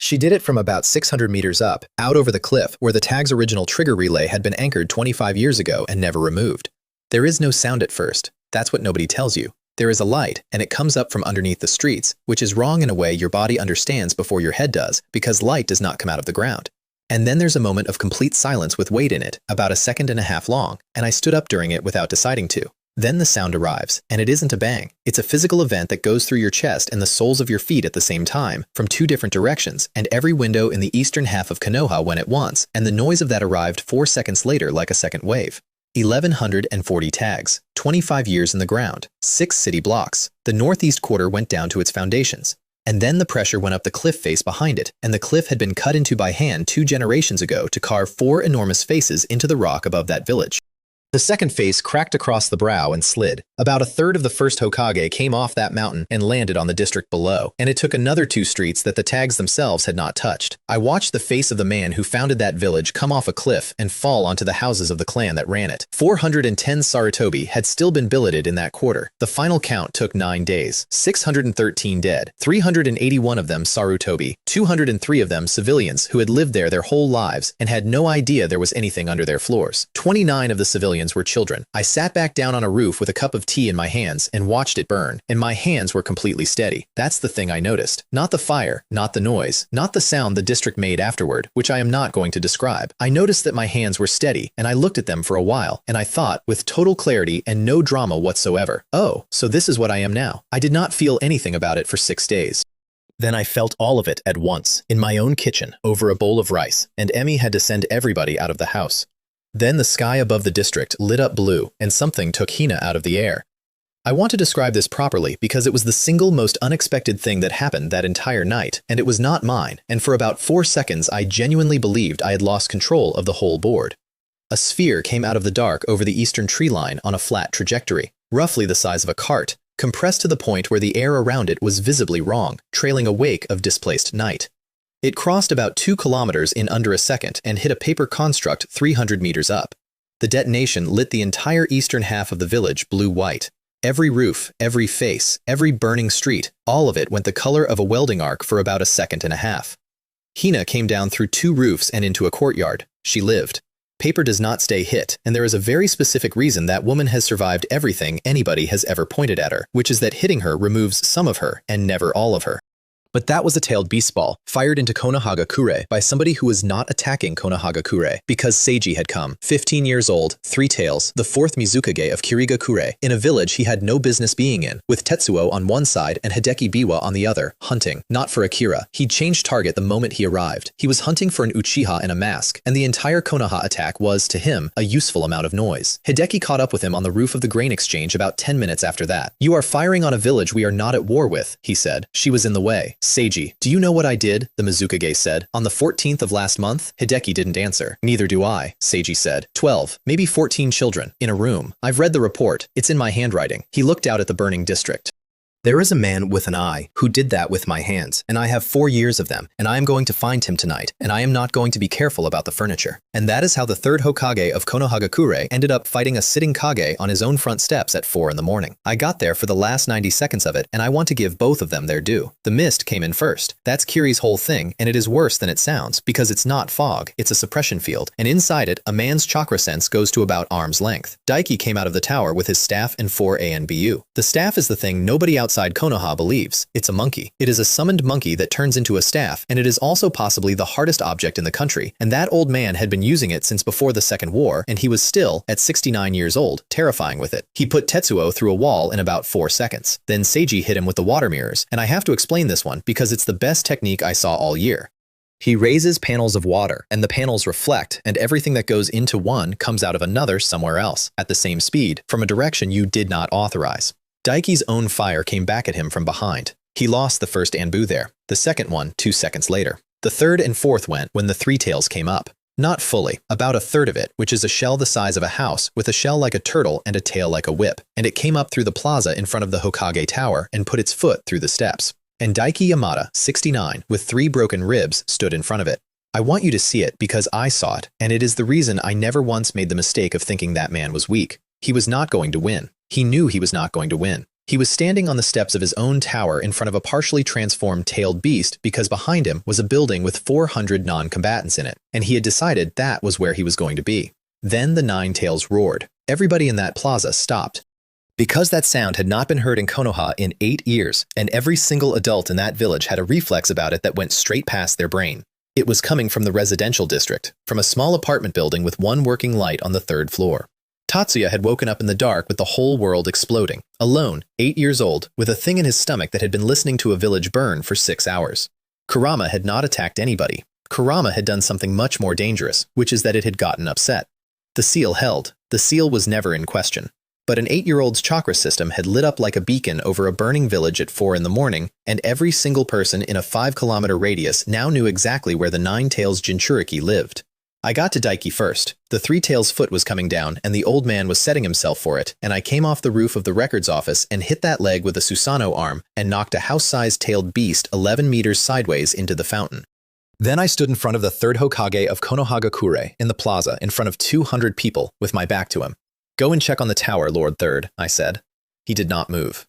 She did it from about 600 meters up, out over the cliff where the tag's original trigger relay had been anchored 25 years ago and never removed. There is no sound at first. That's what nobody tells you. There is a light, and it comes up from underneath the streets, which is wrong in a way your body understands before your head does, because light does not come out of the ground. And then there's a moment of complete silence with weight in it, about 1.5 seconds long, and I stood up during it without deciding to. Then the sound arrives, and it isn't a bang. It's a physical event that goes through your chest and the soles of your feet at the same time, from 2 different directions, and every window in the eastern half of Konoha went at once, and the noise of that arrived 4 seconds later like a second wave. 1,140 tags, 25 years in the ground, 6 city blocks. The northeast quarter went down to its foundations. And then the pressure went up the cliff face behind it, and the cliff had been cut into by hand 2 generations ago to carve 4 enormous faces into the rock above that village. The second face cracked across the brow and slid. About 1/3 of the first Hokage came off that mountain and landed on the district below, and it took another 2 streets that the tags themselves had not touched. I watched the face of the man who founded that village come off a cliff and fall onto the houses of the clan that ran it. 410 Sarutobi had still been billeted in that quarter. The final count took 9 days. 613 dead, 381 of them Sarutobi, 203 of them civilians who had lived there their whole lives and had no idea there was anything under their floors. 29 of the civilians were children. I sat back down on a roof with a cup of tea in my hands and watched it burn, and my hands were completely steady. That's the thing I noticed. Not the fire, not the noise, not the sound the district made afterward, which I am not going to describe. I noticed that my hands were steady, and I looked at them for a while, and I thought, with total clarity and no drama whatsoever, oh, so this is what I am now. I did not feel anything about it for 6 days. Then I felt all of it at once, in my own kitchen, over a bowl of rice, and Emmy had to send everybody out of the house. Then the sky above the district lit up blue, and something took Hina out of the air. I want to describe this properly because it was the single most unexpected thing that happened that entire night, and it was not mine, and for about 4 seconds I genuinely believed I had lost control of the whole board. A sphere came out of the dark over the eastern tree line on a flat trajectory, roughly the size of a cart, compressed to the point where the air around it was visibly wrong, trailing a wake of displaced night. It crossed about 2 kilometers in under a second and hit a paper construct 300 meters up. The detonation lit the entire eastern half of the village blue-white. Every roof, every face, every burning street, all of it went the color of a welding arc for about 1.5 seconds. Hina came down through 2 roofs and into a courtyard. She lived. Paper does not stay hit, and there is a very specific reason that woman has survived everything anybody has ever pointed at her, which is that hitting her removes some of her and never all of her. But that was a tailed beast ball, fired into Konohagakure by somebody who was not attacking Konohagakure, because Seiji had come, 15 years old, 3 tails, the 4th Mizukage of Kirigakure, in a village he had no business being in, with Tetsuo on one side and Hideki Biwa on the other, hunting, not for Akira. He'd changed target the moment he arrived. He was hunting for an Uchiha in a mask, and the entire Konoha attack was, to him, a useful amount of noise. Hideki caught up with him on the roof of the grain exchange about 10 minutes after that. "You are firing on a village we are not at war with," he said. "She was in the way." "Seiji, do you know what I did?" the Mizukage said. "On the 14th of last month?" Hideki didn't answer. "Neither do I," Seiji said. 12, maybe 14 children, in a room. I've read the report. It's in my handwriting." He looked out at the burning district. "There is a man with an eye who did that with my hands, and I have 4 years of them, and I am going to find him tonight, and I am not going to be careful about the furniture." And that is how the 3rd Hokage of Konohagakure ended up fighting a sitting Kage on his own front steps at 4 in the morning. I got there for the last 90 seconds of it, and I want to give both of them their due. The mist came in first. That's Kiri's whole thing, and it is worse than it sounds, because it's not fog, it's a suppression field, and inside it, a man's chakra sense goes to about arm's length. Daiki came out of the tower with his staff and 4 ANBU. The staff is the thing nobody outside Konoha believes. It's a monkey. It is a summoned monkey that turns into a staff, and it is also possibly the hardest object in the country, and that old man had been using it since before the Second War, and he was still, at 69 years old, terrifying with it. He put Tetsuo through a wall in about 4 seconds. Then Seiji hit him with the water mirrors, and I have to explain this one because it's the best technique I saw all year. He raises panels of water, and the panels reflect, and everything that goes into one comes out of another somewhere else, at the same speed, from a direction you did not authorize. Daiki's own fire came back at him from behind. He lost the first Anbu there, the second one 2 seconds later. The third and fourth went when the 3 tails came up. Not fully, about a third of it, which is a shell the size of a house, with a shell like a turtle and a tail like a whip, and it came up through the plaza in front of the Hokage Tower and put its foot through the steps. And Daiki Yamada, 69, with 3 broken ribs, stood in front of it. I want you to see it because I saw it, and it is the reason I never once made the mistake of thinking that man was weak. He was not going to win. He knew he was not going to win. He was standing on the steps of his own tower in front of a partially transformed tailed beast because behind him was a building with 400 non-combatants in it, and he had decided that was where he was going to be. Then the 9 tails roared. Everybody in that plaza stopped. Because that sound had not been heard in Konoha in 8 years, and every single adult in that village had a reflex about it that went straight past their brain. It was coming from the residential district, from a small apartment building with 1 working light on the 3rd floor. Tatsuya had woken up in the dark with the whole world exploding, alone, 8 years old, with a thing in his stomach that had been listening to a village burn for 6 hours. Kurama had not attacked anybody. Kurama had done something much more dangerous, which is that it had gotten upset. The seal held. The seal was never in question. But an 8-year-old's chakra system had lit up like a beacon over a burning village at 4 in the morning, and every single person in a 5-kilometer radius now knew exactly where the 9 tails Jinchuriki lived. I got to Daiki first. The 3 tails foot was coming down, and the old man was setting himself for it, and I came off the roof of the records office and hit that leg with a Susanoo arm and knocked a house-sized tailed beast 11 meters sideways into the fountain. Then I stood in front of the 3rd Hokage of Konohagakure in the plaza in front of 200 people with my back to him. "Go and check on the tower, Lord Third," I said. He did not move.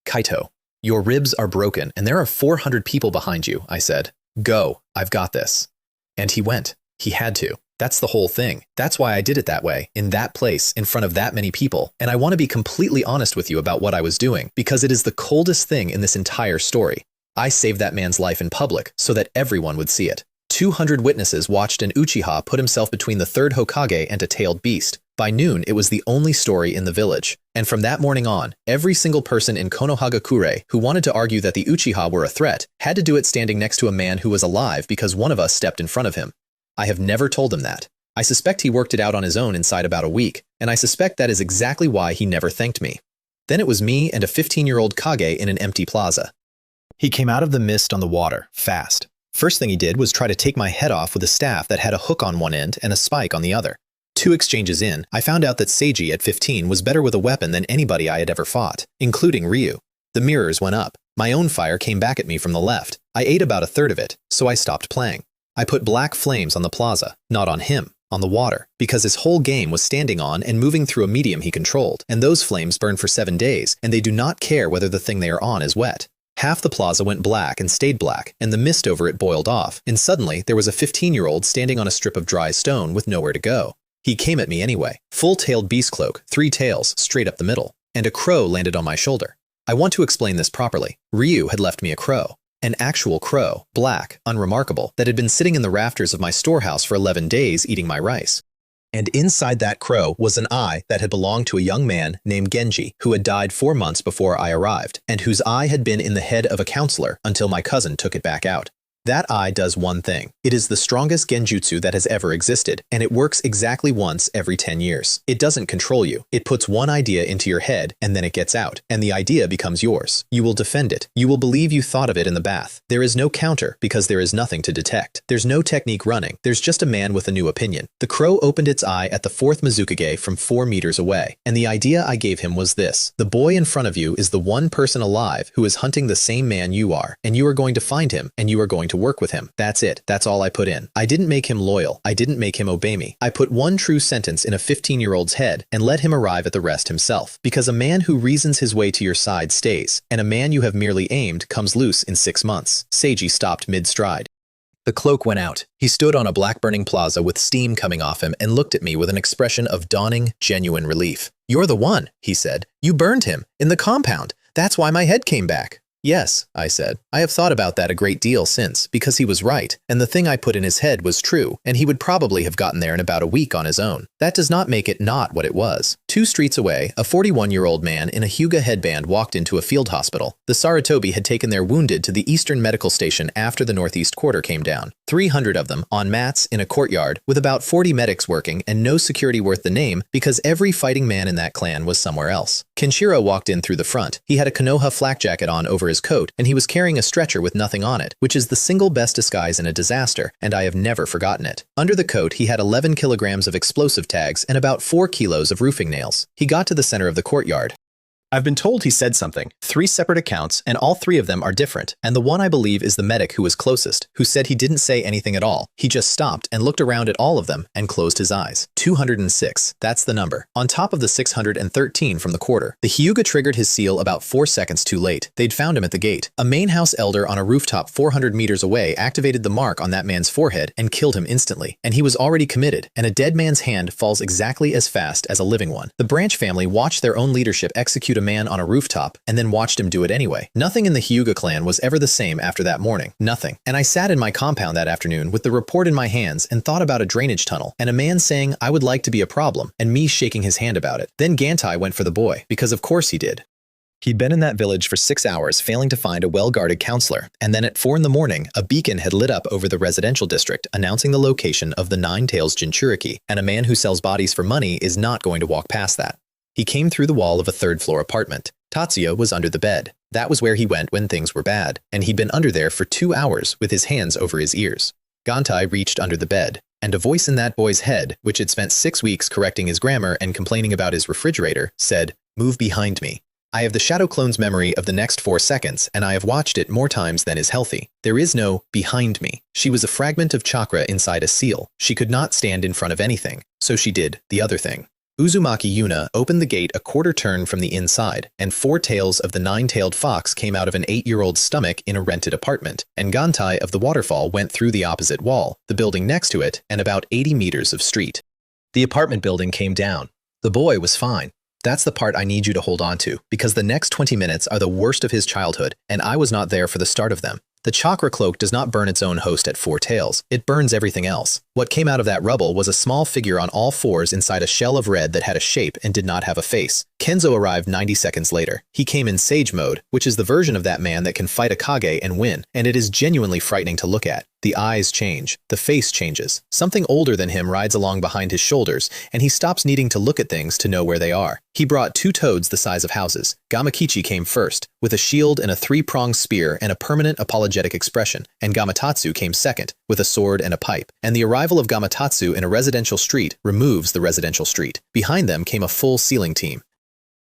"Kaito, your ribs are broken, and there are 400 people behind you," I said. "Go, I've got this." And he went. He had to. That's the whole thing. That's why I did it that way, in that place, in front of that many people. And I want to be completely honest with you about what I was doing, because it is the coldest thing in this entire story. I saved that man's life in public so that everyone would see it. 200 witnesses watched an Uchiha put himself between the 3rd Hokage and a tailed beast. By noon, it was the only story in the village. And from that morning on, every single person in Konohagakure who wanted to argue that the Uchiha were a threat had to do it standing next to a man who was alive because one of us stepped in front of him. I have never told him that. I suspect he worked it out on his own inside about a week, and I suspect that is exactly why he never thanked me. Then it was me and a 15-year-old Kage in an empty plaza. He came out of the mist on the water, fast. First thing he did was try to take my head off with a staff that had a hook on one end and a spike on the other. 2 exchanges in, I found out that Seiji at 15 was better with a weapon than anybody I had ever fought, including Ryu. The mirrors went up. My own fire came back at me from the left. I ate about a third of it, so I stopped playing. I put black flames on the plaza, not on him, on the water, because his whole game was standing on and moving through a medium he controlled, and those flames burn for 7 days, and they do not care whether the thing they are on is wet. Half the plaza went black and stayed black, and the mist over it boiled off, and suddenly there was a 15-year-old standing on a strip of dry stone with nowhere to go. He came at me anyway, full-tailed beast cloak, 3 tails, straight up the middle, and a crow landed on my shoulder. I want to explain this properly. Ryu had left me a crow. An actual crow, black, unremarkable, that had been sitting in the rafters of my storehouse for 11 days eating my rice. And inside that crow was an eye that had belonged to a young man named Genji, who had died 4 months before I arrived, and whose eye had been in the head of a counselor until my cousin took it back out. That eye does one thing. It is the strongest genjutsu that has ever existed, and it works exactly once every 10 years. It doesn't control you. It puts one idea into your head, and then it gets out, and the idea becomes yours. You will defend it. You will believe you thought of it in the bath. There is no counter, because there is nothing to detect. There's no technique running. There's just a man with a new opinion. The crow opened its eye at the 4th Mizukage from 4 meters away, and the idea I gave him was this. The boy in front of you is the one person alive who is hunting the same man you are, and you are going to find him, and you are going to work with him. That's it. That's all I put in. I didn't make him loyal. I didn't make him obey me. I put one true sentence in a 15-year-old's head and let him arrive at the rest himself. Because a man who reasons his way to your side stays, and a man you have merely aimed comes loose in 6 months. Seiji stopped mid-stride. The cloak went out. He stood on a black-burning plaza with steam coming off him and looked at me with an expression of dawning, genuine relief. "You're the one," he said. "You burned him. In the compound. That's why my head came back." "Yes," I said. "I have thought about that a great deal since, because he was right, and the thing I put in his head was true, and he would probably have gotten there in about a week on his own. That does not make it not what it was." 2 streets away, a 41-year-old man in a Hyuga headband walked into a field hospital. The Saratobi had taken their wounded to the Eastern Medical Station after the Northeast Quarter came down. 300 of them, on mats, in a courtyard, with about 40 medics working and no security worth the name because every fighting man in that clan was somewhere else. Kenshiro walked in through the front. He had a Konoha flak jacket on over his coat, and he was carrying a stretcher with nothing on it, which is the single best disguise in a disaster, and I have never forgotten it. Under the coat, he had 11 kilograms of explosive tags and about 4 kilos of roofing nails. He got to the center of the courtyard. "I've been told he said something. 3 separate accounts, and all 3 of them are different. And the one I believe is the medic who was closest, who said he didn't say anything at all. He just stopped and looked around at all of them and closed his eyes. 206. That's the number. On top of the 613 from the quarter. The Hyuga triggered his seal about 4 seconds too late. They'd found him at the gate. A main house elder on a rooftop 400 meters away activated the mark on that man's forehead and killed him instantly. And he was already committed, and a dead man's hand falls exactly as fast as a living one. The Branch family watched their own leadership execute a man on a rooftop and then watched him do it anyway. Nothing in the Hyuga clan was ever the same after that morning. Nothing. And I sat in my compound that afternoon with the report in my hands and thought about a drainage tunnel and a man saying I would like to be a problem and me shaking his hand about it. Then Gantai went for the boy, because of course he did. He'd been in that village for 6 hours, failing to find a well-guarded counselor, and then at 4 in the morning, a beacon had lit up over the residential district, announcing the location of the Nine Tails Jinchuriki, and a man who sells bodies for money is not going to walk past that. He came through the wall of a 3rd-floor apartment. Tatsuya was under the bed. That was where he went when things were bad, and he'd been under there for 2 hours with his hands over his ears. Gantai reached under the bed, and a voice in that boy's head, which had spent 6 weeks correcting his grammar and complaining about his refrigerator, said, "Move behind me." I have the Shadow Clone's memory of the next 4 seconds, and I have watched it more times than is healthy. There is no behind me. She was a fragment of chakra inside a seal. She could not stand in front of anything, so she did the other thing. Uzumaki Yuna opened the gate a quarter turn from the inside, and 4 tails of the 9-tailed fox came out of an 8-year-old's stomach in a rented apartment, and Gantai of the waterfall went through the opposite wall, the building next to it, and about 80 meters of street. The apartment building came down. The boy was fine. That's the part I need you to hold on to, because the next 20 minutes are the worst of his childhood, and I was not there for the start of them. The chakra cloak does not burn its own host at 4 tails. It burns everything else. What came out of that rubble was a small figure on all 4s inside a shell of red that had a shape and did not have a face. Kenzo arrived 90 seconds later. He came in Sage mode, which is the version of that man that can fight a Kage and win, and it is genuinely frightening to look at. The eyes change. The face changes. Something older than him rides along behind his shoulders, and he stops needing to look at things to know where they are. He brought 2 toads the size of houses. Gamakichi came first, with a shield and a 3-pronged spear and a permanent apologetic expression, and Gamatatsu came second, with a sword and a pipe. And the arrival of Gamatatsu in a residential street removes the residential street. Behind them came a full sealing team.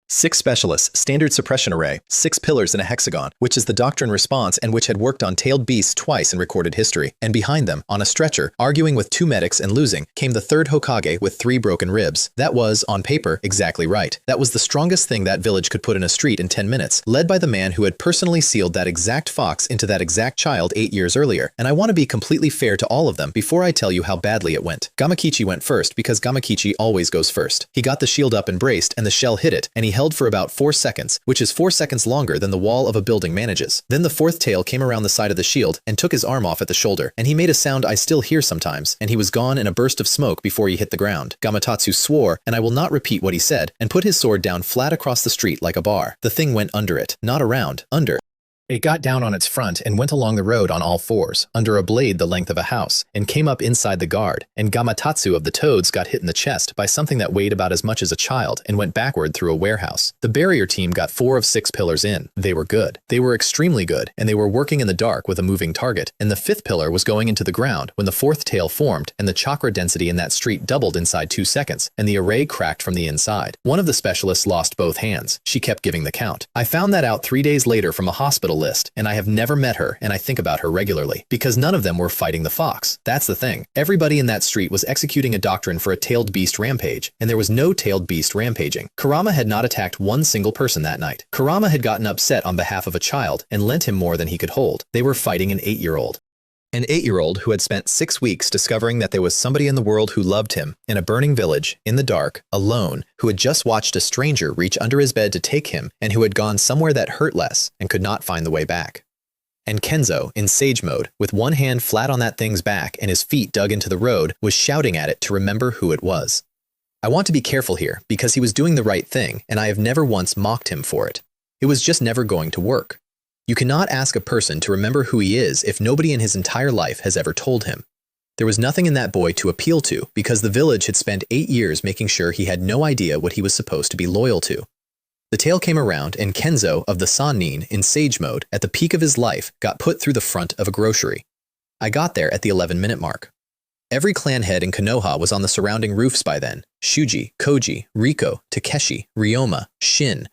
6 specialists, standard suppression array, 6 pillars in a hexagon, which is the doctrine response and which had worked on tailed beasts twice in recorded history. And behind them, on a stretcher, arguing with 2 medics and losing, came the 3rd Hokage with 3 broken ribs. That was, on paper, exactly right. That was the strongest thing that village could put in a street in 10 minutes, led by the man who had personally sealed that exact fox into that exact child 8 years earlier. And I want to be completely fair to all of them before I tell you how badly it went. Gamakichi went first because Gamakichi always goes first. He got the shield up and braced, and the shell hit it, and he held for about 4 seconds, which is 4 seconds longer than the wall of a building manages. Then the fourth tail came around the side of the shield and took his arm off at the shoulder, and he made a sound I still hear sometimes, and he was gone in a burst of smoke before he hit the ground. Gamatotsu swore, and I will not repeat what he said, and put his sword down flat across the street like a bar. The thing went under it, not around, under. It got down on its front and went along the road on all fours, under a blade the length of a house, and came up inside the guard, and Gamatotsu of the Toads got hit in the chest by something that weighed about as much as a child and went backward through a warehouse. The barrier team got 4 of 6 pillars in. They were good. They were extremely good, and they were working in the dark with a moving target, and the 5th pillar was going into the ground when the 4th tail formed, and the chakra density in that street doubled inside 2 seconds, and the array cracked from the inside. One of the specialists lost both hands. She kept giving the count. I found that out 3 days later from a hospital list, and I have never met her, and I think about her regularly, because none of them were fighting the fox. That's the thing. Everybody in that street was executing a doctrine for a tailed beast rampage, and there was no tailed beast rampaging. Kurama had not attacked one single person that night. Kurama had gotten upset on behalf of a child and lent him more than he could hold. They were fighting an 8-year-old. An 8-year-old who had spent 6 weeks discovering that there was somebody in the world who loved him, in a burning village, in the dark, alone, who had just watched a stranger reach under his bed to take him, and who had gone somewhere that hurt less and could not find the way back. And Kenzo, in sage mode, with one hand flat on that thing's back and his feet dug into the road, was shouting at it to remember who it was. I want to be careful here, because he was doing the right thing, and I have never once mocked him for it. It was just never going to work. You cannot ask a person to remember who he is if nobody in his entire life has ever told him. There was nothing in that boy to appeal to, because the village had spent 8 years making sure he had no idea what he was supposed to be loyal to. The tail came around, and Kenzo of the Sannin, in sage mode, at the peak of his life, got put through the front of a grocery. I got there at the 11-minute mark. Every clan head in Konoha was on the surrounding roofs by then. Shuji, Koji, Riko, Takeshi, Ryoma, Shin.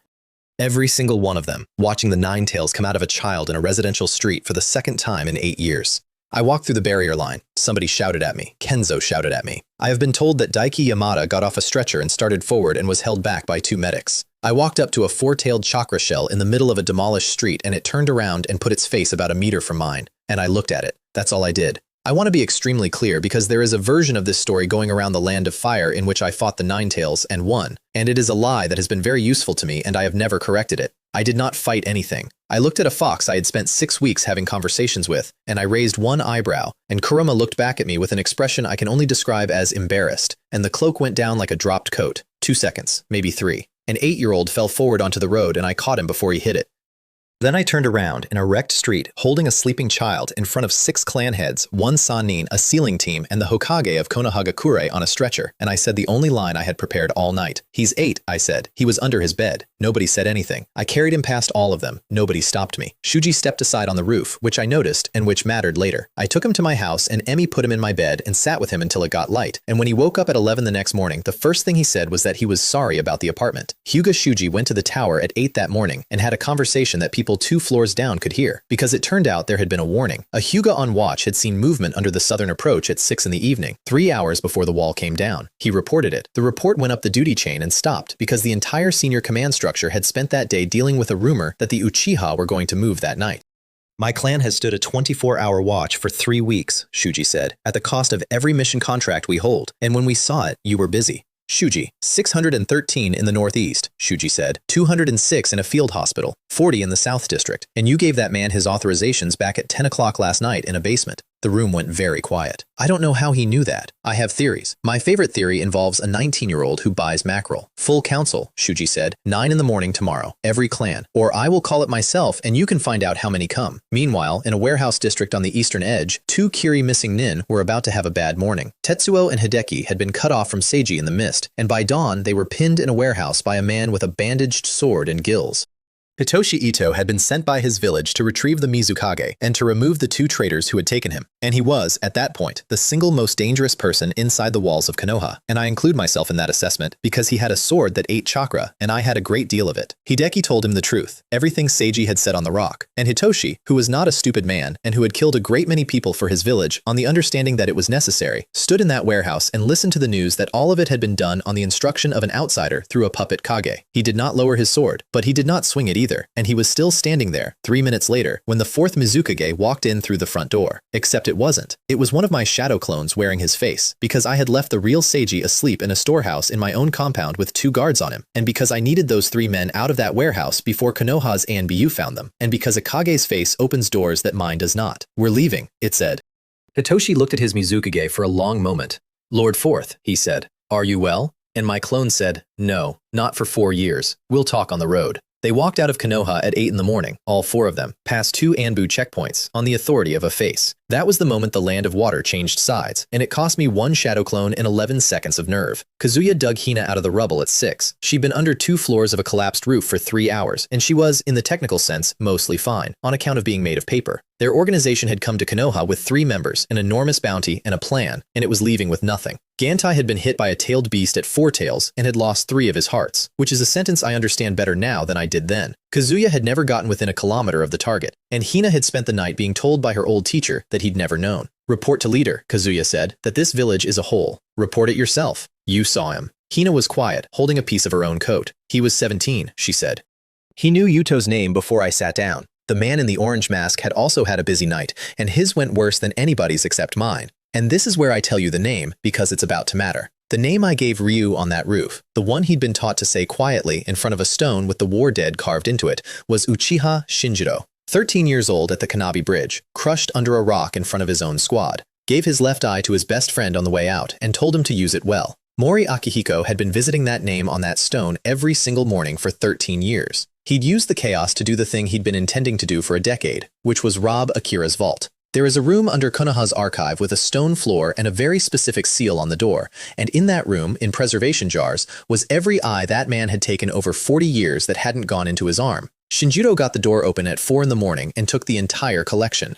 Every single one of them, watching the 9 tails come out of a child in a residential street for the 2nd time in 8 years. I walked through the barrier line. Somebody shouted at me. Kenzo shouted at me. I have been told that Daiki Yamada got off a stretcher and started forward and was held back by 2 medics. I walked up to a 4-tailed chakra shell in the middle of a demolished street, and it turned around and put its face about a meter from mine, and I looked at it. That's all I did. I want to be extremely clear because there is a version of this story going around the Land of Fire in which I fought the 9 tails and won, and it is a lie that has been very useful to me, and I have never corrected it. I did not fight anything. I looked at a fox I had spent 6 weeks having conversations with, and I raised one eyebrow, and Kurama looked back at me with an expression I can only describe as embarrassed, and the cloak went down like a dropped coat. 2 seconds, maybe 3. An 8-year-old fell forward onto the road, and I caught him before he hit it. Then I turned around in a wrecked street, holding a sleeping child in front of 6 clan heads, 1 Sannin, a sealing team, and the Hokage of Konohagakure on a stretcher, and I said the only line I had prepared all night. "He's 8, I said. He was under his bed. Nobody said anything. I carried him past all of them. Nobody stopped me. Shuji stepped aside on the roof, which I noticed, and which mattered later. I took him to my house, and Emi put him in my bed and sat with him until it got light, and when he woke up at 11 the next morning, the first thing he said was that he was sorry about the apartment. Hyuga Shuji went to the tower at 8 that morning and had a conversation that people 2 floors down could hear, because it turned out there had been a warning. A Hyuga on watch had seen movement under the southern approach at 6 in the evening, 3 hours before the wall came down. He reported it. The report went up the duty chain and stopped, because the entire senior command structure had spent that day dealing with a rumor that the Uchiha were going to move that night. My clan has stood a 24-hour watch for 3 weeks, Shuji said, at the cost of every mission contract we hold, and when we saw it, you were busy. Shuji, 613 in the northeast, Shuji said, 206 in a field hospital, 40 in the south district, and you gave that man his authorizations back at 10 o'clock last night in a basement. The room went very quiet. I don't know how he knew that. I have theories. My favorite theory involves a 19-year-old who buys mackerel. Full council, Shuji said, 9 in the morning tomorrow, every clan. Or I will call it myself and you can find out how many come. Meanwhile, in a warehouse district on the eastern edge, 2 Kiri missing nin were about to have a bad morning. Tetsuo and Hideki had been cut off from Seiji in the mist, and by dawn they were pinned in a warehouse by a man with a bandaged sword and gills. Hitoshi Ito had been sent by his village to retrieve the Mizukage and to remove the 2 traitors who had taken him, and he was, at that point, the single most dangerous person inside the walls of Konoha, and I include myself in that assessment because he had a sword that ate chakra, and I had a great deal of it. Hideki told him the truth, everything Seiji had said on the rock, and Hitoshi, who was not a stupid man and who had killed a great many people for his village on the understanding that it was necessary, stood in that warehouse and listened to the news that all of it had been done on the instruction of an outsider through a puppet Kage. He did not lower his sword, but he did not swing it either. either, and he was still standing there 3 minutes later when the fourth Mizukage walked in through the front door. Except it wasn't. It was one of my shadow clones wearing his face, because I had left the real Seiji asleep in a storehouse in my own compound with 2 guards on him, and because I needed those 3 men out of that warehouse before Konoha's Anbu found them, and because a Kage's face opens doors that mine does not. We're leaving, it said. Hitoshi looked at his Mizukage for a long moment. Lord Fourth, he said, are you well? And my clone said, no, not for 4 years. We'll talk on the road. They walked out of Konoha at 8 in the morning, all 4 of them, past 2 Anbu checkpoints, on the authority of a face. That was the moment the Land of Water changed sides, and it cost me 1 shadow clone and 11 seconds of nerve. Kazuya dug Hina out of the rubble at 6. She'd been under 2 floors of a collapsed roof for 3 hours, and she was, in the technical sense, mostly fine, on account of being made of paper. Their organization had come to Konoha with 3 members, an enormous bounty, and a plan, and it was leaving with nothing. Gantai had been hit by a tailed beast at 4 tails and had lost 3 of his hearts, which is a sentence I understand better now than I did then. Kazuya had never gotten within a kilometer of the target, and Hina had spent the night being told by her old teacher that he'd never known. Report to leader, Kazuya said, that this village is a hole. Report it yourself. You saw him. Hina was quiet, holding a piece of her own coat. He was 17, she said. He knew Yuto's name before I sat down. The man in the orange mask had also had a busy night, and his went worse than anybody's except mine. And this is where I tell you the name, because it's about to matter. The name I gave Ryu on that roof, the one he'd been taught to say quietly in front of a stone with the war dead carved into it, was Uchiha Shinjiro. 13 years old at the Kanabi Bridge, crushed under a rock in front of his own squad, gave his left eye to his best friend on the way out and told him to use it well. Mori Akihiko had been visiting that name on that stone every single morning for 13 years. He'd used the chaos to do the thing he'd been intending to do for a decade, which was rob Akira's vault. There is a room under Konoha's archive with a stone floor and a very specific seal on the door, and in that room, in preservation jars, was every eye that man had taken over 40 years that hadn't gone into his arm. Shinjiro got the door open at 4 in the morning and took the entire collection.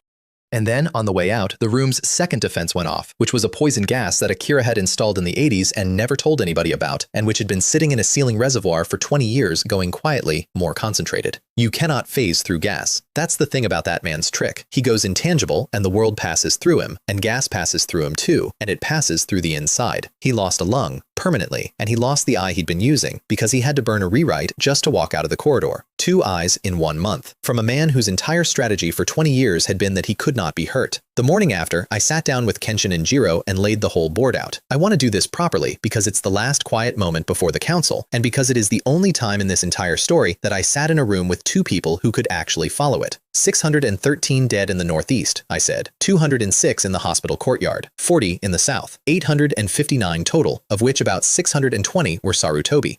And then, on the way out, the room's second defense went off, which was a poison gas that Akira had installed in the 80s and never told anybody about, and which had been sitting in a sealing reservoir for 20 years going quietly, more concentrated. You cannot phase through gas. That's the thing about that man's trick. He goes intangible, and the world passes through him, and gas passes through him too, and it passes through the inside. He lost a lung, permanently, and he lost the eye he'd been using, because he had to burn a rewrite just to walk out of the corridor. 2 eyes in 1 month, from a man whose entire strategy for 20 years had been that he could not be hurt. The morning after, I sat down with Kenshin and Jiro and laid the whole board out. I want to do this properly because it's the last quiet moment before the council, and because it is the only time in this entire story that I sat in a room with 2 people who could actually follow it. 613 dead in the northeast, I said. 206 in the hospital courtyard. 40 in the south. 859 total, of which about 620 were Sarutobi.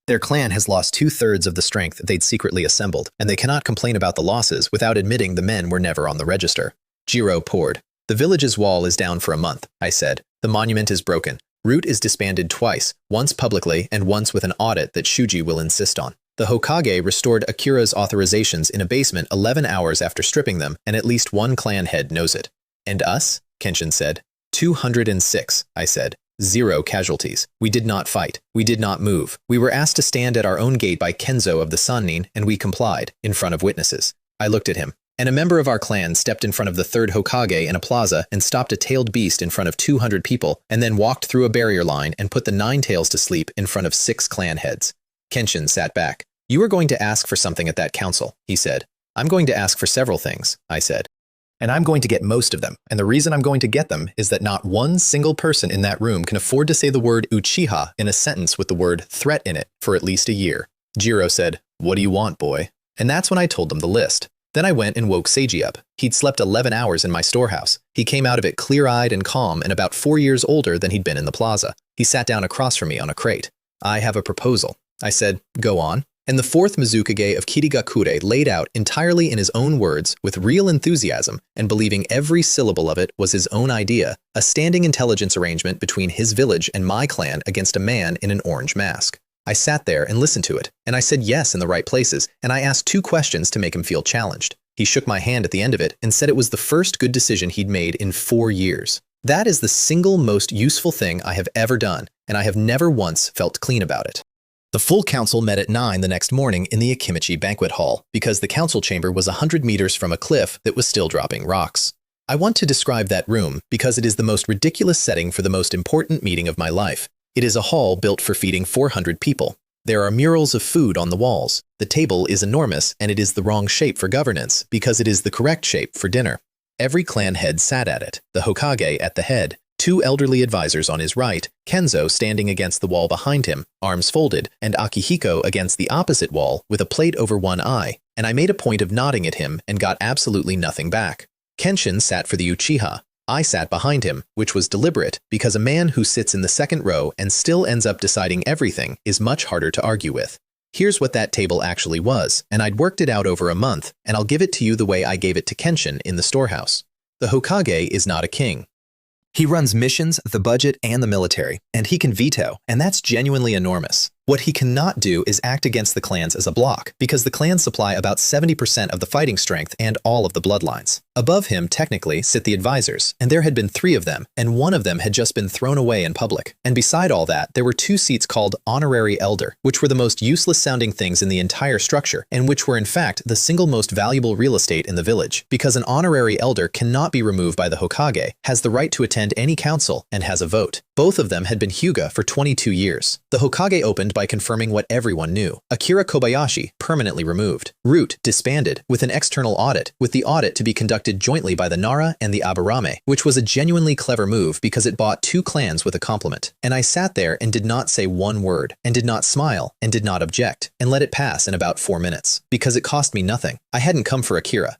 Their clan has lost 2/3 of the strength they'd secretly assembled, and they cannot complain about the losses without admitting the men were never on the register. Jiro poured. The village's wall is down for a month, I said. The monument is broken. Root is disbanded twice, once publicly and once with an audit that Shuji will insist on. The Hokage restored Akira's authorizations in a basement 11 hours after stripping them, and at least 1 clan head knows it. And us? Kenshin said. 206, I said. 0 casualties. We did not fight. We did not move. We were asked to stand at our own gate by Kenzo of the Sannin, and we complied, in front of witnesses. I looked at him. And a member of our clan stepped in front of the 3rd Hokage in a plaza and stopped a tailed beast in front of 200 people, and then walked through a barrier line and put the 9 tails to sleep in front of 6 clan heads. Kenshin sat back. You are going to ask for something at that council, he said. I'm going to ask for several things, I said. And I'm going to get most of them, and the reason I'm going to get them is that not one single person in that room can afford to say the word Uchiha in a sentence with the word threat in it for at least a year. Jiro said, what do you want, boy? And that's when I told them the list. Then I went and woke Seiji up. He'd slept 11 hours in my storehouse. He came out of it clear-eyed and calm and about 4 years older than he'd been in the plaza. He sat down across from me on a crate. I have a proposal. I said, go on. And the 4th Mizukage of Kirigakure laid out entirely in his own words, with real enthusiasm, and believing every syllable of it was his own idea, a standing intelligence arrangement between his village and my clan against a man in an orange mask. I sat there and listened to it, and I said yes in the right places, and I asked 2 questions to make him feel challenged. He shook my hand at the end of it and said it was the first good decision he'd made in 4 years. That is the single most useful thing I have ever done, and I have never once felt clean about it. The full council met at 9 the next morning in the Akimichi banquet hall, because the council chamber was 100 meters from a cliff that was still dropping rocks. I want to describe that room because it is the most ridiculous setting for the most important meeting of my life. It is a hall built for feeding 400 people. There are murals of food on the walls. The table is enormous, and it is the wrong shape for governance, because it is the correct shape for dinner. Every clan head sat at it, the Hokage at the head, 2 elderly advisors on his right, Kenzo standing against the wall behind him, arms folded, and Akihiko against the opposite wall with a plate over one eye, and I made a point of nodding at him and got absolutely nothing back. Kenshin sat for the Uchiha. I sat behind him, which was deliberate, because a man who sits in the second row and still ends up deciding everything is much harder to argue with. Here's what that table actually was, and I'd worked it out over a month, and I'll give it to you the way I gave it to Kenshin in the storehouse. The Hokage is not a king. He runs missions, the budget, and the military, and he can veto, and that's genuinely enormous. What he cannot do is act against the clans as a block, because the clans supply about 70% of the fighting strength and all of the bloodlines. Above him, technically, sit the advisors, and there had been 3 of them, and one of them had just been thrown away in public. And beside all that, there were 2 seats called honorary elder, which were the most useless-sounding things in the entire structure, and which were in fact the single most valuable real estate in the village, because an honorary elder cannot be removed by the Hokage, has the right to attend any council, and has a vote. Both of them had been Hyuga for 22 years. The Hokage opened by confirming what everyone knew. Akira Kobayashi, permanently removed. Root, disbanded, with an external audit, with the audit to be conducted jointly by the Nara and the Aburame, which was a genuinely clever move because it bought 2 clans with a compliment. And I sat there and did not say one word, and did not smile, and did not object, and let it pass in about 4 minutes, because it cost me nothing. I hadn't come for Akira.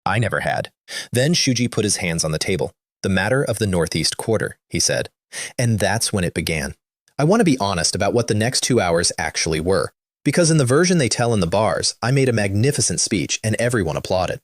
I never had. Then Shuji put his hands on the table. The matter of the Northeast Quarter, he said. And that's when it began. I want to be honest about what the next 2 hours actually were, because in the version they tell in the bars, I made a magnificent speech and everyone applauded.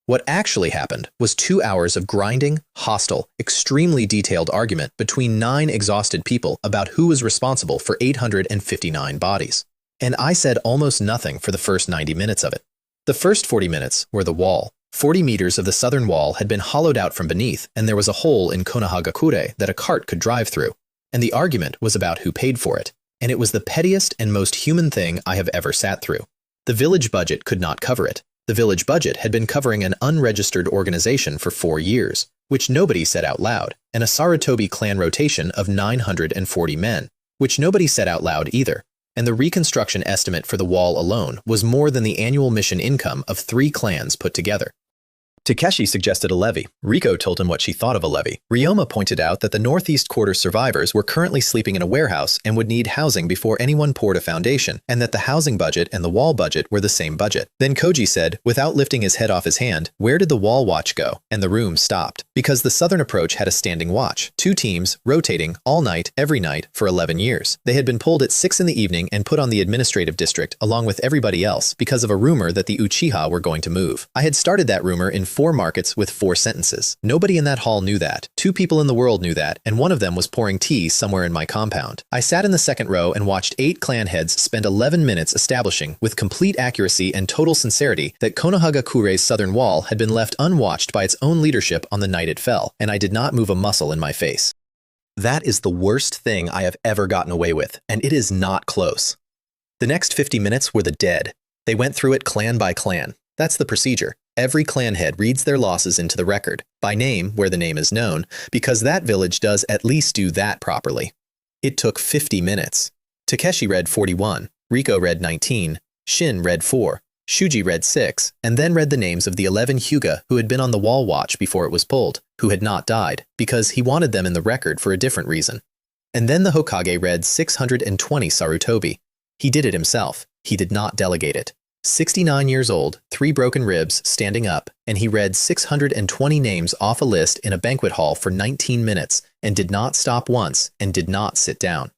What actually happened was 2 hours of grinding, hostile, extremely detailed argument between 9 exhausted people about who was responsible for 859 bodies. And I said almost nothing for the first 90 minutes of it. The first 40 minutes were the wall. 40 meters of the southern wall had been hollowed out from beneath, and there was a hole in Konoha that a cart could drive through. And the argument was about who paid for it. And it was the pettiest and most human thing I have ever sat through. The village budget could not cover it. The village budget had been covering an unregistered organization for 4 years, which nobody said out loud, and a Sarutobi clan rotation of 940 men, which nobody said out loud either. And the reconstruction estimate for the wall alone was more than the annual mission income of 3 clans put together. Takeshi suggested a levy. Riko told him what she thought of a levy. Ryoma pointed out that the Northeast Quarter survivors were currently sleeping in a warehouse and would need housing before anyone poured a foundation, and that the housing budget and the wall budget were the same budget. Then Koji said, without lifting his head off his hand, where did the wall watch go? And the room stopped. Because the southern approach had a standing watch. 2 teams, rotating, all night, every night, for 11 years. They had been pulled at 6 in the evening and put on the administrative district along with everybody else because of a rumor that the Uchiha were going to move. I had started that rumor in 4 markets with 4 sentences. Nobody in that hall knew that. 2 people in the world knew that, and one of them was pouring tea somewhere in my compound. I sat in the second row and watched 8 clan heads spend 11 minutes establishing, with complete accuracy and total sincerity, that Konohagakure's southern wall had been left unwatched by its own leadership on the night it fell, and I did not move a muscle in my face. That is the worst thing I have ever gotten away with, and it is not close. The next 50 minutes were the dead. They went through it clan by clan. That's the procedure. Every clan head reads their losses into the record, by name where the name is known, because that village does at least do that properly. It took 50 minutes. Takeshi read 41, Riko read 19, Shin read 4, Shuji read 6, and then read the names of the 11 Hyuga who had been on the wall watch before it was pulled, who had not died, because he wanted them in the record for a different reason. And then the Hokage read 620 Sarutobi. He did it himself. He did not delegate it. 69 years old, 3 broken ribs, standing up, and he read 620 names off a list in a banquet hall for 19 minutes and did not stop once and did not sit down.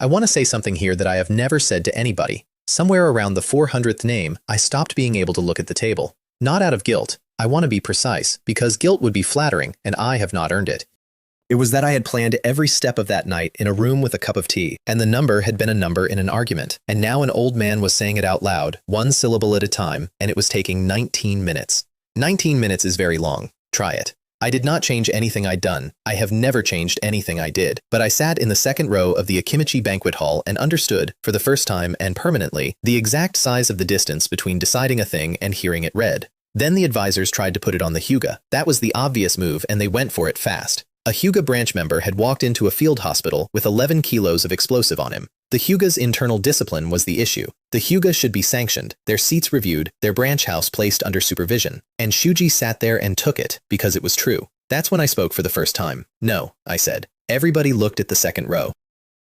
I want to say something here that I have never said to anybody. Somewhere around the 400th name, I stopped being able to look at the table. Not out of guilt. I want to be precise, because guilt would be flattering, and I have not earned it. It was that I had planned every step of that night in a room with a cup of tea, and the number had been a number in an argument, and now an old man was saying it out loud, 1 syllable at a time, and it was taking 19 minutes. 19 minutes is very long. Try it. I did not change anything I'd done. I have never changed anything I did, but I sat in the second row of the Akimichi banquet hall and understood, for the first time and permanently, the exact size of the distance between deciding a thing and hearing it read. Then the advisors tried to put it on the Hyuga. That was the obvious move, and they went for it fast. A Hyuga branch member had walked into a field hospital with 11 kilos of explosive on him. The Hyuga's internal discipline was the issue. The Hyuga should be sanctioned, their seats reviewed, their branch house placed under supervision. And Shuji sat there and took it, because it was true. That's when I spoke for the first time. No, I said. Everybody looked at the second row.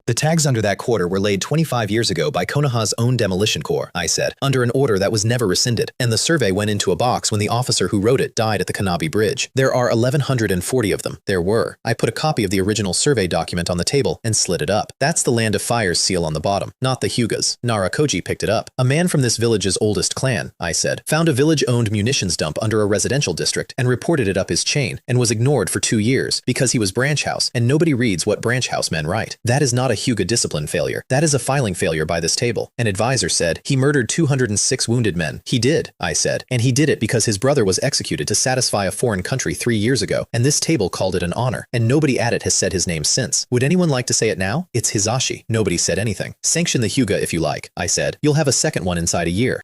The tags under that quarter were laid 25 years ago by Konoha's own demolition corps, I said, under an order that was never rescinded, and the survey went into a box when the officer who wrote it died at the Kanabi Bridge. There are 1,140 of them. There were. I put a copy of the original survey document on the table and slid it up. That's the Land of Fire's seal on the bottom, not the Hyuga's. Narakoji picked it up. A man from this village's oldest clan, I said, found a village-owned munitions dump under a residential district and reported it up his chain and was ignored for 2 years because he was branch house and nobody reads what branch house men write. That is not a Hyuga discipline failure. That is a filing failure by this table. An advisor said, he murdered 206 wounded men. He did, I said, and he did it because his brother was executed to satisfy a foreign country 3 years ago, and this table called it an honor, and nobody at it has said his name since. Would anyone like to say it now? It's Hizashi. Nobody said anything. Sanction the Hyuga if you like, I said. You'll have a second one inside a year.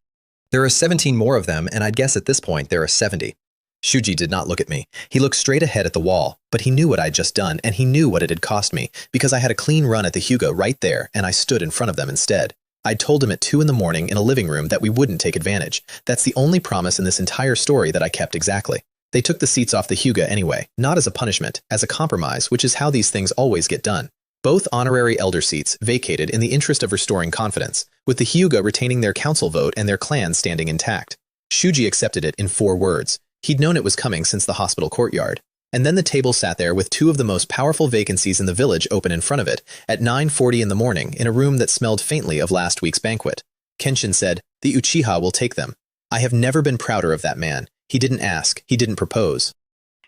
There are 17 more of them, and I'd guess at this point there are 70. Shuji did not look at me. He looked straight ahead at the wall, but he knew what I'd just done, and he knew what it had cost me, because I had a clean run at the Hyuga right there, and I stood in front of them instead. I'd told him at 2 in the morning in a living room that we wouldn't take advantage. That's the only promise in this entire story that I kept exactly. They took the seats off the Hyuga anyway, not as a punishment, as a compromise, which is how these things always get done. Both honorary elder seats vacated in the interest of restoring confidence, with the Hyuga retaining their council vote and their clan standing intact. Shuji accepted it in 4 words. He'd known it was coming since the hospital courtyard. And then the table sat there with 2 of the most powerful vacancies in the village open in front of it, at 9:40 in the morning in a room that smelled faintly of last week's banquet. Kenshin said, the Uchiha will take them. I have never been prouder of that man. He didn't ask. He didn't propose.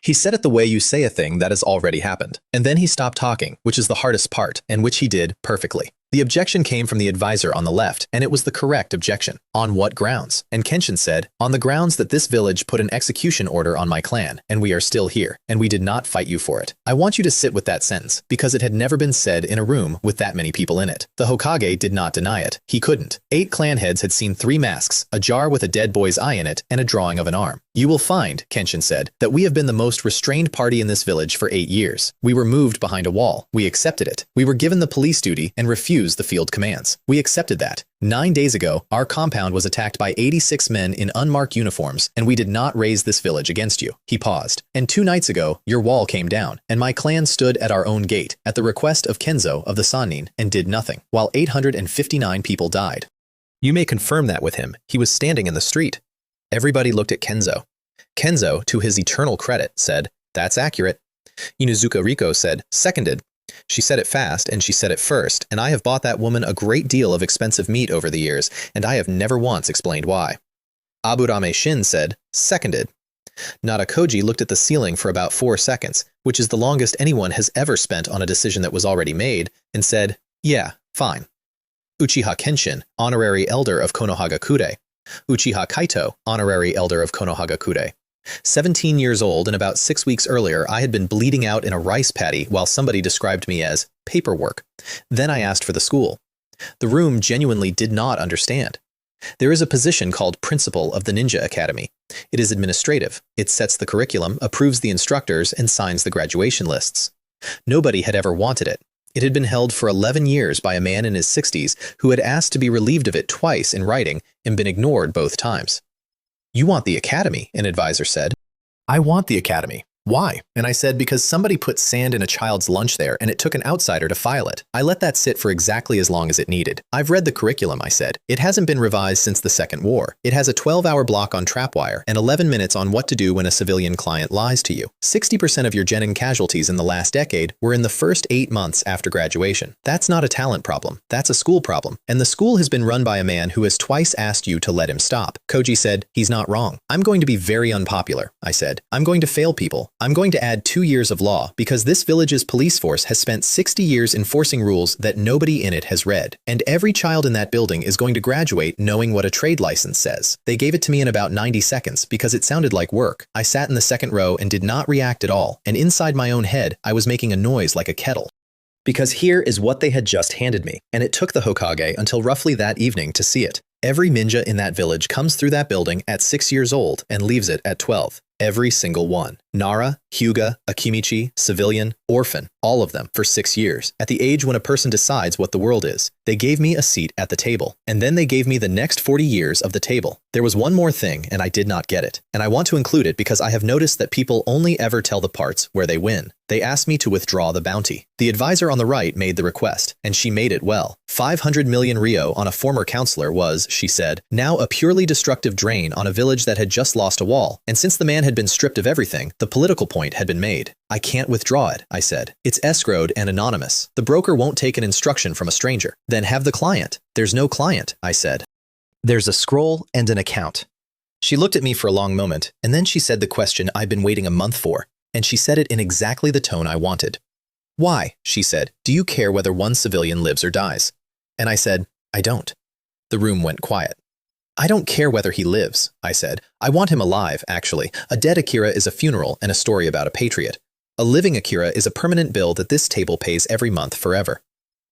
He said it the way you say a thing that has already happened. And then he stopped talking, which is the hardest part, and which he did perfectly. The objection came from the advisor on the left, and it was the correct objection. On what grounds? And Kenshin said, on the grounds that this village put an execution order on my clan, and we are still here, and we did not fight you for it. I want you to sit with that sentence, because it had never been said in a room with that many people in it. The Hokage did not deny it. He couldn't. 8 clan heads had seen 3 masks, a jar with a dead boy's eye in it, and a drawing of an arm. You will find, Kenshin said, that we have been the most restrained party in this village for 8 years. We were moved behind a wall. We accepted it. We were given the police duty and refused the field commands. We accepted that. 9 days ago, our compound was attacked by 86 men in unmarked uniforms, and we did not raise this village against you. He paused. And 2 nights ago, your wall came down, and my clan stood at our own gate, at the request of Kenzo of the Sannin, and did nothing, while 859 people died. You may confirm that with him. He was standing in the street. Everybody looked at Kenzo. Kenzo, to his eternal credit, said, that's accurate. Inuzuka Riko said, seconded. She said it fast, and she said it first, and I have bought that woman a great deal of expensive meat over the years, and I have never once explained why. Aburame Shin said, seconded. Narakoji looked at the ceiling for about 4 seconds, which is the longest anyone has ever spent on a decision that was already made, and said, yeah, fine. Uchiha Kenshin, honorary elder of Konohagakure. Uchiha Kaito, honorary elder of Konohagakure. 17 years old and about 6 weeks earlier, I had been bleeding out in a rice paddy while somebody described me as paperwork. Then I asked for the school. The room genuinely did not understand. There is a position called Principal of the Ninja Academy. It is administrative. It sets the curriculum, approves the instructors, and signs the graduation lists. Nobody had ever wanted it. It had been held for 11 years by a man in his 60s who had asked to be relieved of it twice in writing and been ignored both times. You want the academy, an advisor said. I want the academy. Why? And I said, because somebody put sand in a child's lunch there and it took an outsider to file it. I let that sit for exactly as long as it needed. I've read the curriculum, I said. It hasn't been revised since the Second War. It has a 12-hour block on trapwire and 11 minutes on what to do when a civilian client lies to you. 60% of your genin casualties in the last decade were in the first 8 months after graduation. That's not a talent problem. That's a school problem. And the school has been run by a man who has twice asked you to let him stop. Koji said, he's not wrong. I'm going to be very unpopular, I said. I'm going to fail people. I'm going to add 2 years of law because this village's police force has spent 60 years enforcing rules that nobody in it has read. And every child in that building is going to graduate knowing what a trade license says. They gave it to me in about 90 seconds because it sounded like work. I sat in the second row and did not react at all. And inside my own head, I was making a noise like a kettle. Because here is what they had just handed me. And it took the Hokage until roughly that evening to see it. Every ninja in that village comes through that building at 6 years old and leaves it at 12. Every single one. Nara, Hyuga, Akimichi, civilian, orphan, all of them, for 6 years, at the age when a person decides what the world is. They gave me a seat at the table, and then they gave me the next 40 years of the table. There was one more thing, and I did not get it. And I want to include it because I have noticed that people only ever tell the parts where they win. They asked me to withdraw the bounty. The advisor on the right made the request, and she made it well. 500 million Rio on a former counselor was, she said, now a purely destructive drain on a village that had just lost a wall, and since the man had been stripped of everything, the political point had been made. I can't withdraw it, I said. It's escrowed and anonymous. The broker won't take an instruction from a stranger. Then have the client. There's no client, I said. There's a scroll and an account. She looked at me for a long moment, and then she said the question I'd been waiting a month for, and she said it in exactly the tone I wanted. Why, she said, do you care whether one civilian lives or dies? And I said, I don't. The room went quiet. I don't care whether he lives, I said. I want him alive, actually. A dead Akira is a funeral and a story about a patriot. A living Akira is a permanent bill that this table pays every month forever.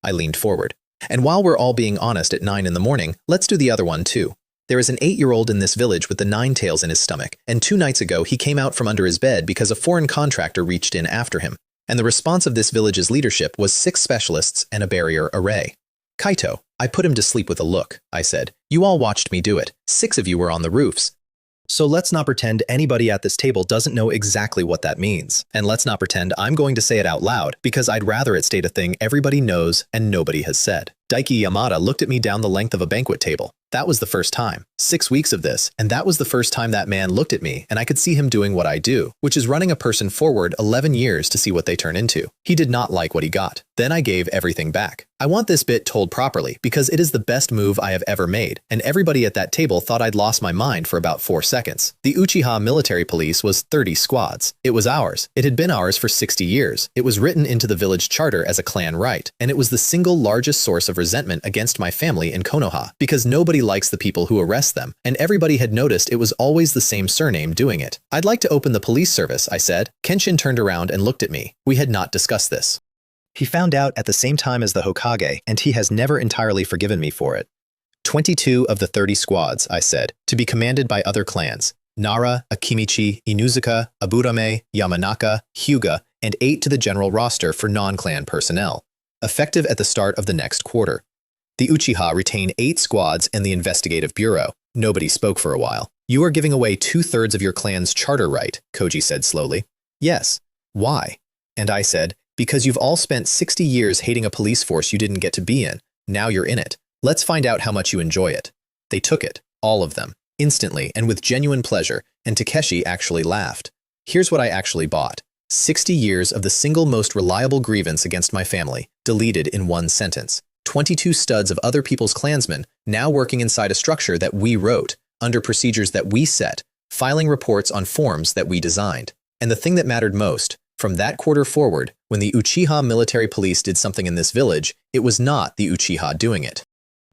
I leaned forward. And while we're all being honest at 9 in the morning, let's do the other one too. There is an 8-year-old in this village with the 9 tails in his stomach, and 2 nights ago he came out from under his bed because a foreign contractor reached in after him. And the response of this village's leadership was 6 specialists and a barrier array. Kaito, I put him to sleep with a look, I said. You all watched me do it. 6 of you were on the roofs. So let's not pretend anybody at this table doesn't know exactly what that means. And let's not pretend I'm going to say it out loud, because I'd rather it state a thing everybody knows and nobody has said. Daiki Yamada looked at me down the length of a banquet table. That was the first time. 6 weeks of this, and that was the first time that man looked at me and I could see him doing what I do, which is running a person forward 11 years to see what they turn into. He did not like what he got. Then I gave everything back. I want this bit told properly because it is the best move I have ever made, and everybody at that table thought I'd lost my mind for about 4 seconds. The Uchiha military police was 30 squads. It was ours. It had been ours for 60 years. It was written into the village charter as a clan right, and it was the single largest source of resentment against my family in Konoha, because nobody likes the people who arrest them, and everybody had noticed it was always the same surname doing it. I'd like to open the police service, I said. Kenshin turned around and looked at me. We had not discussed this. He found out at the same time as the Hokage, and he has never entirely forgiven me for it. 22 of the 30 squads, I said, to be commanded by other clans. Nara, Akimichi, Inuzuka, Aburame, Yamanaka, Hyuga, and 8 to the general roster for non-clan personnel, effective at the start of the next quarter. The Uchiha retain 8 squads and the investigative bureau. Nobody spoke for a while. You are giving away 2/3 of your clan's charter right, Koji said slowly. Yes. Why? And I said, because you've all spent 60 years hating a police force you didn't get to be in. Now you're in it. Let's find out how much you enjoy it. They took it, all of them, instantly and with genuine pleasure, and Takeshi actually laughed. Here's what I actually bought. 60 years of the single most reliable grievance against my family, deleted in 1 sentence. 22 studs of other people's clansmen, now working inside a structure that we wrote, under procedures that we set, filing reports on forms that we designed. And the thing that mattered most, from that quarter forward, when the Uchiha military police did something in this village, it was not the Uchiha doing it.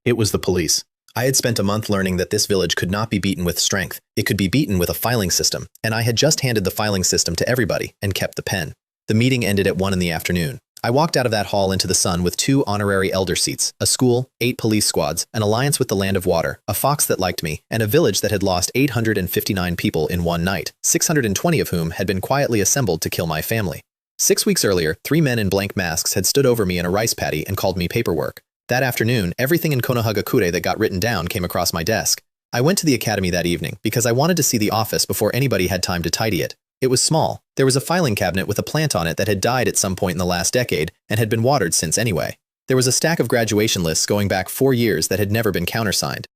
It was the police. I had spent a month learning that this village could not be beaten with strength. It could be beaten with a filing system, and I had just handed the filing system to everybody and kept the pen. The meeting ended at 1 in the afternoon. I walked out of that hall into the sun with 2 honorary elder seats, a school, 8 police squads, an alliance with the land of water, a fox that liked me, and a village that had lost 859 people in 1 night, 620 of whom had been quietly assembled to kill my family. 6 weeks earlier, 3 men in blank masks had stood over me in a rice paddy and called me paperwork. That afternoon, everything in Konoha that got written down came across my desk. I went to the academy that evening because I wanted to see the office before anybody had time to tidy it. It was small. There was a filing cabinet with a plant on it that had died at some point in the last decade and had been watered since anyway. There was a stack of graduation lists going back 4 years that had never been countersigned.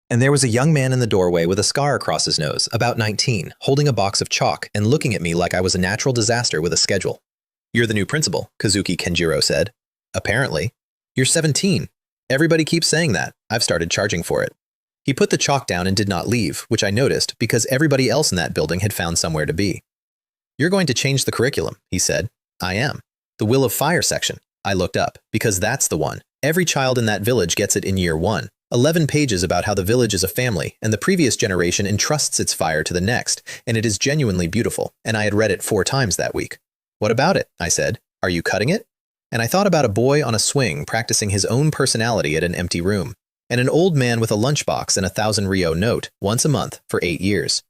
And there was a young man in the doorway with a scar across his nose, about 19, holding a box of chalk and looking at me like I was a natural disaster with a schedule. You're the new principal, Kazuki Kenjiro said. Apparently. You're 17. Everybody keeps saying that. I've started charging for it. He put the chalk down and did not leave, which I noticed because everybody else in that building had found somewhere to be. You're going to change the curriculum, he said. I am. The Will of Fire section. I looked up, because that's the one. Every child in that village gets it in year 1. 11 pages about how the village is a family, and the previous generation entrusts its fire to the next, and it is genuinely beautiful, and I had read it 4 times that week. What about it? I said. Are you cutting it? And I thought about a boy on a swing practicing his own personality at an empty room, and an old man with a lunchbox and a 1,000 Rio note, once a month, for 8 years.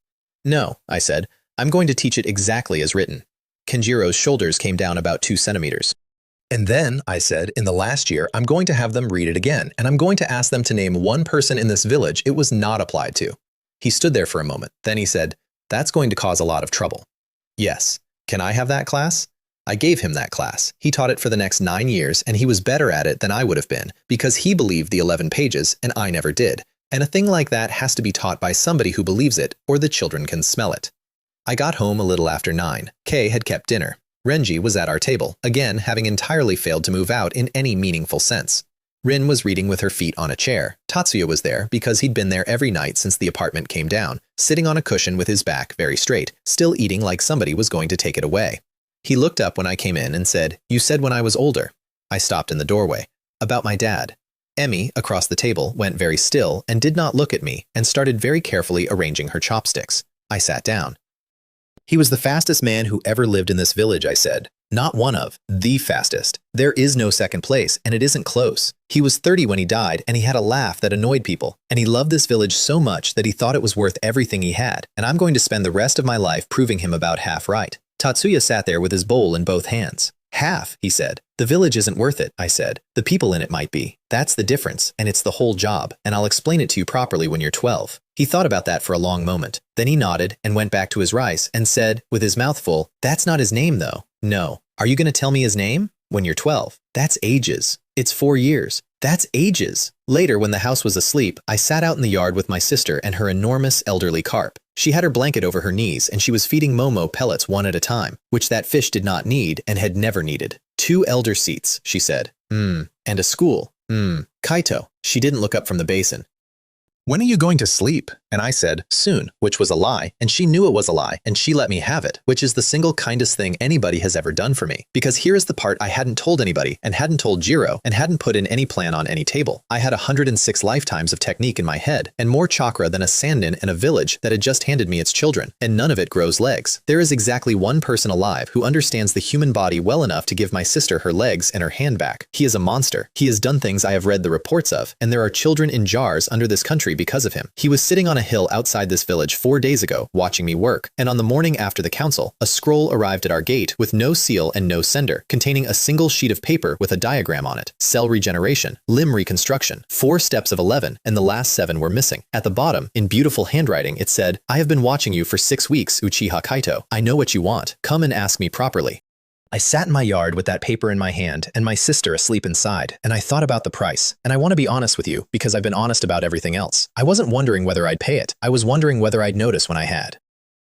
No, I said. I'm going to teach it exactly as written. Kenjiro's shoulders came down about 2 centimeters. And then, I said, in the last year, I'm going to have them read it again, and I'm going to ask them to name one person in this village it was not applied to. He stood there for a moment. Then he said, that's going to cause a lot of trouble. Yes. Can I have that class? I gave him that class. He taught it for the next 9 years, and he was better at it than I would have been, because he believed the 11 pages, and I never did. And a thing like that has to be taught by somebody who believes it, or the children can smell it. I got home a little after 9. Kei had kept dinner. Renji was at our table, again having entirely failed to move out in any meaningful sense. Rin was reading with her feet on a chair. Tatsuya was there because he'd been there every night since the apartment came down, sitting on a cushion with his back very straight, still eating like somebody was going to take it away. He looked up when I came in and said, "You said when I was older." I stopped in the doorway. "About my dad." Emmy, across the table, went very still and did not look at me and started very carefully arranging her chopsticks. I sat down. "He was the fastest man who ever lived in this village," I said. "Not one of, the fastest. There is no second place, and it isn't close. He was 30 when he died, and he had a laugh that annoyed people. And he loved this village so much that he thought it was worth everything he had, and I'm going to spend the rest of my life proving him about half right." Tatsuya sat there with his bowl in both hands. "Half," he said. "The village isn't worth it," I said. "The people in it might be. That's the difference, and it's the whole job, and I'll explain it to you properly when you're 12. He thought about that for a long moment. Then he nodded and went back to his rice and said, with his mouth full, "That's not his name, though." "No. Are you going to tell me his name? When you're 12. That's ages. It's 4 years. That's ages." Later, when the house was asleep, I sat out in the yard with my sister and her enormous elderly carp. She had her blanket over her knees, and she was feeding Momo pellets one at a time, which that fish did not need and had never needed. "2 elder seats," she said. And a school. Kaito." She didn't look up from the basin. "When are you going to sleep?" And I said, "Soon," which was a lie, and she knew it was a lie, and she let me have it, which is the single kindest thing anybody has ever done for me. Because here is the part I hadn't told anybody, and hadn't told Jiro, and hadn't put in any plan on any table. I had 106 lifetimes of technique in my head, and more chakra than a sandin in a village that had just handed me its children, and none of it grows legs. There is exactly one person alive who understands the human body well enough to give my sister her legs and her hand back. He is a monster. He has done things I have read the reports of, and there are children in jars under this country because of him. He was sitting on a hill outside this village 4 days ago, watching me work, and on the morning after the council, a scroll arrived at our gate with no seal and no sender, containing a single sheet of paper with a diagram on it, cell regeneration, limb reconstruction, 4 steps of 11, and the last 7 were missing. At the bottom, in beautiful handwriting, it said, "I have been watching you for 6 weeks, Uchiha Kaito. I know what you want. Come and ask me properly." I sat in my yard with that paper in my hand and my sister asleep inside, and I thought about the price. And I want to be honest with you, because I've been honest about everything else. I wasn't wondering whether I'd pay it. I was wondering whether I'd notice when I had.